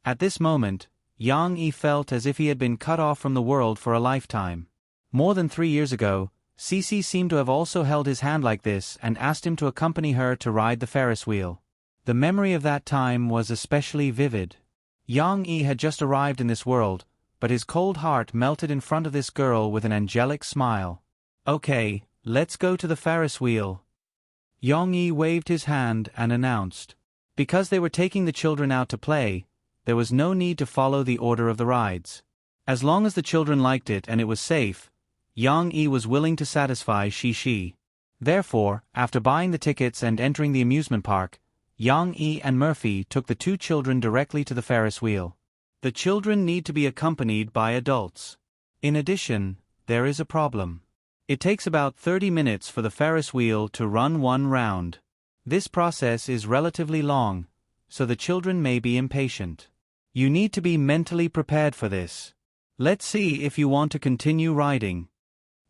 At this moment, Yang Yi felt as if he had been cut off from the world for a lifetime. More than 3 years ago, Cici seemed to have also held his hand like this and asked him to accompany her to ride the Ferris wheel. The memory of that time was especially vivid. Yang Yi had just arrived in this world, but his cold heart melted in front of this girl with an angelic smile. "Okay, let's go to the Ferris wheel." Yang Yi waved his hand and announced. Because they were taking the children out to play, there was no need to follow the order of the rides. As long as the children liked it and it was safe, Yang Yi was willing to satisfy Shishi. Therefore, after buying the tickets and entering the amusement park, Yang Yi and Murphy took the 2 children directly to the Ferris wheel. The children need to be accompanied by adults. In addition, there is a problem. It takes about 30 minutes for the Ferris wheel to run one round. This process is relatively long, so the children may be impatient. You need to be mentally prepared for this. Let's see if you want to continue riding.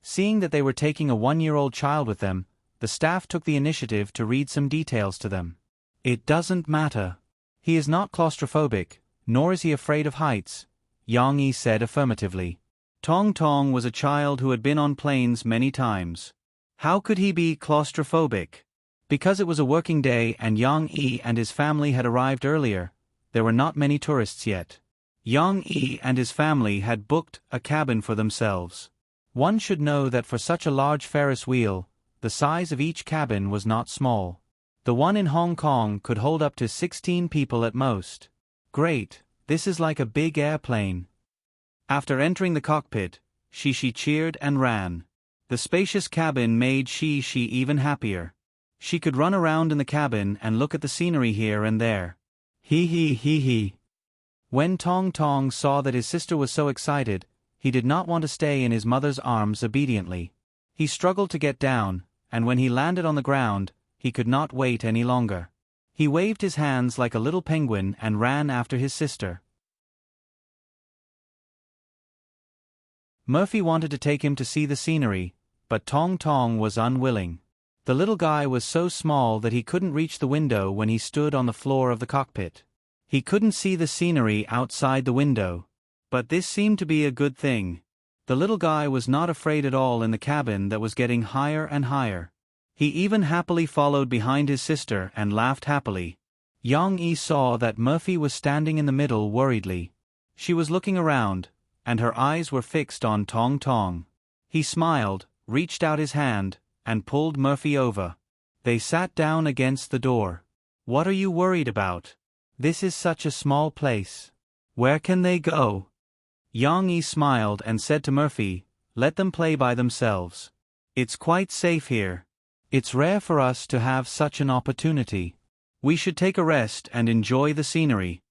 Seeing that they were taking a 1-year-old child with them, the staff took the initiative to read some details to them. It doesn't matter. He is not claustrophobic, nor is he afraid of heights, Yang Yi said affirmatively. Tong Tong was a child who had been on planes many times. How could he be claustrophobic? Because it was a working day and Yang Yi and his family had arrived earlier, there were not many tourists yet. Yang Yi and his family had booked a cabin for themselves. One should know that for such a large Ferris wheel, the size of each cabin was not small. The one in Hong Kong could hold up to 16 people at most. Great, this is like a big airplane. After entering the cockpit, Shishi cheered and ran. The spacious cabin made Shishi even happier. She could run around in the cabin and look at the scenery here and there. Hee hee hee hee. When Tong Tong saw that his sister was so excited, he did not want to stay in his mother's arms obediently. He struggled to get down, and when he landed on the ground, he could not wait any longer. He waved his hands like a little penguin and ran after his sister. Murphy wanted to take him to see the scenery, but Tong Tong was unwilling. The little guy was so small that he couldn't reach the window when he stood on the floor of the cockpit. He couldn't see the scenery outside the window. But this seemed to be a good thing. The little guy was not afraid at all in the cabin that was getting higher and higher. He even happily followed behind his sister and laughed happily. Yang Yi saw that Murphy was standing in the middle worriedly. She was looking around, and her eyes were fixed on Tong Tong. He smiled, reached out his hand, and pulled Murphy over. They sat down against the door. "What are you worried about? This is such a small place. Where can they go?" Yang Yi smiled and said to Murphy, "Let them play by themselves. It's quite safe here. It's rare for us to have such an opportunity. We should take a rest and enjoy the scenery."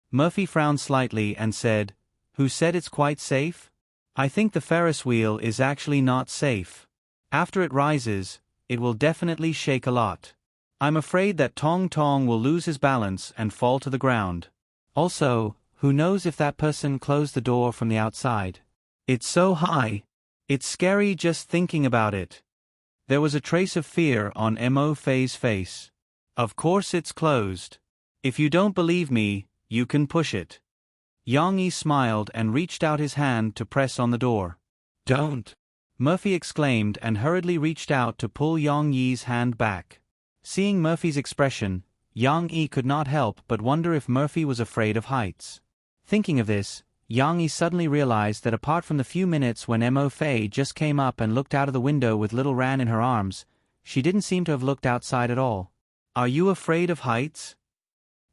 Murphy frowned slightly and said, "Who said it's quite safe? I think the Ferris wheel is actually not safe. After it rises, it will definitely shake a lot. I'm afraid that Tong Tong will lose his balance and fall to the ground. Also, who knows if that person closed the door from the outside? It's so high. It's scary just thinking about it." There was a trace of fear on Mo Fei's face. "Of course it's closed. If you don't believe me, you can push it." Yang Yi smiled and reached out his hand to press on the door. "Don't!" Murphy exclaimed and hurriedly reached out to pull Yang Yi's hand back. Seeing Murphy's expression, Yang Yi could not help but wonder if Murphy was afraid of heights. Thinking of this, Yang Yi suddenly realized that apart from the few minutes when Mo Fei just came up and looked out of the window with little Ran in her arms, she didn't seem to have looked outside at all. "Are you afraid of heights?"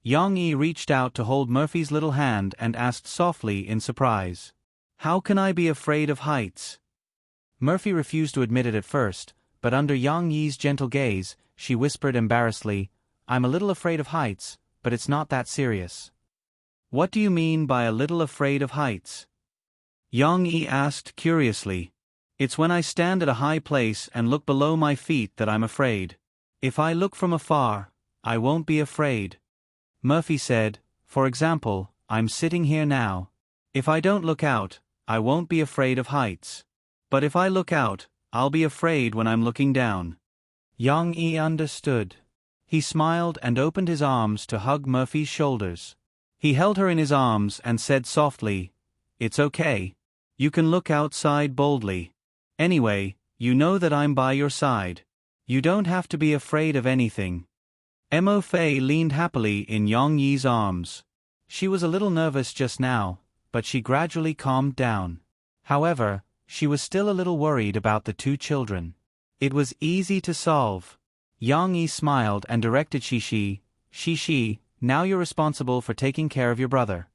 Yang Yi reached out to hold Murphy's little hand and asked softly in surprise. "How can I be afraid of heights?" Murphy refused to admit it at first, but under Yang Yi's gentle gaze, she whispered embarrassedly, "I'm a little afraid of heights, but it's not that serious." What do you mean by a little afraid of heights? Yang-yi asked curiously. It's when I stand at a high place and look below my feet that I'm afraid. If I look from afar, I won't be afraid. Murphy said, for example, I'm sitting here now. If I don't look out, I won't be afraid of heights. But if I look out, I'll be afraid when I'm looking down. Yang-yi understood. He smiled and opened his arms to hug Murphy's shoulders. He held her in his arms and said softly, It's okay. You can look outside boldly. Anyway, you know that I'm by your side. You don't have to be afraid of anything. Mo Fei leaned happily in Yang-yi's arms. She was a little nervous just now, but she gradually calmed down. However, she was still a little worried about the two children. It was easy to solve. Yang-yi smiled and directed Shishi, Shishi, now you're responsible for taking care of your brother.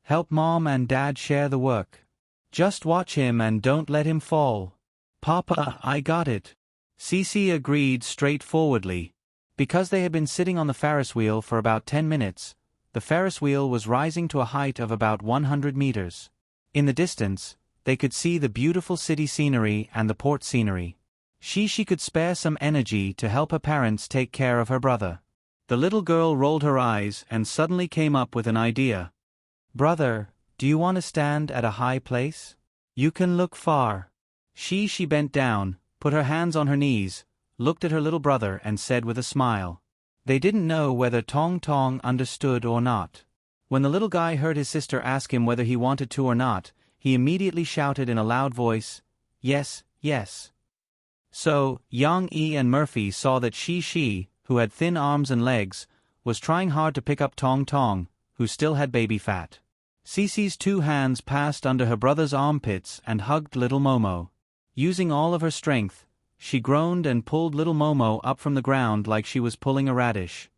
Help Mom and Dad share the work. Just watch him and don't let him fall. Papa, I got it. Cece agreed straightforwardly. Because they had been sitting on the Ferris wheel for about 10 minutes, the Ferris wheel was rising to a height of about 100 meters. In the distance, they could see the beautiful city scenery and the port scenery. She could spare some energy to help her parents take care of her brother. The little girl rolled her eyes and suddenly came up with an idea. Brother, do you want to stand at a high place? You can look far. She bent down, put her hands on her knees, looked at her little brother and said with a smile. They didn't know whether Tong Tong understood or not. When the little guy heard his sister ask him whether he wanted to or not, he immediately shouted in a loud voice, Yes, yes. So, Yang-yi and Murphy saw that Shi, who had thin arms and legs, was trying hard to pick up Tong Tong, who still had baby fat. Cece's two hands passed under her brother's armpits and hugged little Momo. Using all of her strength, she groaned and pulled little Momo up from the ground like she was pulling a radish.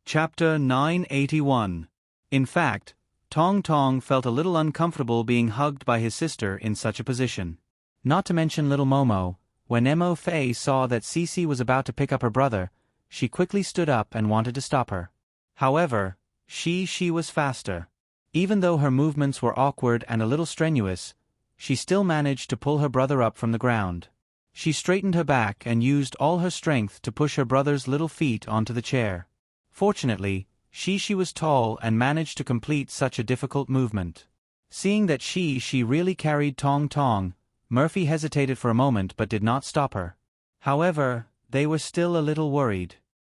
Chapter 981. In fact, Tong Tong felt a little uncomfortable being hugged by his sister in such a position. Not to mention little Momo, when Mo Fei saw that Cece was about to pick up her brother, she quickly stood up and wanted to stop her. However, she was faster. Even though her movements were awkward and a little strenuous, she still managed to pull her brother up from the ground. She straightened her back and used all her strength to push her brother's little feet onto the chair. Fortunately, she was tall and managed to complete such a difficult movement. Seeing that she really carried Tong Tong, Murphy hesitated for a moment but did not stop her. However, they were still a little worried.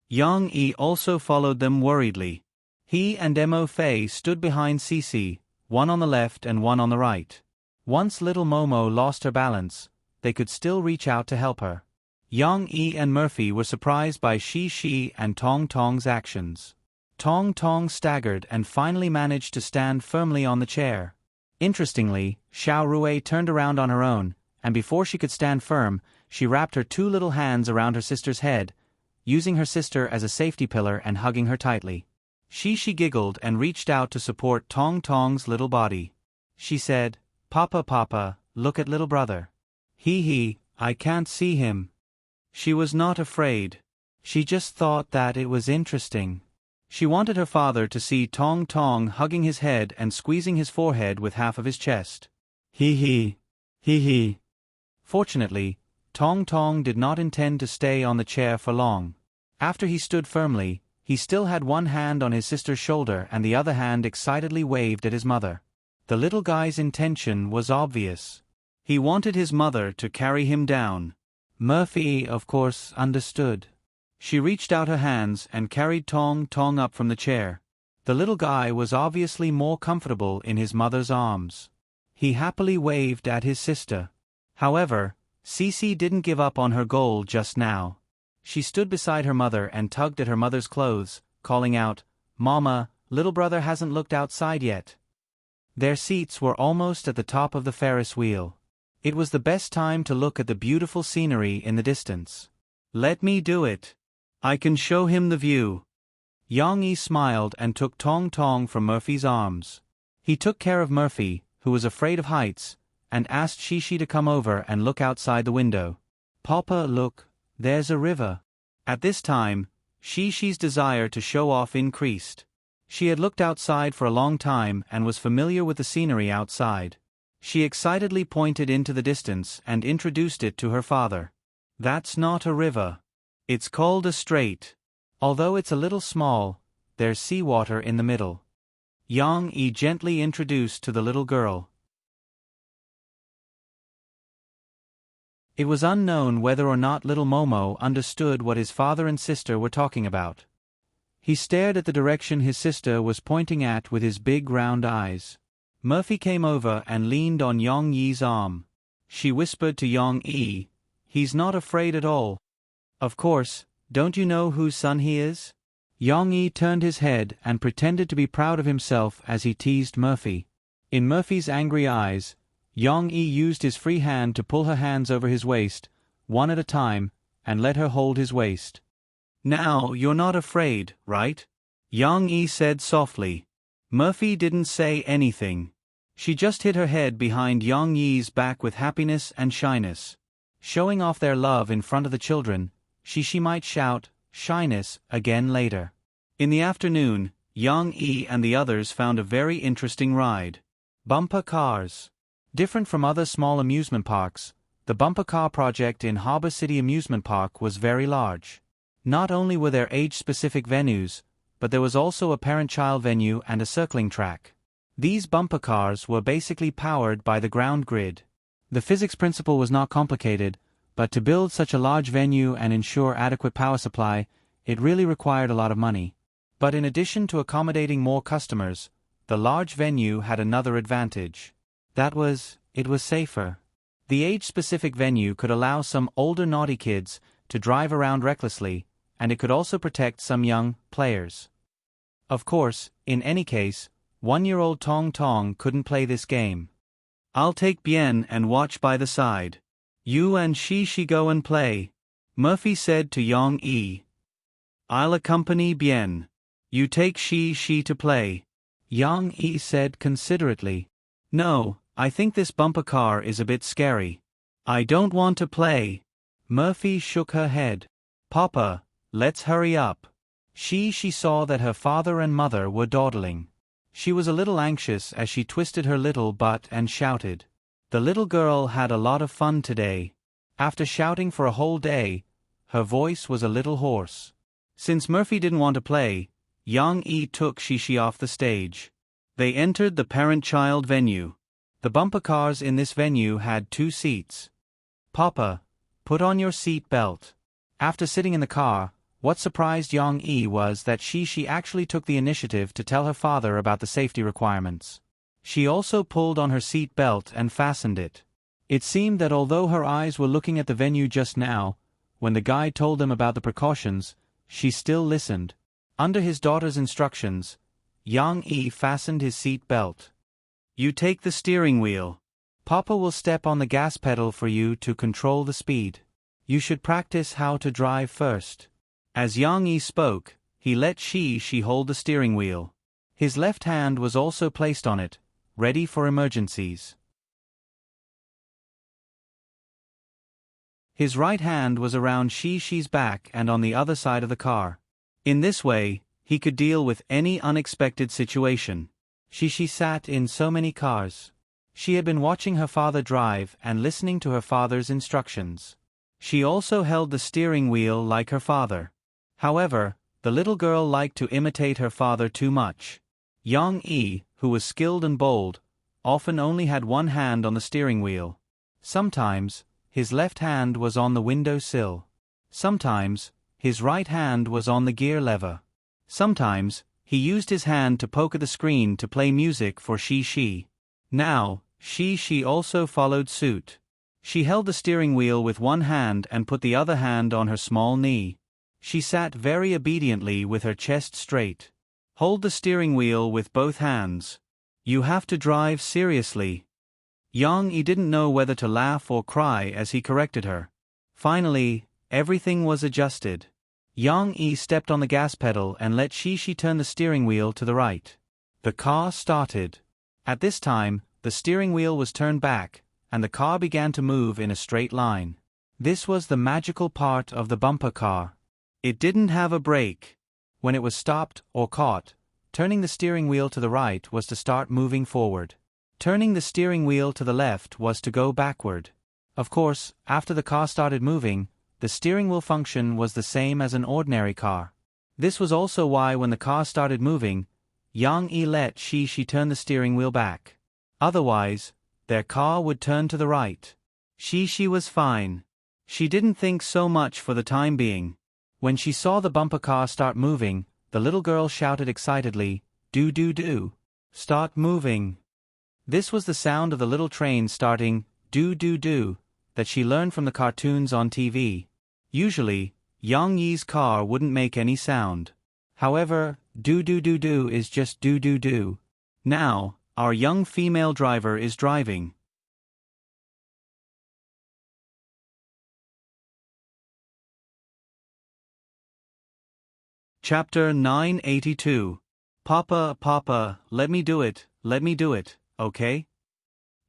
Yang-yi also followed them worriedly. He and Mo Fei stood behind Cece, one on the left and one on the right. Once little Momo lost her balance, they could still reach out to help her. Yang-yi and Murphy were surprised by Shi and Tong Tong's actions. Tong Tong staggered and finally managed to stand firmly on the chair. Interestingly, Xiao Rui turned around on her own, and before she could stand firm, she wrapped her two little hands around her sister's head, using her sister as a safety pillar and hugging her tightly. She giggled and reached out to support Tong Tong's little body. She said, Papa, look at little brother. I can't see him. She was not afraid. She just thought that it was interesting. She wanted her father to see Tong Tong hugging his head and squeezing his forehead with half of his chest. Fortunately, Tong Tong did not intend to stay on the chair for long. After he stood firmly, he still had one hand on his sister's shoulder and the other hand excitedly waved at his mother. The little guy's intention was obvious. He wanted his mother to carry him down. Murphy, of course, understood. She reached out her hands and carried Tong Tong up from the chair. The little guy was obviously more comfortable in his mother's arms. He happily waved at his sister. However, Cece didn't give up on her goal just now. She stood beside her mother and tugged at her mother's clothes, calling out, Mama, little brother hasn't looked outside yet. Their seats were almost at the top of the Ferris wheel. It was the best time to look at the beautiful scenery in the distance. Let me do it. I can show him the view. Yang-yi smiled and took Tong Tong from Murphy's arms. He took care of Murphy, who was afraid of heights, and asked Shishi to come over and look outside the window. Papa, look, there's a river. At this time, Shishi's desire to show off increased. She had looked outside for a long time and was familiar with the scenery outside. She excitedly pointed into the distance and introduced it to her father. That's not a river. It's called a strait. Although it's a little small, there's seawater in the middle. Yang Yi gently introduced to the little girl. It was unknown whether or not little Momo understood what his father and sister were talking about. He stared at the direction his sister was pointing at with his big round eyes. Murphy came over and leaned on Yang Yi's arm. She whispered to Yang Yi, "He's not afraid at all. Of course, don't you know whose son he is?" Yang Yi turned his head and pretended to be proud of himself as he teased Murphy. In Murphy's angry eyes, Yang Yi used his free hand to pull her hands over his waist, one at a time, and let her hold his waist. "Now, you're not afraid, right?" Yang Yi said softly. Murphy didn't say anything. She just hid her head behind Yang Yi's back with happiness and shyness. Showing off their love in front of the children, she might shout, shyness, again later. In the afternoon, Yang Yi and the others found a very interesting ride. Bumper cars. Different from other small amusement parks, the bumper car project in Harbor City Amusement Park was very large. Not only were there age-specific venues, but there was also a parent-child venue and a circling track. These bumper cars were basically powered by the ground grid. The physics principle was not complicated, but to build such a large venue and ensure adequate power supply, it really required a lot of money. But in addition to accommodating more customers, the large venue had another advantage. It was safer. The age-specific venue could allow some older naughty kids to drive around recklessly, and it could also protect some young players. Of course, in any case, 1-year-old Tong Tong couldn't play this game. "I'll take Bien and watch by the side. You and Shi go and play," Murphy said to Yang Yi. "I'll accompany Bien. You take Shi to play," Yang Yi said considerately. "No, I think this bumper car is a bit scary. I don't want to play." Murphy shook her head. "Papa, let's hurry up." She saw that her father and mother were dawdling. She was a little anxious as she twisted her little butt and shouted. The little girl had a lot of fun today. After shouting for a whole day, her voice was a little hoarse. Since Murphy didn't want to play, Yang Yi took Shishi off the stage. They entered the parent-child venue. The bumper cars in this venue had 2 seats. "Papa, put on your seat belt." After sitting in the car, what surprised Yang Yi was that she actually took the initiative to tell her father about the safety requirements. She also pulled on her seat belt and fastened it. It seemed that although her eyes were looking at the venue just now, when the guide told them about the precautions, she still listened. Under his daughter's instructions, Yang Yi fastened his seat belt. "You take the steering wheel. Papa will step on the gas pedal for you to control the speed. You should practice how to drive first." As Yang Yi spoke, he let Shi hold the steering wheel. His left hand was also placed on it, ready for emergencies. His right hand was around Shi's back and on the other side of the car. In this way, he could deal with any unexpected situation. She sat in so many cars. She had been watching her father drive and listening to her father's instructions. She also held the steering wheel like her father. However, the little girl liked to imitate her father too much. Yang Yi, who was skilled and bold, often only had one hand on the steering wheel. Sometimes, his left hand was on the window sill. Sometimes, his right hand was on the gear lever. Sometimes, he used his hand to poke at the screen to play music for Shi. Now, Shi also followed suit. She held the steering wheel with one hand and put the other hand on her small knee. She sat very obediently with her chest straight. "Hold the steering wheel with both hands. You have to drive seriously." Yang Yi didn't know whether to laugh or cry as he corrected her. Finally, everything was adjusted. Yang Yi stepped on the gas pedal and let Shi turn the steering wheel to the right. The car started. At this time, the steering wheel was turned back, and the car began to move in a straight line. This was the magical part of the bumper car. It didn't have a brake. When it was stopped or caught, turning the steering wheel to the right was to start moving forward. Turning the steering wheel to the left was to go backward. Of course, after the car started moving, the steering wheel function was the same as an ordinary car. This was also why when the car started moving, Yang Yi let she turn the steering wheel back. Otherwise, their car would turn to the right. She was fine. She didn't think so much for the time being. When she saw the bumper car start moving, the little girl shouted excitedly, "Do do do! Start moving!" This was the sound of the little train starting, "do do do," that she learned from the cartoons on TV. Usually, Yang Yi's car wouldn't make any sound. However, do do do do is just do do do. Now, our young female driver is driving. Chapter 982. Papa, Papa, let me do it, okay?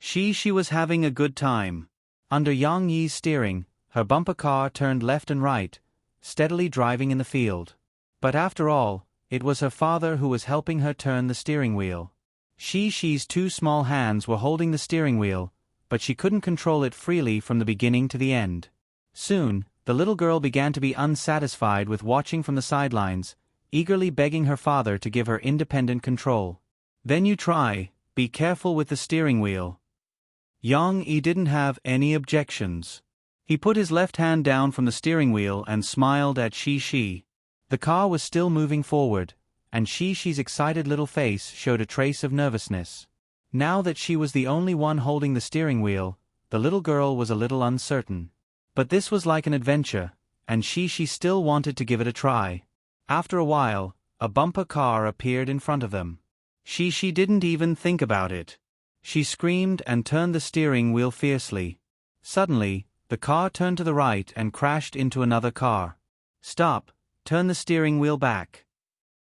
She was having a good time. Under Yang Yi's steering, her bumper car turned left and right, steadily driving in the field. But after all, it was her father who was helping her turn the steering wheel. She's two small hands were holding the steering wheel, but she couldn't control it freely from the beginning to the end. Soon, the little girl began to be unsatisfied with watching from the sidelines, eagerly begging her father to give her independent control. "Then you try, be careful with the steering wheel." Yang Yi didn't have any objections. He put his left hand down from the steering wheel and smiled at Shi. The car was still moving forward, and Shi's excited little face showed a trace of nervousness. Now that she was the only one holding the steering wheel, the little girl was a little uncertain. But this was like an adventure, and she still wanted to give it a try. After a while, a bumper car appeared in front of them. She didn't even think about it. She screamed and turned the steering wheel fiercely. Suddenly, the car turned to the right and crashed into another car. "Stop, turn the steering wheel back,"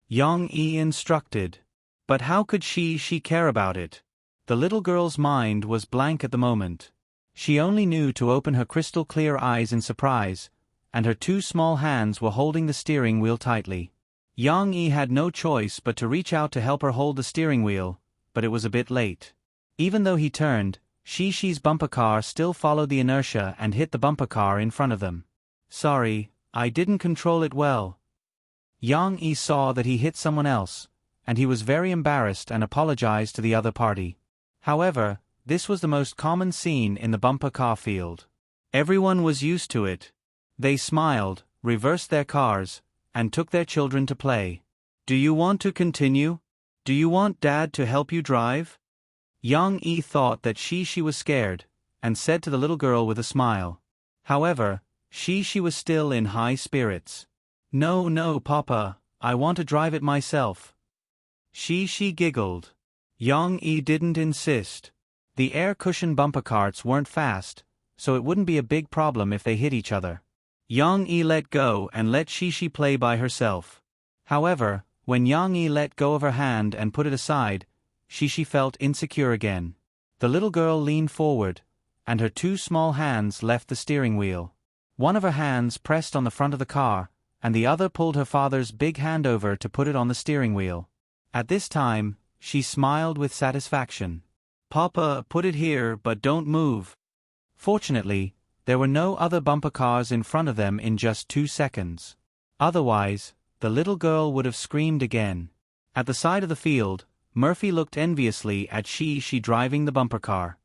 Yang Yi instructed. But how could she care about it? The little girl's mind was blank at the moment. She only knew to open her crystal-clear eyes in surprise, and her two small hands were holding the steering wheel tightly. Yang Yi had no choice but to reach out to help her hold the steering wheel, but it was a bit late. Even though he turned, Shi's bumper car still followed the inertia and hit the bumper car in front of them. "Sorry, I didn't control it well." Yang Yi saw that he hit someone else, and he was very embarrassed and apologized to the other party. However, this was the most common scene in the bumper car field. Everyone was used to it. They smiled, reversed their cars, and took their children to play. "Do you want to continue? Do you want Dad to help you drive?" Yang Yi thought that she was scared, and said to the little girl with a smile. However, she was still in high spirits. No, Papa, I want to drive it myself." She giggled. Yang Yi didn't insist. The air-cushioned bumper carts weren't fast, so it wouldn't be a big problem if they hit each other. Yang Yi let go and let Shi play by herself. However, when Yang Yi let go of her hand and put it aside, Shi felt insecure again. The little girl leaned forward, and her two small hands left the steering wheel. One of her hands pressed on the front of the car, and the other pulled her father's big hand over to put it on the steering wheel. At this time, she smiled with satisfaction. "Papa, put it here but don't move." Fortunately, there were no other bumper cars in front of them in just 2 seconds. Otherwise, the little girl would have screamed again. At the side of the field, Murphy looked enviously at she driving the bumper car.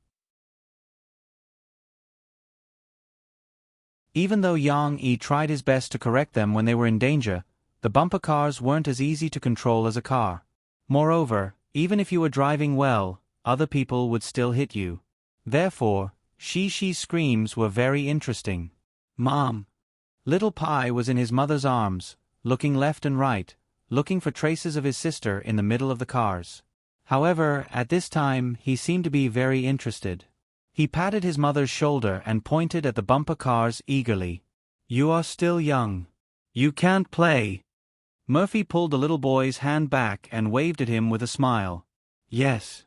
Even though Yang Yi tried his best to correct them when they were in danger, the bumper cars weren't as easy to control as a car. Moreover, even if you were driving well, other people would still hit you. Therefore, Shi's screams were very interesting. "Mom!" Little Pai was in his mother's arms, looking left and right, looking for traces of his sister in the middle of the cars. However, at this time he seemed to be very interested. He patted his mother's shoulder and pointed at the bumper cars eagerly. "You are still young. You can't play." Murphy pulled the little boy's hand back and waved at him with a smile. "Yes."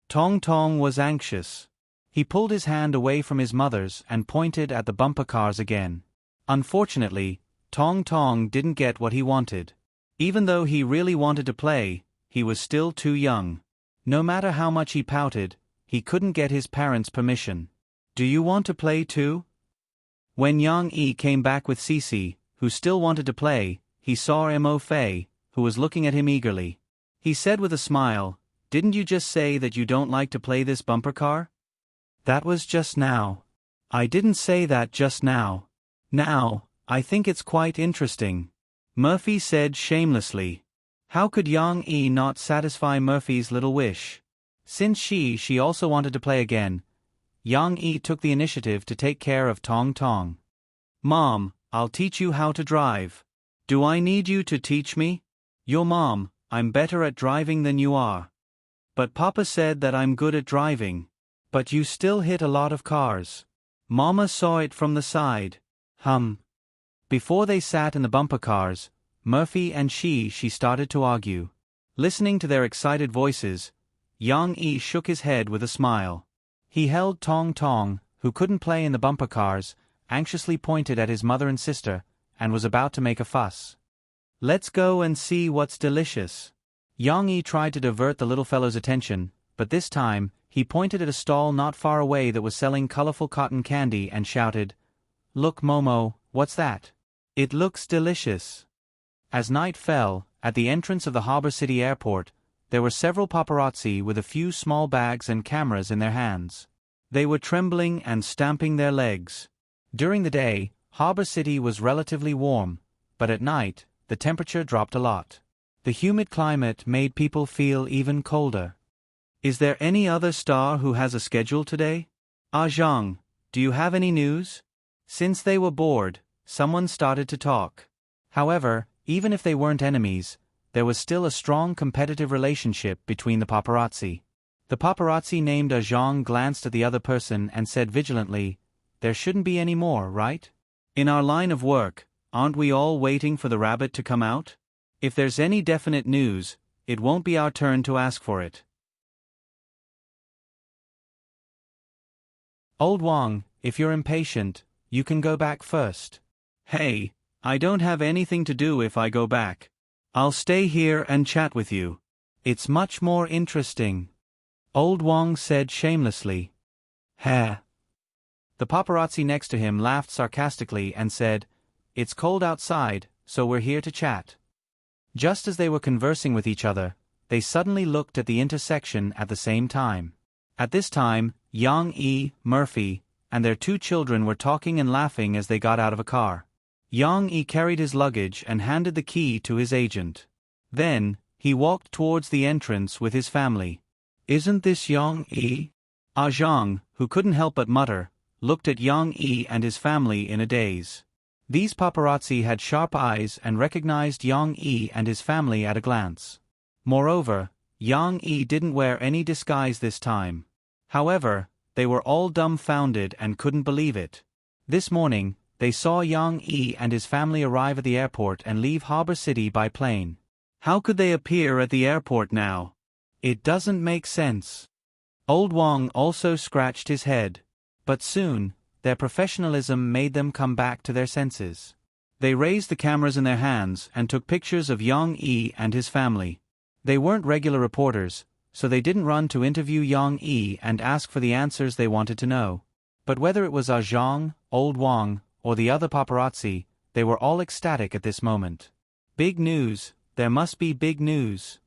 Tong Tong was anxious. He pulled his hand away from his mother's and pointed at the bumper cars again. Unfortunately, Tong Tong didn't get what he wanted. Even though he really wanted to play, he was still too young. No matter how much he pouted, he couldn't get his parents' permission. "Do you want to play too?" When Yang Yi came back with Cici, who still wanted to play, he saw Mo Fei, who was looking at him eagerly. He said with a smile, "Didn't you just say that you don't like to play this bumper car?" "That was just now." "I didn't say that just now. Now, I think it's quite interesting," Murphy said shamelessly. How could Yang Yi not satisfy Murphy's little wish? Since she also wanted to play again, Yang Yi took the initiative to take care of Tong Tong. "Mom, I'll teach you how to drive." "Do I need you to teach me?" "Your mom, I'm better at driving than you are." "But Papa said that I'm good at driving." "But you still hit a lot of cars." "Mama saw it from the side." Before they sat in the bumper cars, Murphy and she started to argue. Listening to their excited voices, Yang Yi shook his head with a smile. He held Tong Tong, who couldn't play in the bumper cars, anxiously pointed at his mother and sister, and was about to make a fuss. "Let's go and see what's delicious." Yang Yi tried to divert the little fellow's attention, but this time, he pointed at a stall not far away that was selling colorful cotton candy and shouted, "Look, Momo, what's that? It looks delicious." As night fell, at the entrance of the Harbor City Airport, there were several paparazzi with a few small bags and cameras in their hands. They were trembling and stamping their legs. During the day, Harbor City was relatively warm, but at night, the temperature dropped a lot. The humid climate made people feel even colder. "Is there any other star who has a schedule today? Ah Zhang, do you have any news?" Since they were bored, someone started to talk. However, even if they weren't enemies, there was still a strong competitive relationship between the paparazzi. The paparazzi named Ah Zhang glanced at the other person and said vigilantly, "There shouldn't be any more, right? In our line of work, aren't we all waiting for the rabbit to come out? If there's any definite news, it won't be our turn to ask for it." "Old Wang, if you're impatient, you can go back first." "Hey, I don't have anything to do if I go back. I'll stay here and chat with you. It's much more interesting," Old Wang said shamelessly. "Heh." The paparazzi next to him laughed sarcastically and said, "It's cold outside, so we're here to chat." Just as they were conversing with each other, they suddenly looked at the intersection at the same time. At this time, Yang Yi, Murphy, and their two children were talking and laughing as they got out of a car. Yang Yi carried his luggage and handed the key to his agent. Then, he walked towards the entrance with his family. "Isn't this Yang Yi?" Ah Zhang, who couldn't help but mutter, looked at Yang Yi and his family in a daze. These paparazzi had sharp eyes and recognized Yang Yi and his family at a glance. Moreover, Yang Yi didn't wear any disguise this time. However, they were all dumbfounded and couldn't believe it. This morning, they saw Yang Yi and his family arrive at the airport and leave Harbor City by plane. How could they appear at the airport now? It doesn't make sense. Old Wang also scratched his head. But soon, their professionalism made them come back to their senses. They raised the cameras in their hands and took pictures of Yang Yi and his family. They weren't regular reporters, so they didn't run to interview Yang Yi and ask for the answers they wanted to know. But whether it was Ah Zhang, Old Wang, or the other paparazzi, they were all ecstatic at this moment. Big news, there must be big news.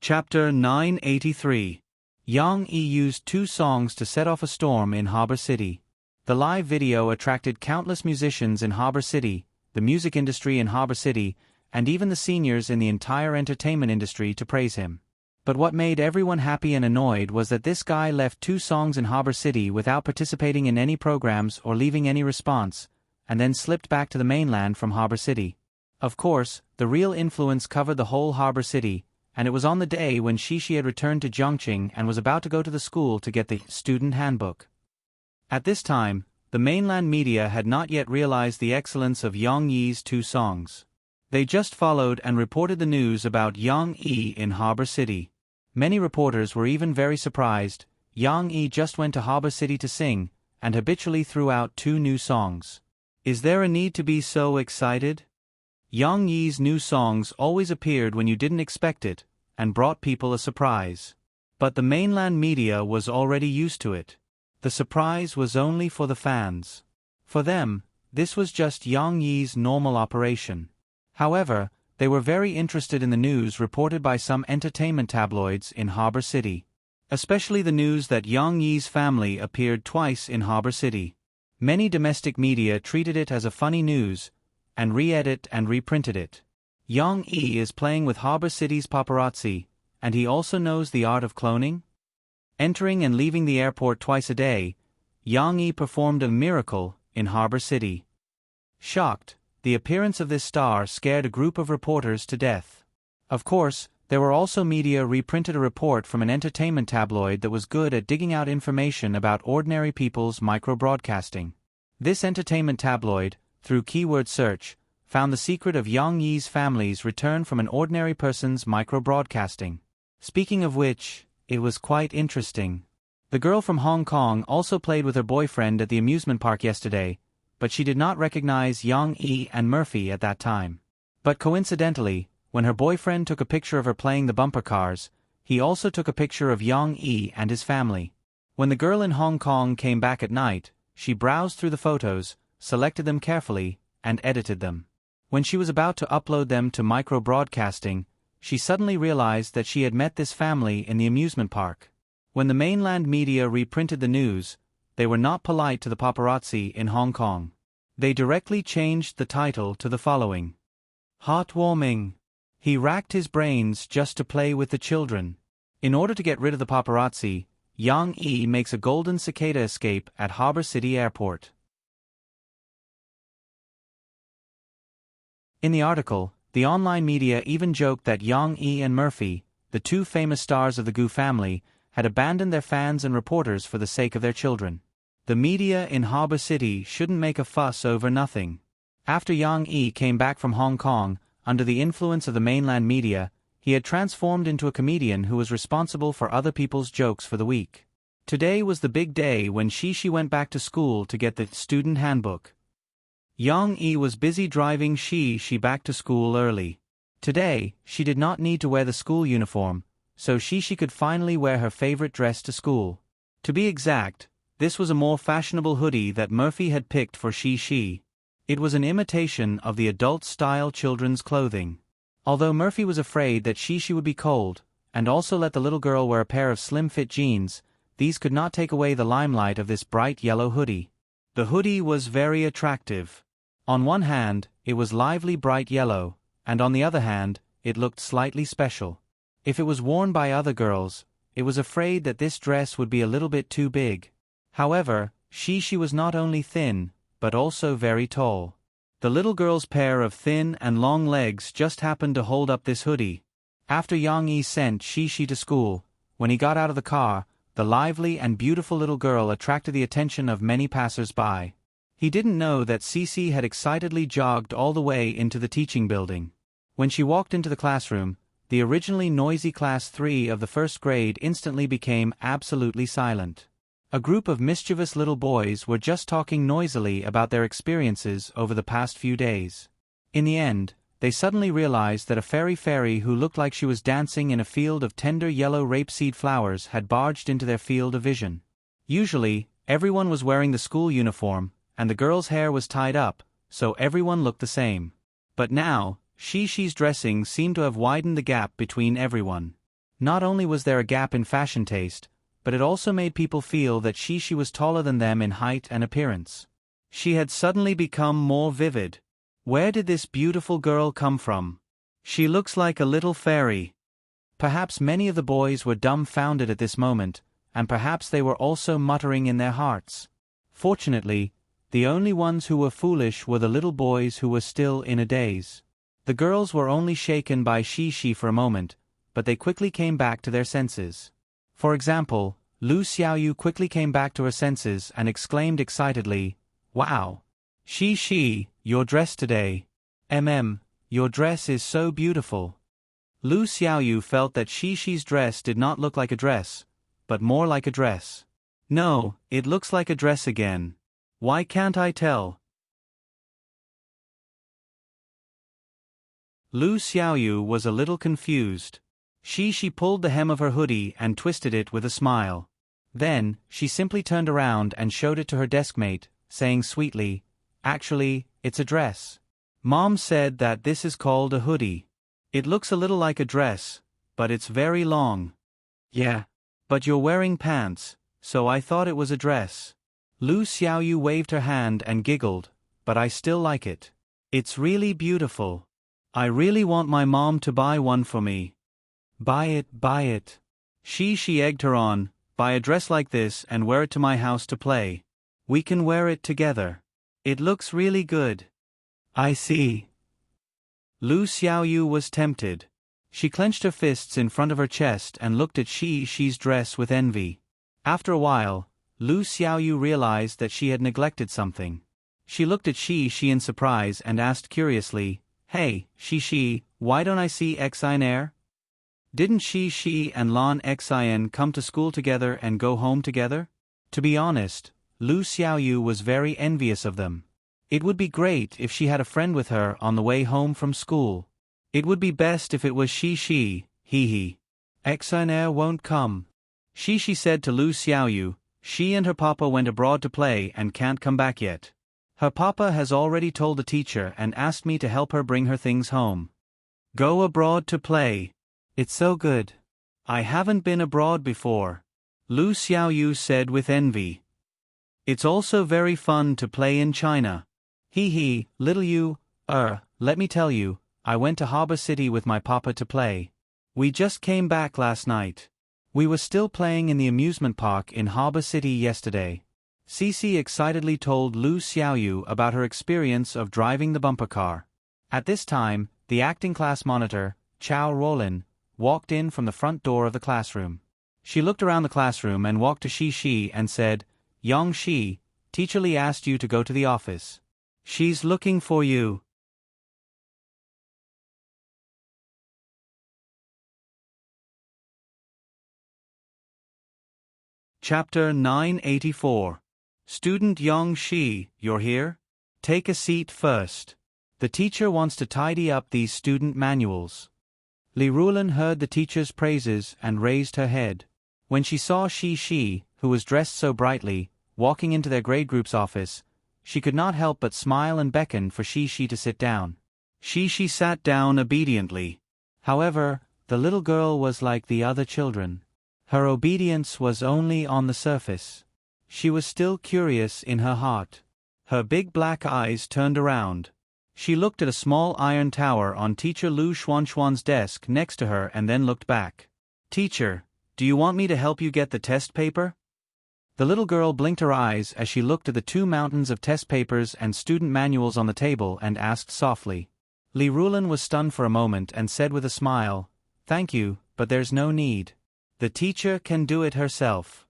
Chapter 983. Yang Yi used 2 songs to set off a storm in Harbor City. The live video attracted countless musicians in Harbor City, the music industry in Harbor City, and even the seniors in the entire entertainment industry to praise him. But what made everyone happy and annoyed was that this guy left 2 songs in Harbor City without participating in any programs or leaving any response, and then slipped back to the mainland from Harbor City. Of course, the real influence covered the whole Harbor City, and it was on the day when Shishi had returned to Zhongqing and was about to go to the school to get the student handbook. At this time, the mainland media had not yet realized the excellence of Yang Yi's 2 songs. They just followed and reported the news about Yang Yi in Harbor City. Many reporters were even very surprised. Yang Yi just went to Harbor City to sing, and habitually threw out 2 new songs. Is there a need to be so excited? Yang Yi's new songs always appeared when you didn't expect it, and brought people a surprise. But the mainland media was already used to it. The surprise was only for the fans. For them, this was just Yang Yi's normal operation. However, they were very interested in the news reported by some entertainment tabloids in Harbor City. Especially the news that Yang Yi's family appeared twice in Harbor City. Many domestic media treated it as a funny news, and re-edit and reprinted it. Yang Yi is playing with Harbor City's paparazzi, and he also knows the art of cloning? Entering and leaving the airport twice a day, Yang Yi performed a miracle in Harbor City. Shocked, the appearance of this star scared a group of reporters to death. Of course, there were also media reprinted a report from an entertainment tabloid that was good at digging out information about ordinary people's micro-broadcasting. This entertainment tabloid, through keyword search, found the secret of Yang Yi's family's return from an ordinary person's micro-broadcasting. Speaking of which, it was quite interesting. The girl from Hong Kong also played with her boyfriend at the amusement park yesterday, but she did not recognize Yang Yi and Murphy at that time. But coincidentally, when her boyfriend took a picture of her playing the bumper cars, he also took a picture of Yang Yi and his family. When the girl in Hong Kong came back at night, she browsed through the photos, selected them carefully, and edited them. When she was about to upload them to micro-broadcasting, she suddenly realized that she had met this family in the amusement park. When the mainland media reprinted the news, they were not polite to the paparazzi in Hong Kong. They directly changed the title to the following: Heartwarming. He racked his brains just to play with the children. In order to get rid of the paparazzi, Yang Yi makes a golden cicada escape at Harbor City Airport. In the article, the online media even joked that Yang Yi and Murphy, the 2 famous stars of the Gu family, had abandoned their fans and reporters for the sake of their children. The media in Harbor City shouldn't make a fuss over nothing. After Yang Yi came back from Hong Kong, under the influence of the mainland media, he had transformed into a comedian who was responsible for other people's jokes for the week. Today was the big day when Shishi went back to school to get the student handbook. Yang Yi was busy driving Shishi back to school early. Today, she did not need to wear the school uniform, so Shishi could finally wear her favorite dress to school. To be exact, this was a more fashionable hoodie that Murphy had picked for Shishi. It was an imitation of the adult-style children's clothing. Although Murphy was afraid that Shishi would be cold, and also let the little girl wear a pair of slim-fit jeans, these could not take away the limelight of this bright yellow hoodie. The hoodie was very attractive. On one hand, it was lively bright yellow, and on the other hand, it looked slightly special. If it was worn by other girls, it was afraid that this dress would be a little bit too big. However, Shishi was not only thin, but also very tall. The little girl's pair of thin and long legs just happened to hold up this hoodie. After Yang Yi sent Shishi to school, when he got out of the car, the lively and beautiful little girl attracted the attention of many passers-by. He didn't know that Cici had excitedly jogged all the way into the teaching building. When she walked into the classroom, the originally noisy class 3 of the first grade instantly became absolutely silent. A group of mischievous little boys were just talking noisily about their experiences over the past few days. In the end, they suddenly realized that a fairy who looked like she was dancing in a field of tender yellow rapeseed flowers had barged into their field of vision. Usually, everyone was wearing the school uniform, and the girl's hair was tied up, so everyone looked the same. But now, Shishi's dressing seemed to have widened the gap between everyone. Not only was there a gap in fashion taste, but it also made people feel that Shishi was taller than them in height and appearance. She had suddenly become more vivid. Where did this beautiful girl come from? She looks like a little fairy. Perhaps many of the boys were dumbfounded at this moment, and perhaps they were also muttering in their hearts. Fortunately, the only ones who were foolish were the little boys who were still in a daze. The girls were only shaken by Shishi for a moment, but they quickly came back to their senses. For example, Lu Xiaoyu quickly came back to her senses and exclaimed excitedly, "Wow! Shishi, you're dressed today. your dress is so beautiful. Lu Xiaoyu felt that Xi-Xi's dress did not look like a dress, but more like a dress. No, it looks like a dress again. Why can't I tell? Lu Xiaoyu was a little confused. Xi pulled the hem of her hoodie and twisted it with a smile. Then, she simply turned around and showed it to her deskmate, saying sweetly, "Actually, it's a dress. Mom said that this is called a hoodie. It looks a little like a dress, but it's very long." "Yeah. But you're wearing pants, so I thought it was a dress." Lu Xiaoyu waved her hand and giggled, "But I still like it. It's really beautiful. I really want my mom to buy one for me." Buy it, buy it." She egged her on, "Buy a dress like this and wear it to my house to play. We can wear it together. It looks really good." "I see." Lu Xiaoyu was tempted. She clenched her fists in front of her chest and looked at Xi-Xi's dress with envy. After a while, Lu Xiaoyu realized that she had neglected something. She looked at Xi-Xi in surprise and asked curiously, "Hey, Xi-Xi, why don't I see Xin Air? Didn't Xi and Lan Xin come to school together and go home together?" To be honest, Lu Xiaoyu was very envious of them. It would be great if she had a friend with her on the way home from school. It would be best if it was Xi, hee hee. Xin Air won't come. Xi said to Lu Xiaoyu, "She and her papa went abroad to play and can't come back yet. Her papa has already told the teacher and asked me to help her bring her things home." "Go abroad to play. It's so good. I haven't been abroad before," Lu Xiaoyu said with envy. "It's also very fun to play in China. Hee, little you, let me tell you, I went to Harbor City with my papa to play. We just came back last night. We were still playing in the amusement park in Harbor City yesterday." Cici excitedly told Lu Xiaoyu about her experience of driving the bumper car. At this time, the acting class monitor, Chao Rolin, walked in from the front door of the classroom. She looked around the classroom and walked to Xi and said, "Yang Xi, Teacher Li asked you to go to the office. She's looking for you." Chapter 984. Student Yang Xi, you're here? Take a seat first. The teacher wants to tidy up these student manuals. Li Rulin heard the teacher's praises and raised her head. When she saw Xi, who was dressed so brightly, walking into their grade group's office, she could not help but smile and beckon for Xi to sit down. Xi sat down obediently. However, the little girl was like the other children. Her obedience was only on the surface. She was still curious in her heart. Her big black eyes turned around. She looked at a small iron tower on Teacher Lu Xuanxuan's desk next to her and then looked back. "Teacher, do you want me to help you get the test paper?" The little girl blinked her eyes as she looked at the 2 mountains of test papers and student manuals on the table and asked softly. Li Rulin was stunned for a moment and said with a smile, "Thank you, but there's no need. The teacher can do it herself."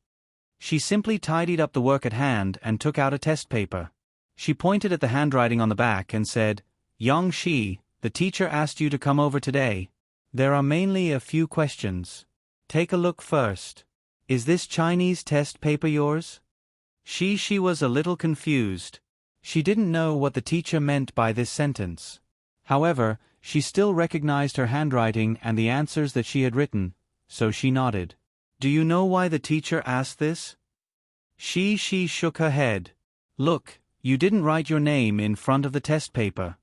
She simply tidied up the work at hand and took out a test paper. She pointed at the handwriting on the back and said, "Yang Xi, the teacher asked you to come over today. There are mainly a few questions. Take a look first. Is this Chinese test paper yours?" She was a little confused. She didn't know what the teacher meant by this sentence. However, she still recognized her handwriting and the answers that she had written, so she nodded. "Do you know why the teacher asked this?" She shook her head. "Look, you didn't write your name in front of the test paper."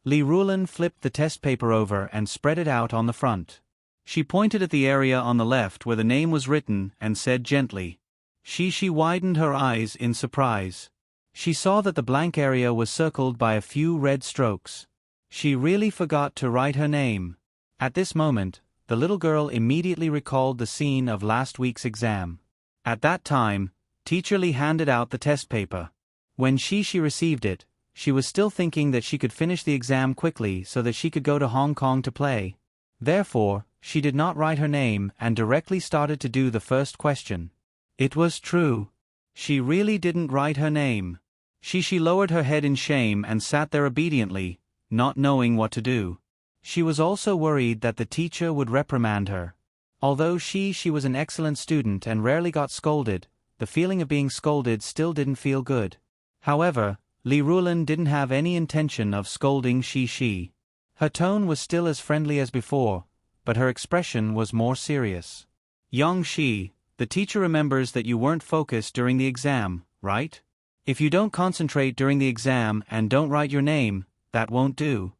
Li Rulin flipped the test paper over and spread it out on the front. She pointed at the area on the left where the name was written and said gently. She widened her eyes in surprise. She saw that the blank area was circled by a few red strokes. She really forgot to write her name. At this moment, the little girl immediately recalled the scene of last week's exam. At that time, Teacher Li handed out the test paper. When she received it, she was still thinking that she could finish the exam quickly so that she could go to Hong Kong to play. Therefore, she did not write her name and directly started to do the first question. It was true. She really didn't write her name. She lowered her head in shame and sat there obediently, not knowing what to do. She was also worried that the teacher would reprimand her. Although she was an excellent student and rarely got scolded, the feeling of being scolded still didn't feel good. However, Li Rulan didn't have any intention of scolding Shi. Her tone was still as friendly as before, but her expression was more serious. Young Shi, the teacher remembers that you weren't focused during the exam, right? If you don't concentrate during the exam and don't write your name, that won't do.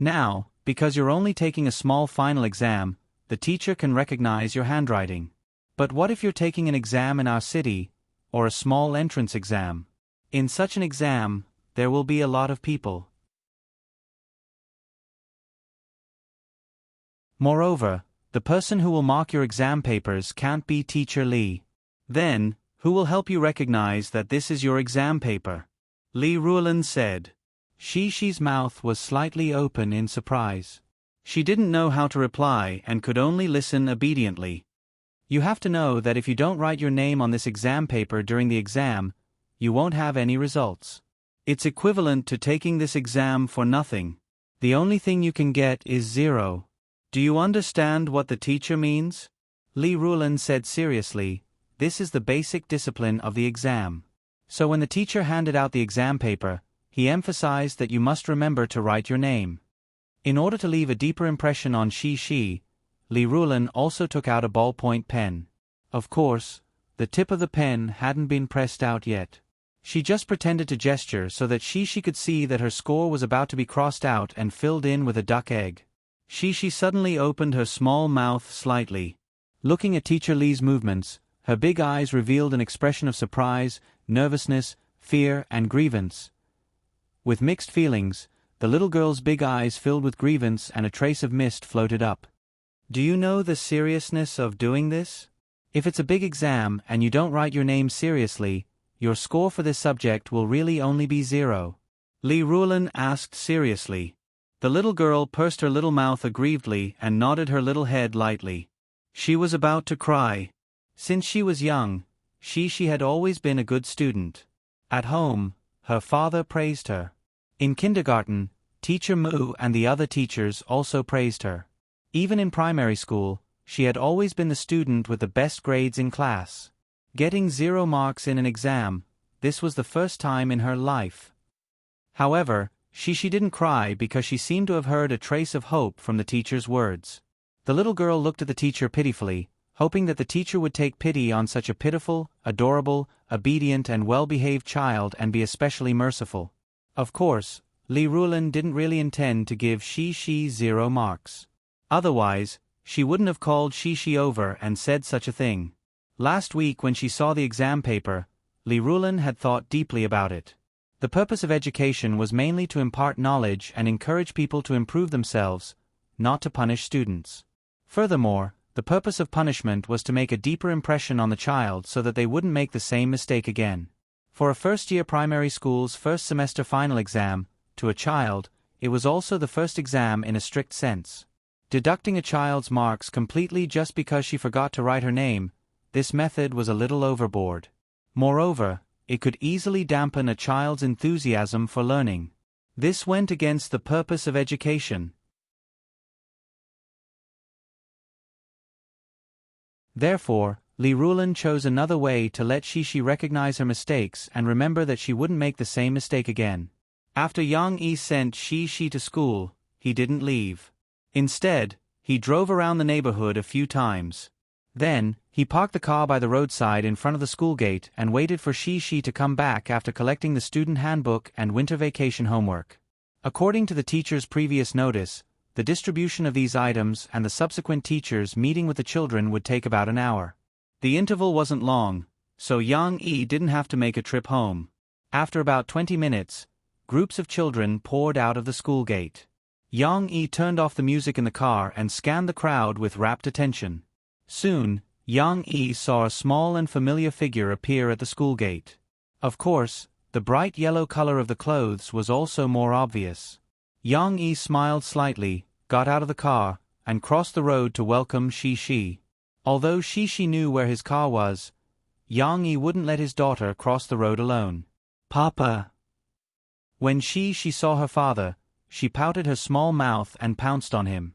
Now, because you're only taking a small final exam, the teacher can recognize your handwriting. But what if you're taking an exam in our city, or a small entrance exam? In such an exam, there will be a lot of people. Moreover, the person who will mark your exam papers can't be Teacher Li. Then, who will help you recognize that this is your exam paper? Li Rulan said. Shi's mouth was slightly open in surprise. She didn't know how to reply and could only listen obediently. You have to know that if you don't write your name on this exam paper during the exam, you won't have any results. It's equivalent to taking this exam for nothing. The only thing you can get is 0. Do you understand what the teacher means? Li Rulan said seriously, this is the basic discipline of the exam. So when the teacher handed out the exam paper, he emphasized that you must remember to write your name. In order to leave a deeper impression on Shi, Li Rulan also took out a ballpoint pen. Of course, the tip of the pen hadn't been pressed out yet. She just pretended to gesture so that Shi could see that her score was about to be crossed out and filled in with a duck egg. Shi suddenly opened her small mouth slightly. Looking at Teacher Li's movements, her big eyes revealed an expression of surprise, nervousness, fear, and grievance. With mixed feelings, the little girl's big eyes filled with grievance and a trace of mist floated up. Do you know the seriousness of doing this? If it's a big exam and you don't write your name seriously, your score for this subject will really only be 0. Li Rulan asked seriously. The little girl pursed her little mouth aggrievedly and nodded her little head lightly. She was about to cry. Since she was young, she had always been a good student. At home, her father praised her. In kindergarten, Teacher Mu and the other teachers also praised her. Even in primary school, she had always been the student with the best grades in class. Getting 0 marks in an exam, this was the first time in her life. However, she didn't cry because she seemed to have heard a trace of hope from the teacher's words. The little girl looked at the teacher pitifully, hoping that the teacher would take pity on such a pitiful, adorable, obedient and well-behaved child and be especially merciful. Of course, Li Rulan didn't really intend to give Shi 0 marks. Otherwise, she wouldn't have called Shi over and said such a thing. Last week when she saw the exam paper, Li Rulan had thought deeply about it. The purpose of education was mainly to impart knowledge and encourage people to improve themselves, not to punish students. Furthermore, the purpose of punishment was to make a deeper impression on the child so that they wouldn't make the same mistake again. For a first-year primary school's first semester final exam, to a child, it was also the first exam in a strict sense. Deducting a child's marks completely just because she forgot to write her name, this method was a little overboard. Moreover, it could easily dampen a child's enthusiasm for learning. This went against the purpose of education. Therefore, Li Rulan chose another way to let Shi recognize her mistakes and remember that she wouldn't make the same mistake again. After Yang Yi sent Shi to school, he didn't leave. Instead, he drove around the neighborhood a few times. Then, he parked the car by the roadside in front of the school gate and waited for Shi to come back after collecting the student handbook and winter vacation homework. According to the teacher's previous notice, the distribution of these items and the subsequent teachers meeting with the children would take about an hour. The interval wasn't long, so Yang Yi didn't have to make a trip home. After about 20 minutes, groups of children poured out of the school gate. Yang Yi turned off the music in the car and scanned the crowd with rapt attention. Soon, Yang Yi saw a small and familiar figure appear at the school gate. Of course, the bright yellow color of the clothes was also more obvious. Yang Yi smiled slightly, got out of the car, and crossed the road to welcome Shi. Although Shi knew where his car was, Yang Yi wouldn't let his daughter cross the road alone. Papa! When Shi saw her father, she pouted her small mouth and pounced on him.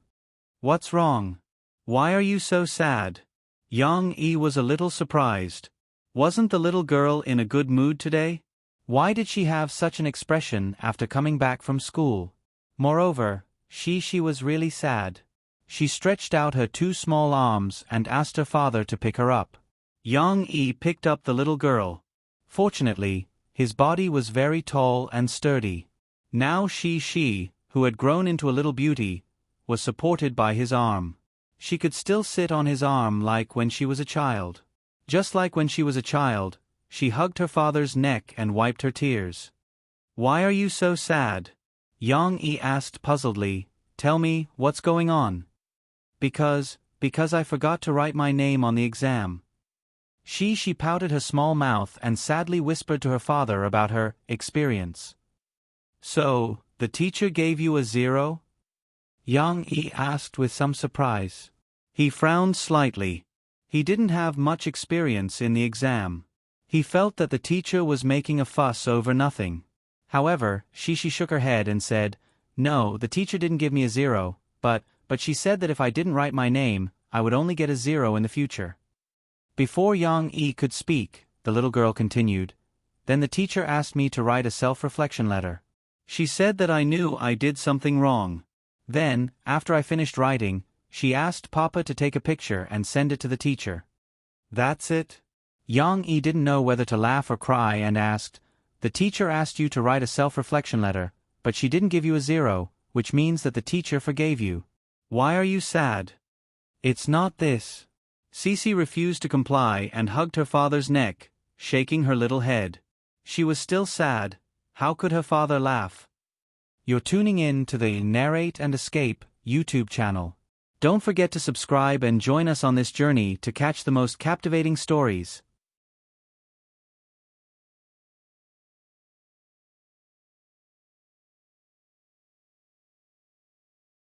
What's wrong? Why are you so sad? Yang Yi was a little surprised. Wasn't the little girl in a good mood today? Why did she have such an expression after coming back from school? Moreover, she was really sad. She stretched out her two small arms and asked her father to pick her up. Yang Yi picked up the little girl. Fortunately, his body was very tall and sturdy. Now she, who had grown into a little beauty, was supported by his arm. She could still sit on his arm like when she was a child. Just like when she was a child, she hugged her father's neck and wiped her tears. Why are you so sad? Yang Yi asked puzzledly. Tell me, what's going on? Because I forgot to write my name on the exam. She pouted her small mouth and sadly whispered to her father about her experience. So, the teacher gave you a 0? Yang Yi asked with some surprise. He frowned slightly. He didn't have much experience in the exam. He felt that the teacher was making a fuss over nothing. However, she shook her head and said, No, the teacher didn't give me a 0, but she said that if I didn't write my name, I would only get a 0 in the future. Before Yang Yi could speak, the little girl continued, Then the teacher asked me to write a self-reflection letter. She said that I knew I did something wrong. Then, after I finished writing, she asked Papa to take a picture and send it to the teacher. That's it? Yang Yi didn't know whether to laugh or cry and asked, The teacher asked you to write a self-reflection letter, but she didn't give you a 0, which means that the teacher forgave you. Why are you sad? It's not this. Cece refused to comply and hugged her father's neck, shaking her little head. She was still sad. How could her father laugh? You're tuning in to the Narrate and Escape YouTube channel. Don't forget to subscribe and join us on this journey to catch the most captivating stories.